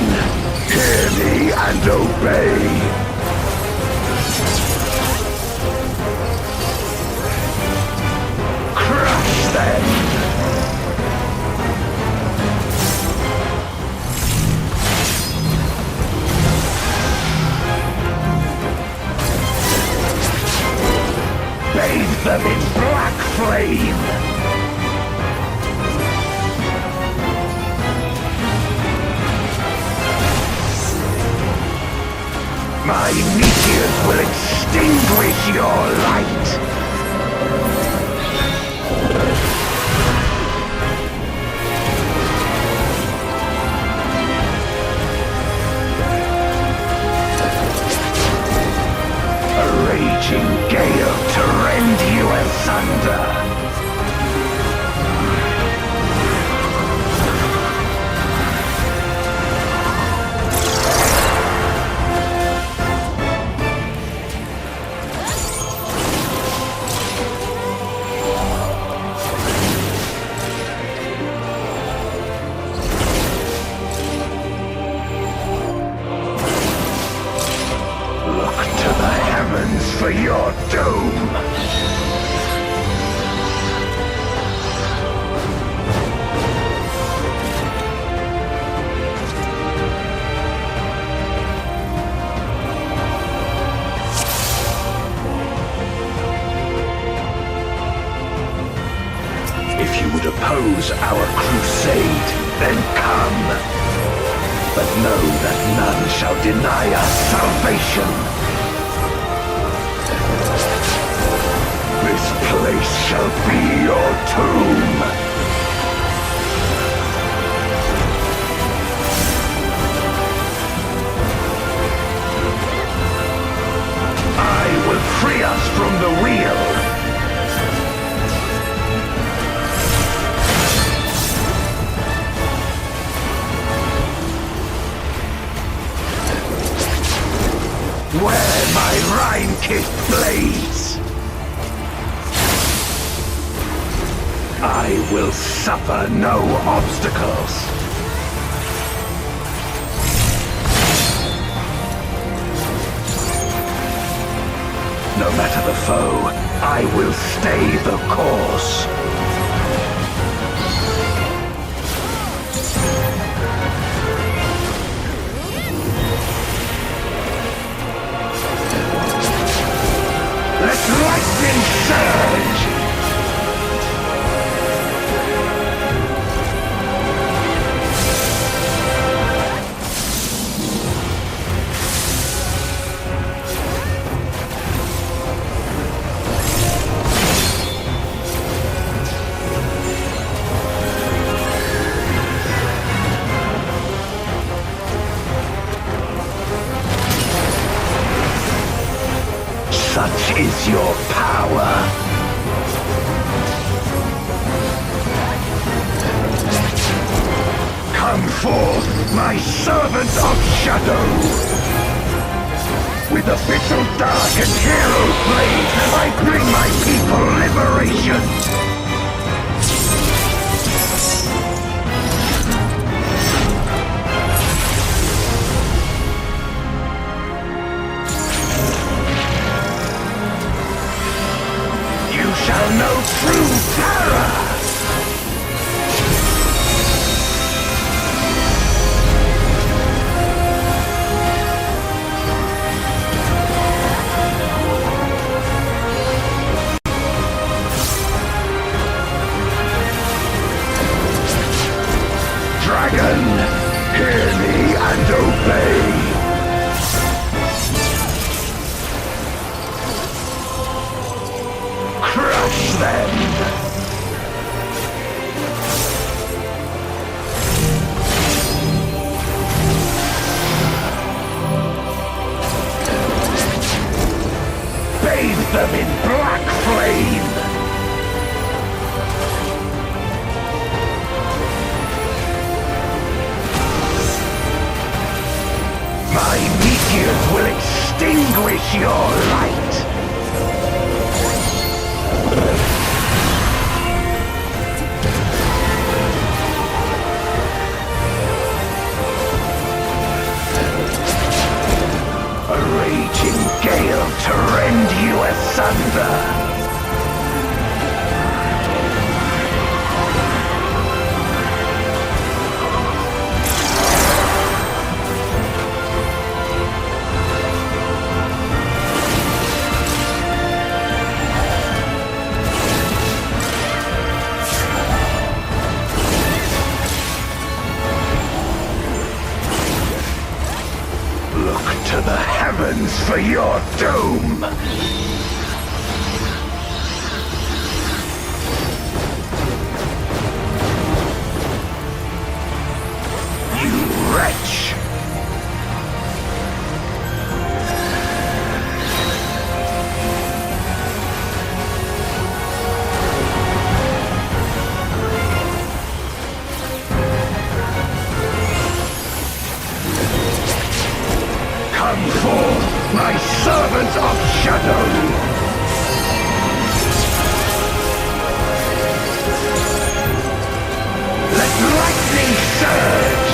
hear me and obey! Bathe them in black flame! My meteors will extinguish your light! A raging gale to rend you asunder! for your doom! If you would oppose our crusade, then come. But know that none shall deny us salvation. This place shall be your tomb. I will free us from the wheel. Where my Rhine-kissed blades, I will suffer no obstacles. No matter the foe, I will stay the course. Let lightning surge! Such is your power. Come forth, my servant of shadow. With the fizzle dark and hero blade, I bring my people liberation. Shall know true terror! Dragon, hear me and obey! Crush them! Bathe them in black flame! My meteors will extinguish your light! A raging gale to rend you asunder! To the heavens for your doom! You wretch! Come forth, my servant of shadow! Let lightning surge!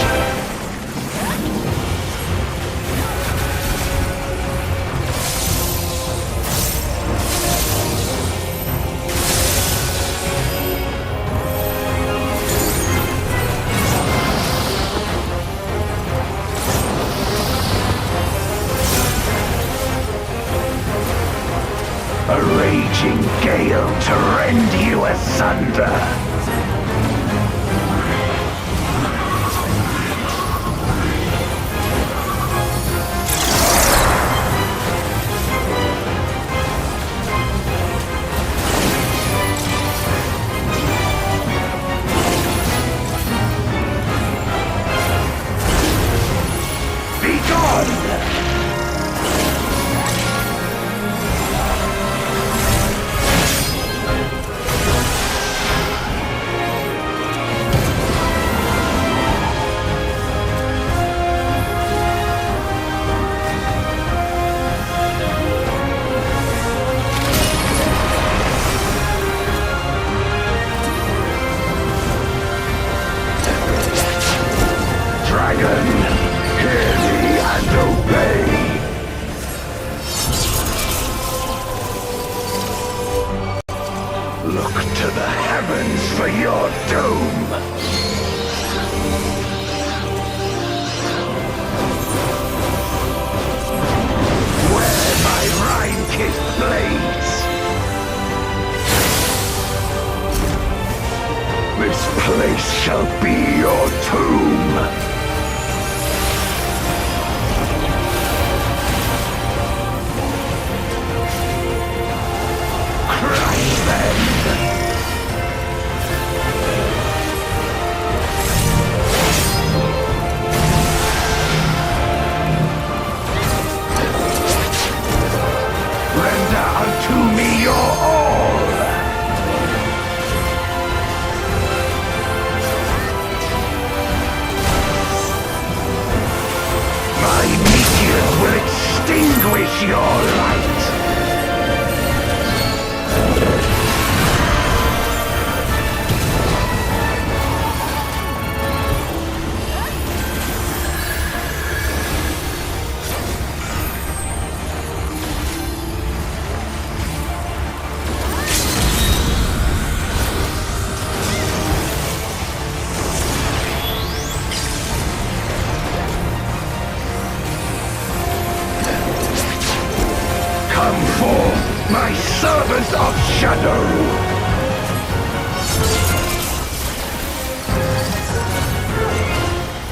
raging gale to rend you asunder.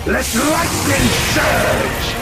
Let lightning surge!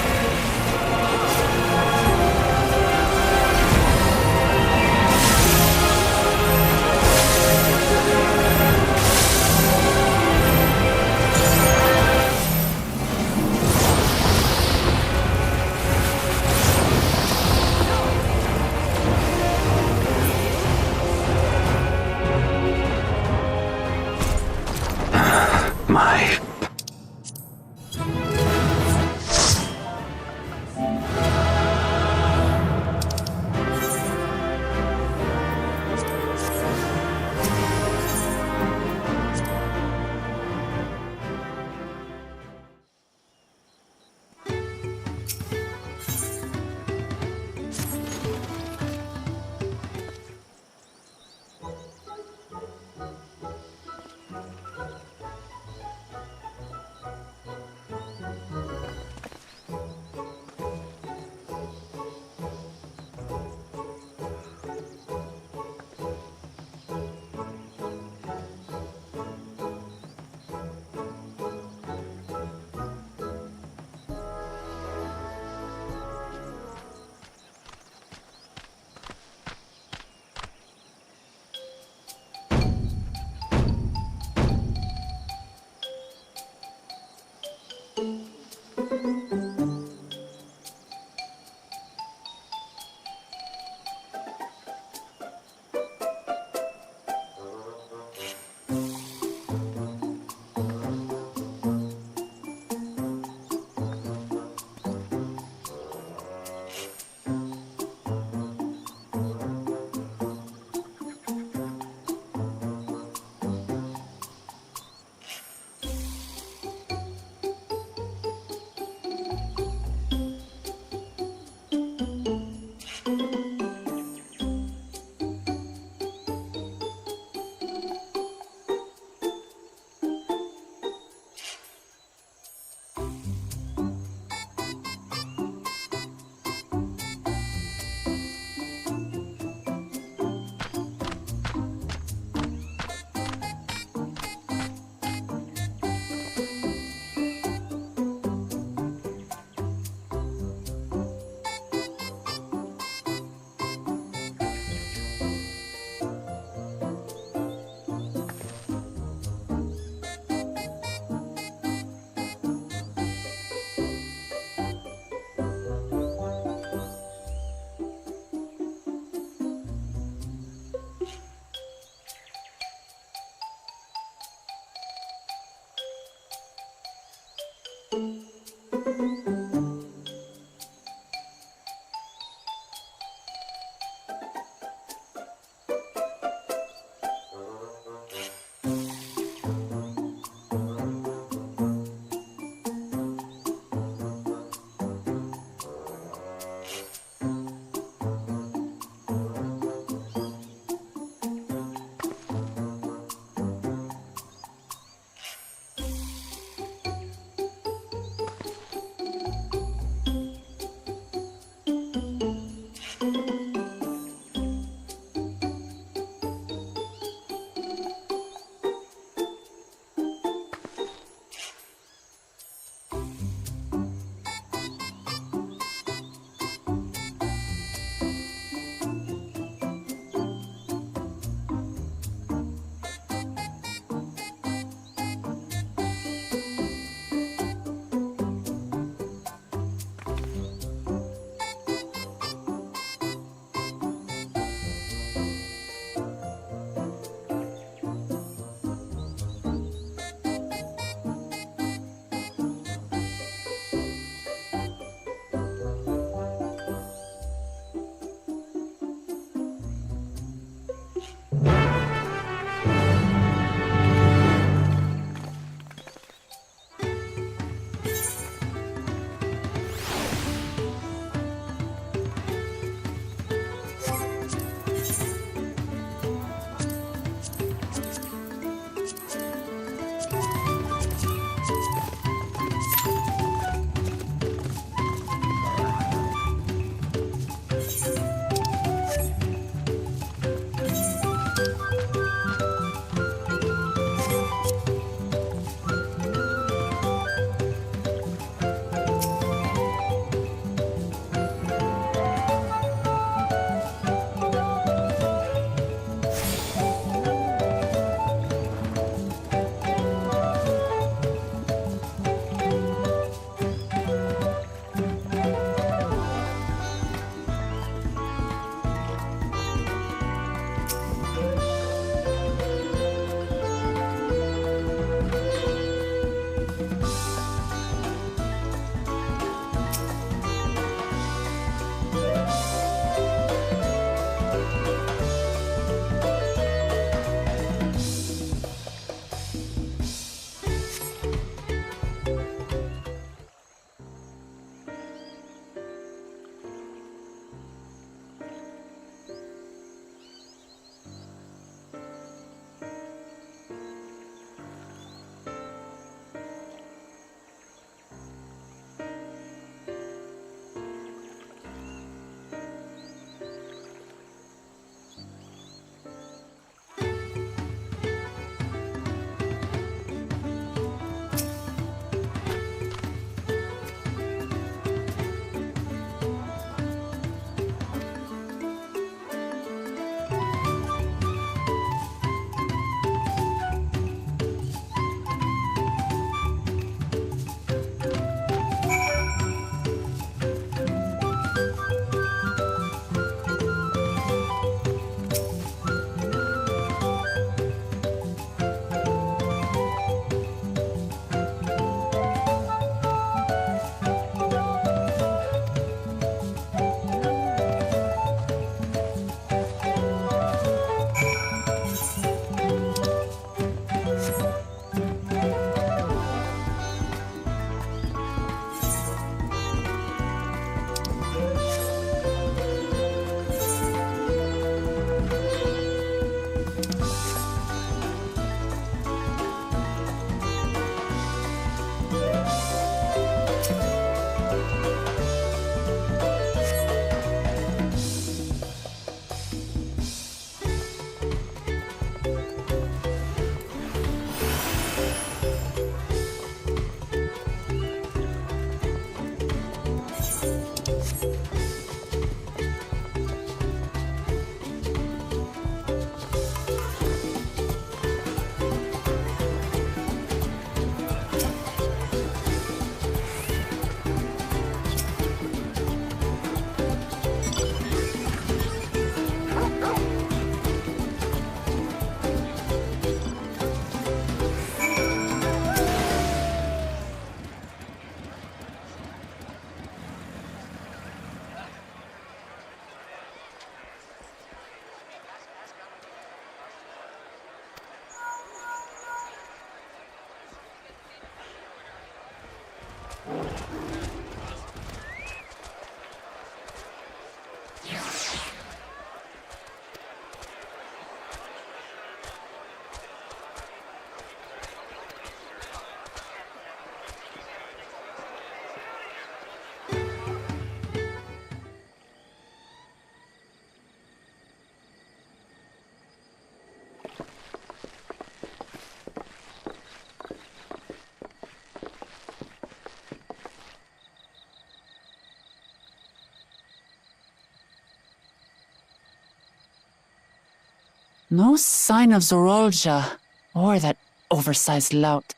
No sign of Zorolja, or that oversized lout.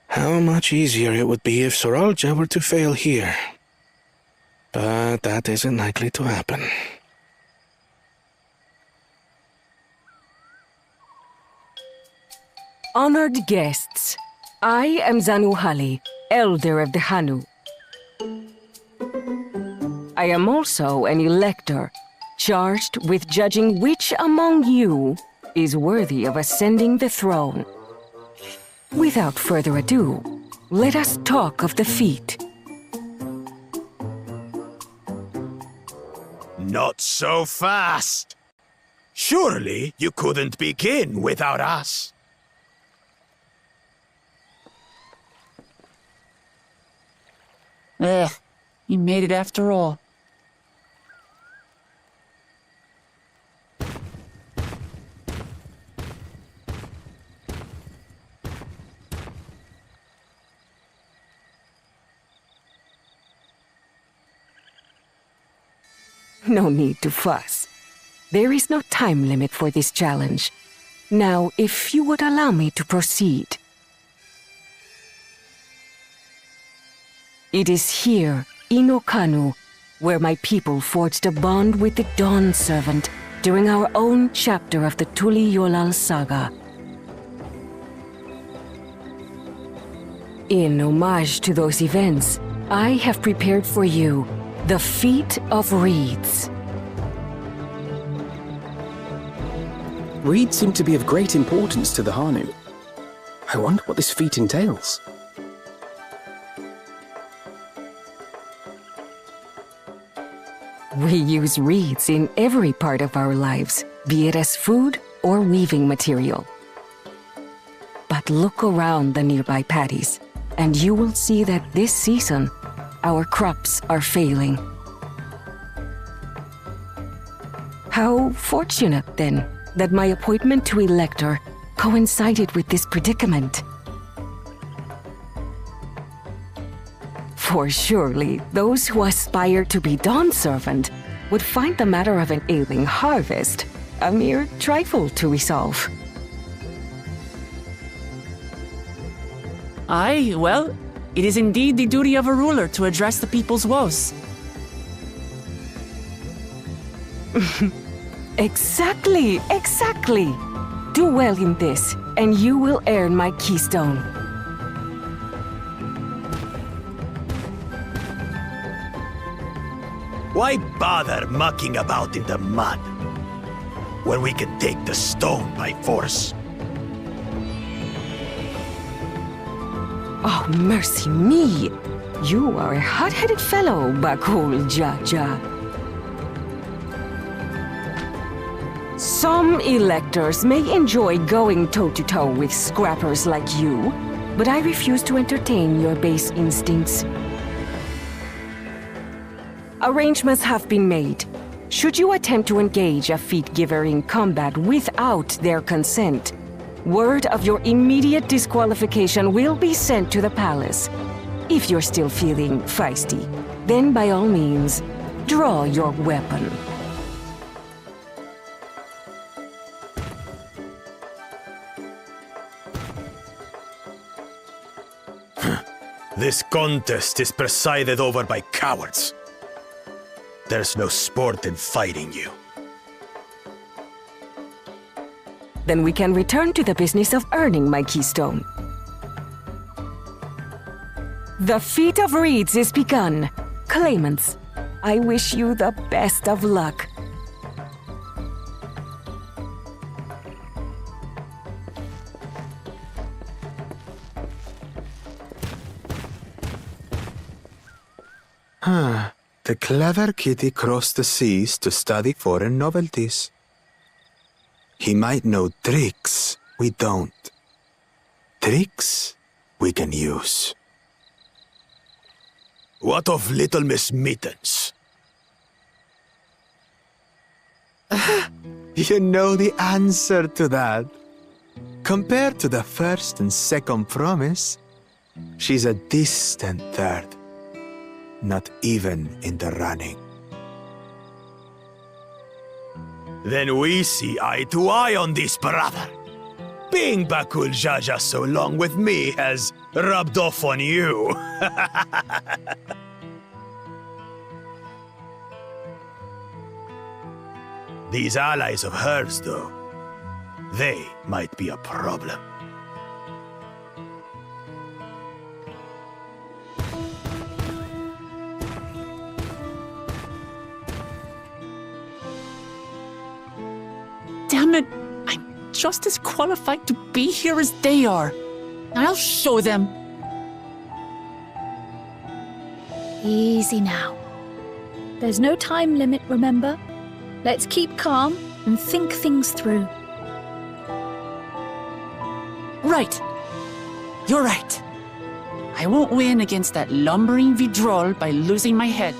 How much easier it would be if Zorolja were to fail here. But that isn't likely to happen. Honored guests, I am Zanuhali, Elder of the Hanu. I am also an elector, charged with judging which among you is worthy of ascending the throne. Without further ado, let us talk of the feat. Not so fast! Surely you couldn't begin without us. You made it after all. No need to fuss. There is no time limit for this challenge. Now, if you would allow me to proceed. It is here, in Okanu, where my people forged a bond with the Dawn Servant during our own chapter of the Tuli Yolal saga. In homage to those events, I have prepared for you the Feat of Reeds. Reeds seem to be of great importance to the Hanu. I wonder what this feat entails. We use reeds in every part of our lives, be it as food or weaving material. But look around the nearby paddies, and you will see that this season, our crops are failing. How fortunate, then, that my appointment to Elector coincided with this predicament. For surely, those who aspire to be Dawn Servant would find the matter of an ailing harvest a mere trifle to resolve. Aye, well, it is indeed the duty of a ruler to address the people's woes. Exactly! Do well in this, and you will earn my keystone. Why bother mucking about in the mud when we can take the stone by force? Oh, mercy me! You are a hot-headed fellow, Bakul Jaja. Some electors may enjoy going toe-to-toe with scrappers like you, but I refuse to entertain your base instincts. Arrangements have been made. Should you attempt to engage a feat giver in combat without their consent, word of your immediate disqualification will be sent to the palace. If you're still feeling feisty, then by all means, draw your weapon. This contest is presided over by cowards. There's no sport in fighting you. Then we can return to the business of earning my keystone. The Feat of Reeds is begun. Claimants, I wish you the best of luck. The clever kitty crossed the seas to study foreign novelties. He might know tricks we don't. Tricks we can use. What of Little Miss Mittens? You know the answer to that. Compared to the first and second promise, she's a distant third. Not even in the running. Then we see eye to eye on this, brother. Being Bakul Jaja so long with me has rubbed off on you. These allies of hers, though, they might be a problem. Damn it! I'm just as qualified to be here as they are. I'll show them. Easy now. There's no time limit, remember? Let's keep calm and think things through. Right. You're right. I won't win against that lumbering Vidrol by losing my head.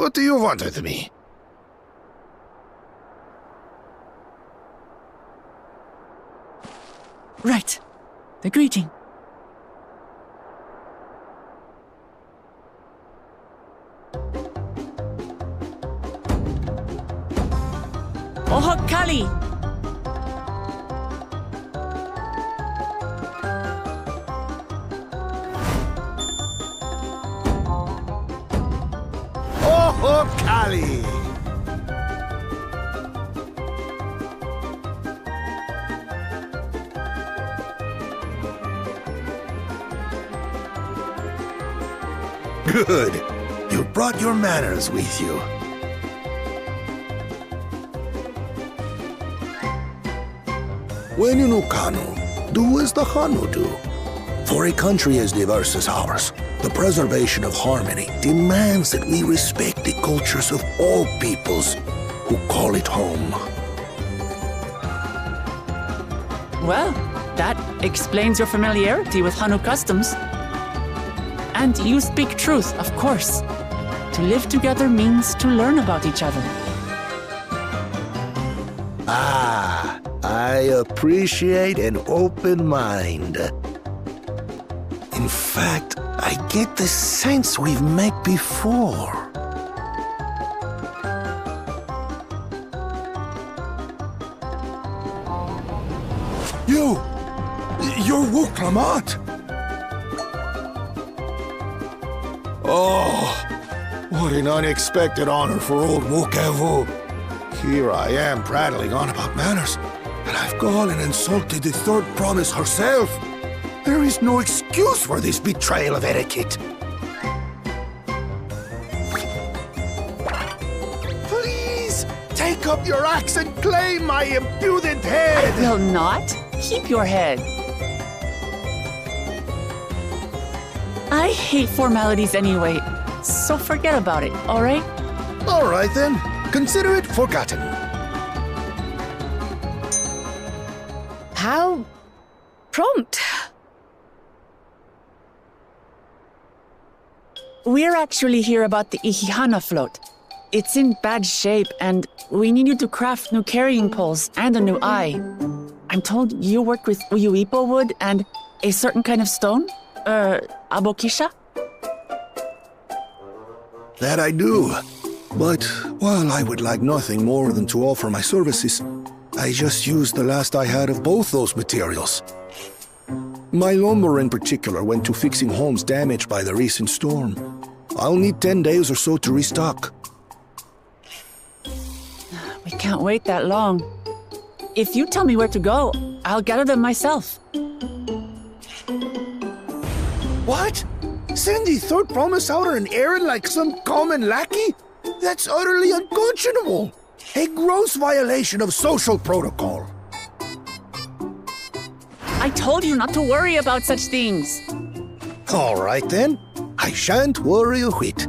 What do you want with me? Right. The greeting. Oho Kali! Oho Kali! Good. You brought your manners with you. When in Ukanu, do as the Hanu do. For a country as diverse as ours, the preservation of harmony demands that we respect the cultures of all peoples who call it home. Well, that explains your familiarity with Hanu customs. And you speak truth, of course. To live together means to learn about each other. Ah, I appreciate an open mind. In fact, I get the sense we've met before. You're Wuklamat! Oh, what an unexpected honor for old Wukavu. Here I am prattling on about manners, and I've gone and insulted the third promise herself. There is no excuse for this betrayal of etiquette. Please, take up your axe and claim my impudent head! I will not. Keep your head. I hate formalities anyway, so forget about it, all right? All right then. Consider it forgotten. How prompt. We're actually here about the Ihihana float. It's in bad shape, and we need you to craft new carrying poles and a new eye. I'm told you work with Uyuipo wood and a certain kind of stone? Abokisha? That I do. But while I would like nothing more than to offer my services, I just used the last I had of both those materials. My lumber in particular went to fixing homes damaged by the recent storm. I'll need 10 days or so to restock. We can't wait that long. If you tell me where to go, I'll gather them myself. What? Send the third promise out on an errand like some common lackey? That's utterly unconscionable. A gross violation of social protocol. I told you not to worry about such things. All right then. I shan't worry a whit.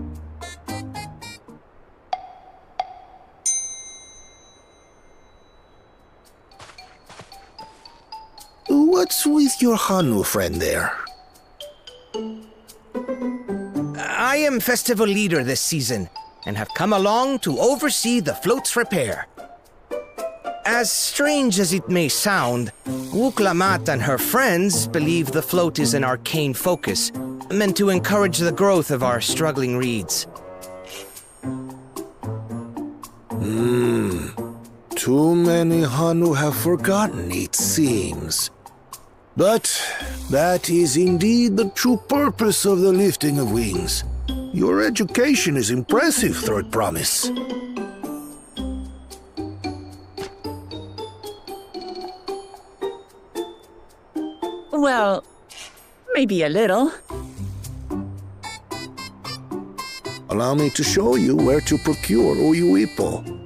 What's with your Hanu friend there? I am festival leader this season, and have come along to oversee the float's repair. As strange as it may sound, Wuklamat and her friends believe the float is an arcane focus, meant to encourage the growth of our struggling reeds. Too many Hanu have forgotten, it seems. But that is indeed the true purpose of the lifting of wings. Your education is impressive, Third Promise. Well, maybe a little. Allow me to show you where to procure Uyuipo.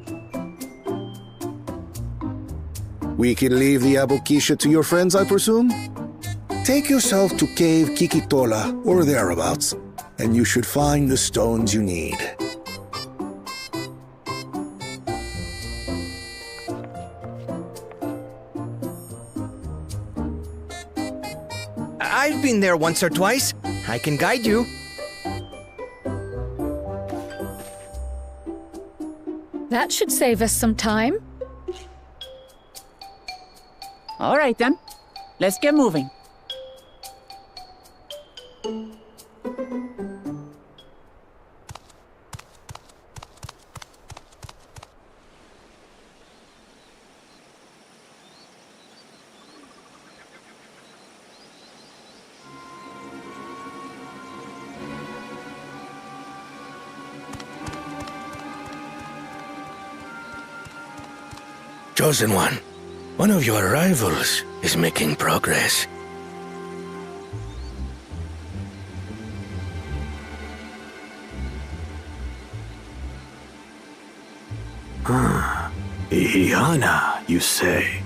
We can leave the Abokisha to your friends, I presume? Take yourself to Cave Kikitola or thereabouts, and you should find the stones you need. I've been there once or twice. I can guide you. That should save us some time. All right then. Let's get moving. Chosen one of your rivals is making progress. Iana, you say?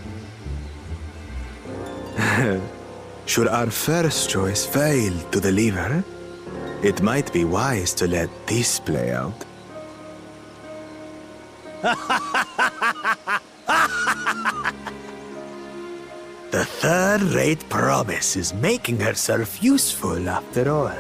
Should our first choice fail to deliver, it might be wise to let this play out. The third-rate promise is making herself useful after all.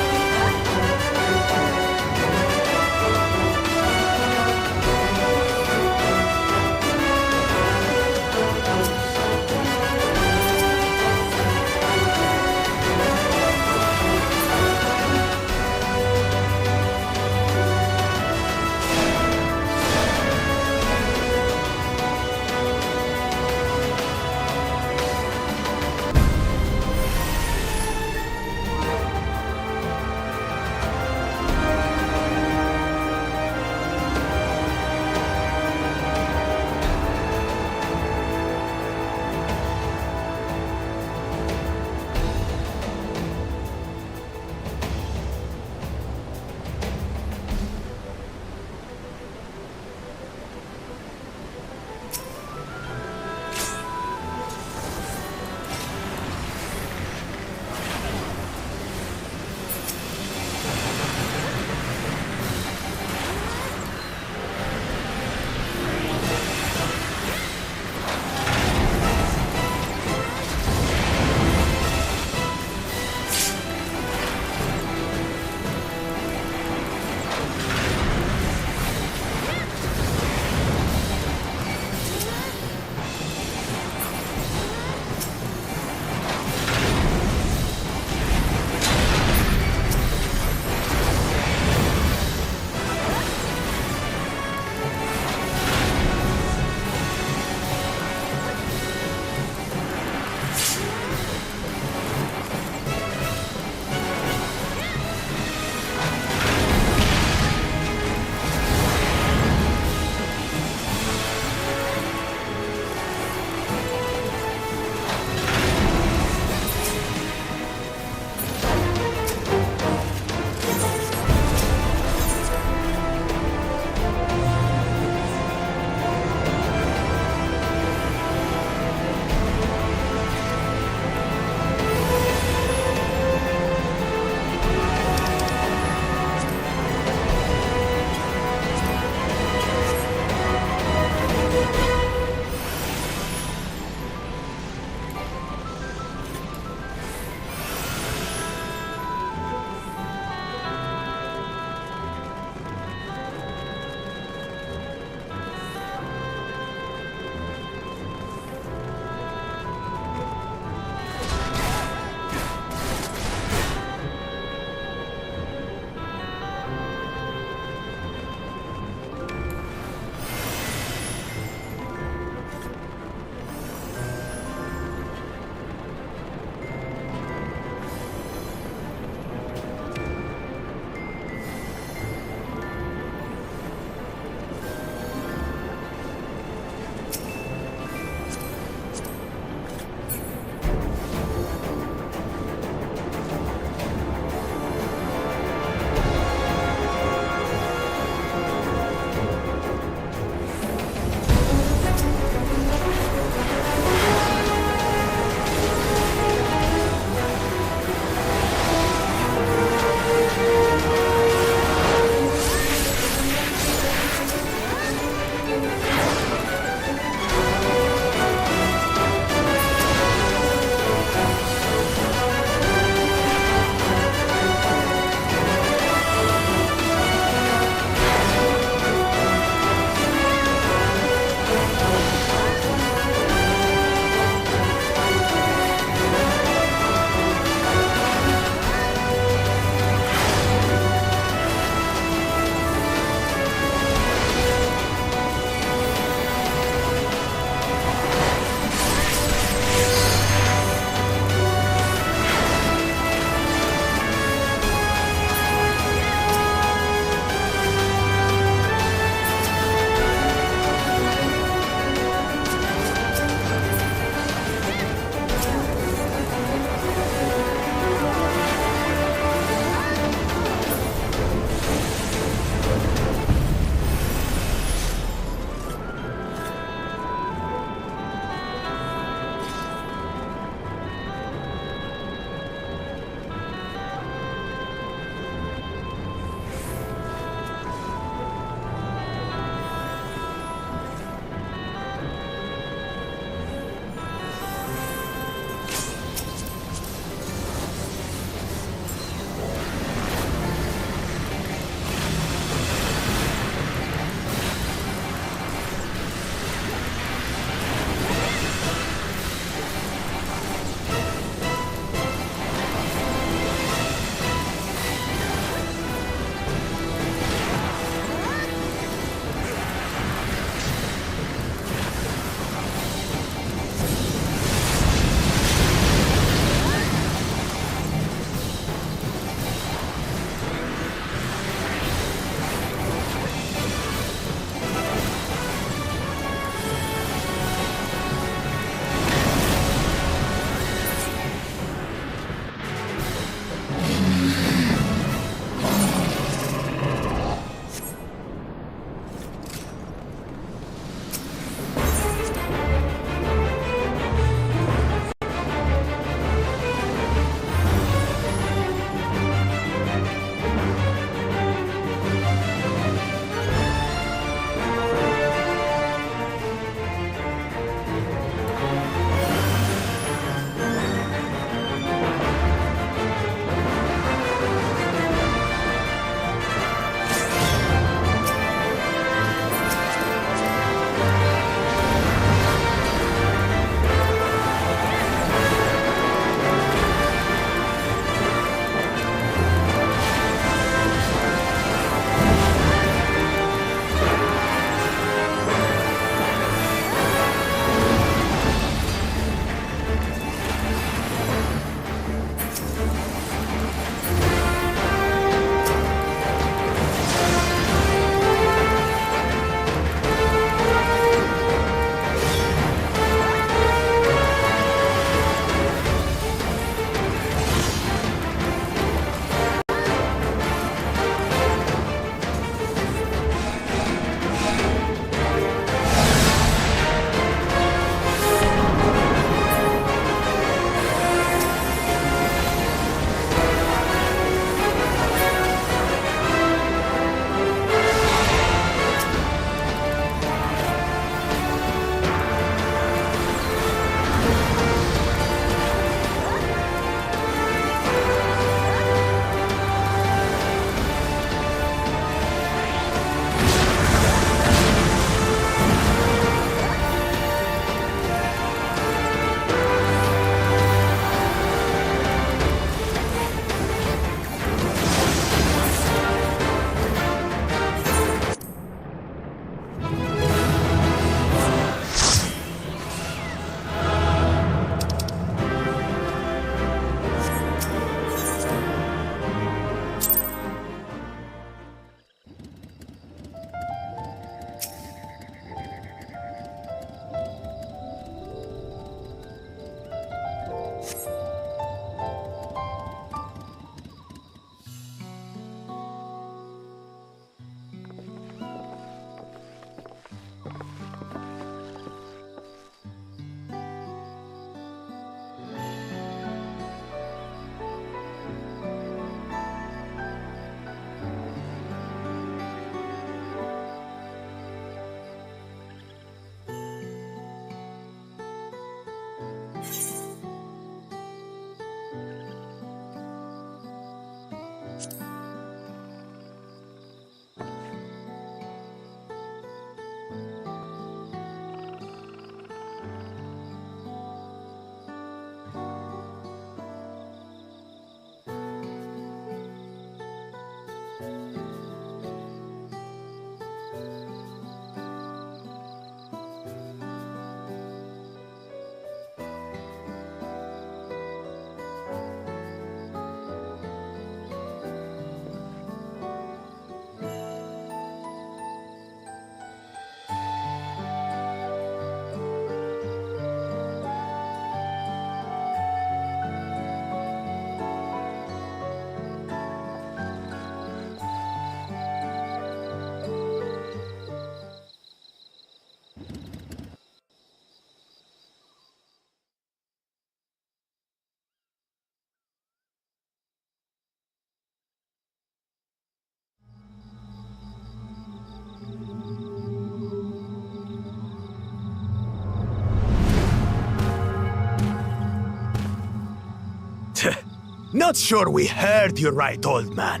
Not sure we heard you right, old man.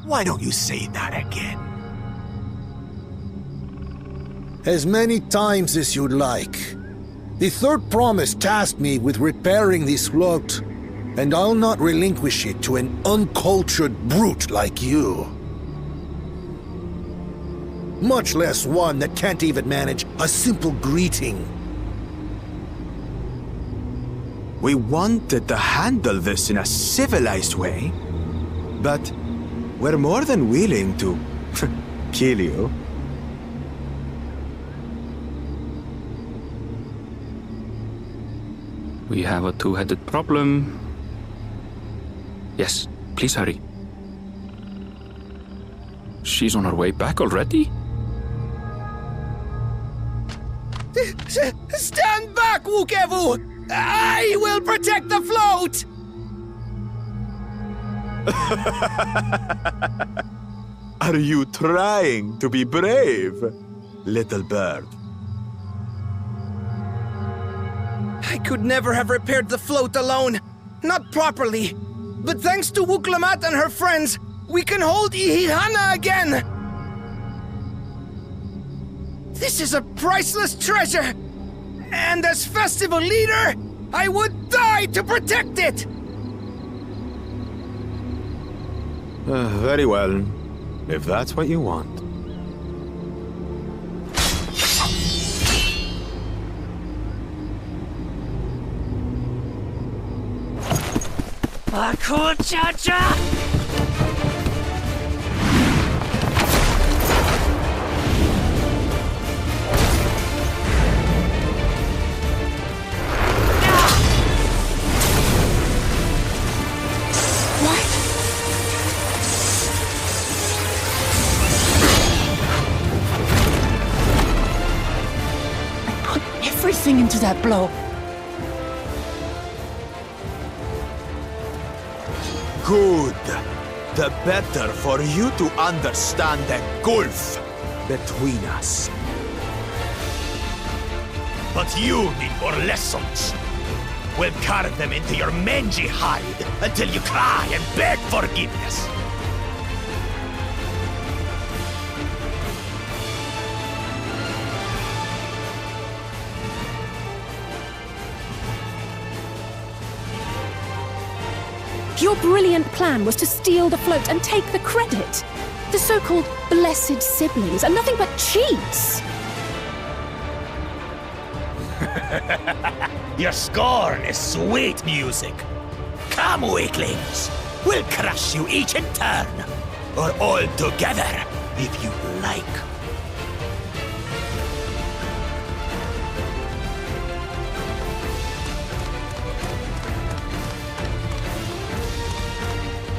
Why don't you say that again? As many times as you'd like. The third promise tasked me with repairing this float, and I'll not relinquish it to an uncultured brute like you. Much less one that can't even manage a simple greeting. We wanted to handle this in a civilized way, but we're more than willing to kill you. We have a two-headed problem. Yes, please hurry. She's on her way back already? Stand back, Wukevu! I will protect the float! Are you trying to be brave, little bird? I could never have repaired the float alone. Not properly. But thanks to Wuklamat and her friends, we can hold Ihihana again! This is a priceless treasure! And as festival leader, I would die to protect it! Very well, if that's what you want. Cool, cha-cha! Everything into that blow. Good. The better for you to understand the gulf between us. But you need more lessons. We'll carve them into your mangy hide until you cry and beg forgiveness. Your brilliant plan was to steal the float and take the credit. The so-called blessed siblings are nothing but cheats. Your scorn is sweet music. Come, weaklings. We'll crush you each in turn. Or all together, if you like.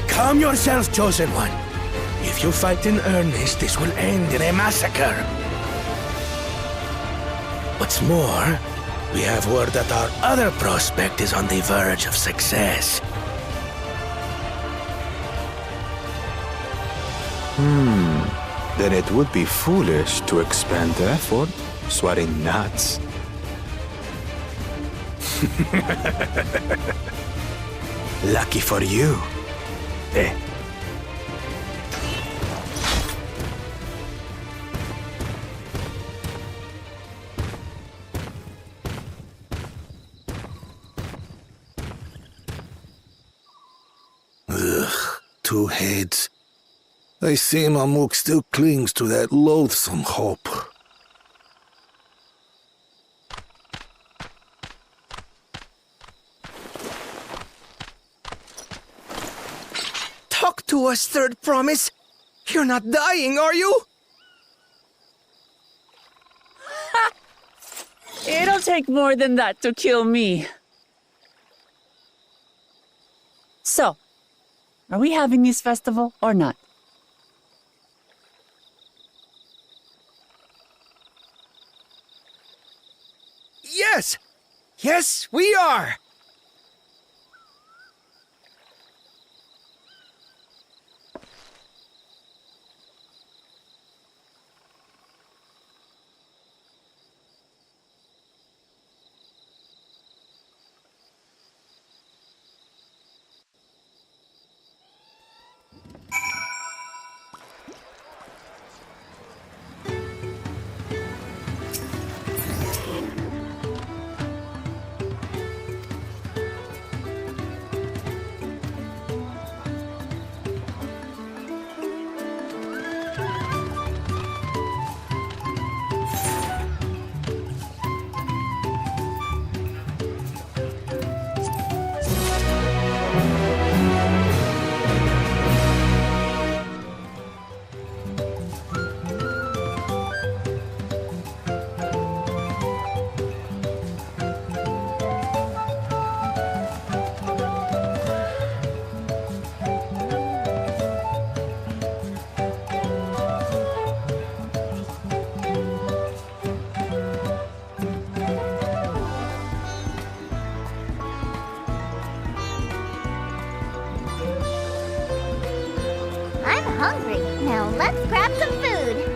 Calm yourself, Chosen One. If you fight in earnest, this will end in a massacre. What's more, we have word that our other prospect is on the verge of success. Then it would be foolish to expend effort sweating nuts. Lucky for you. Eh? Ugh, two heads. I see Mamuk still clings to that loathsome hope. Talk to us, Third Promise. You're not dying, are you? It'll take more than that to kill me. So, are we having this festival or not? Yes! Yes, we are! hungry. Now let's grab some food.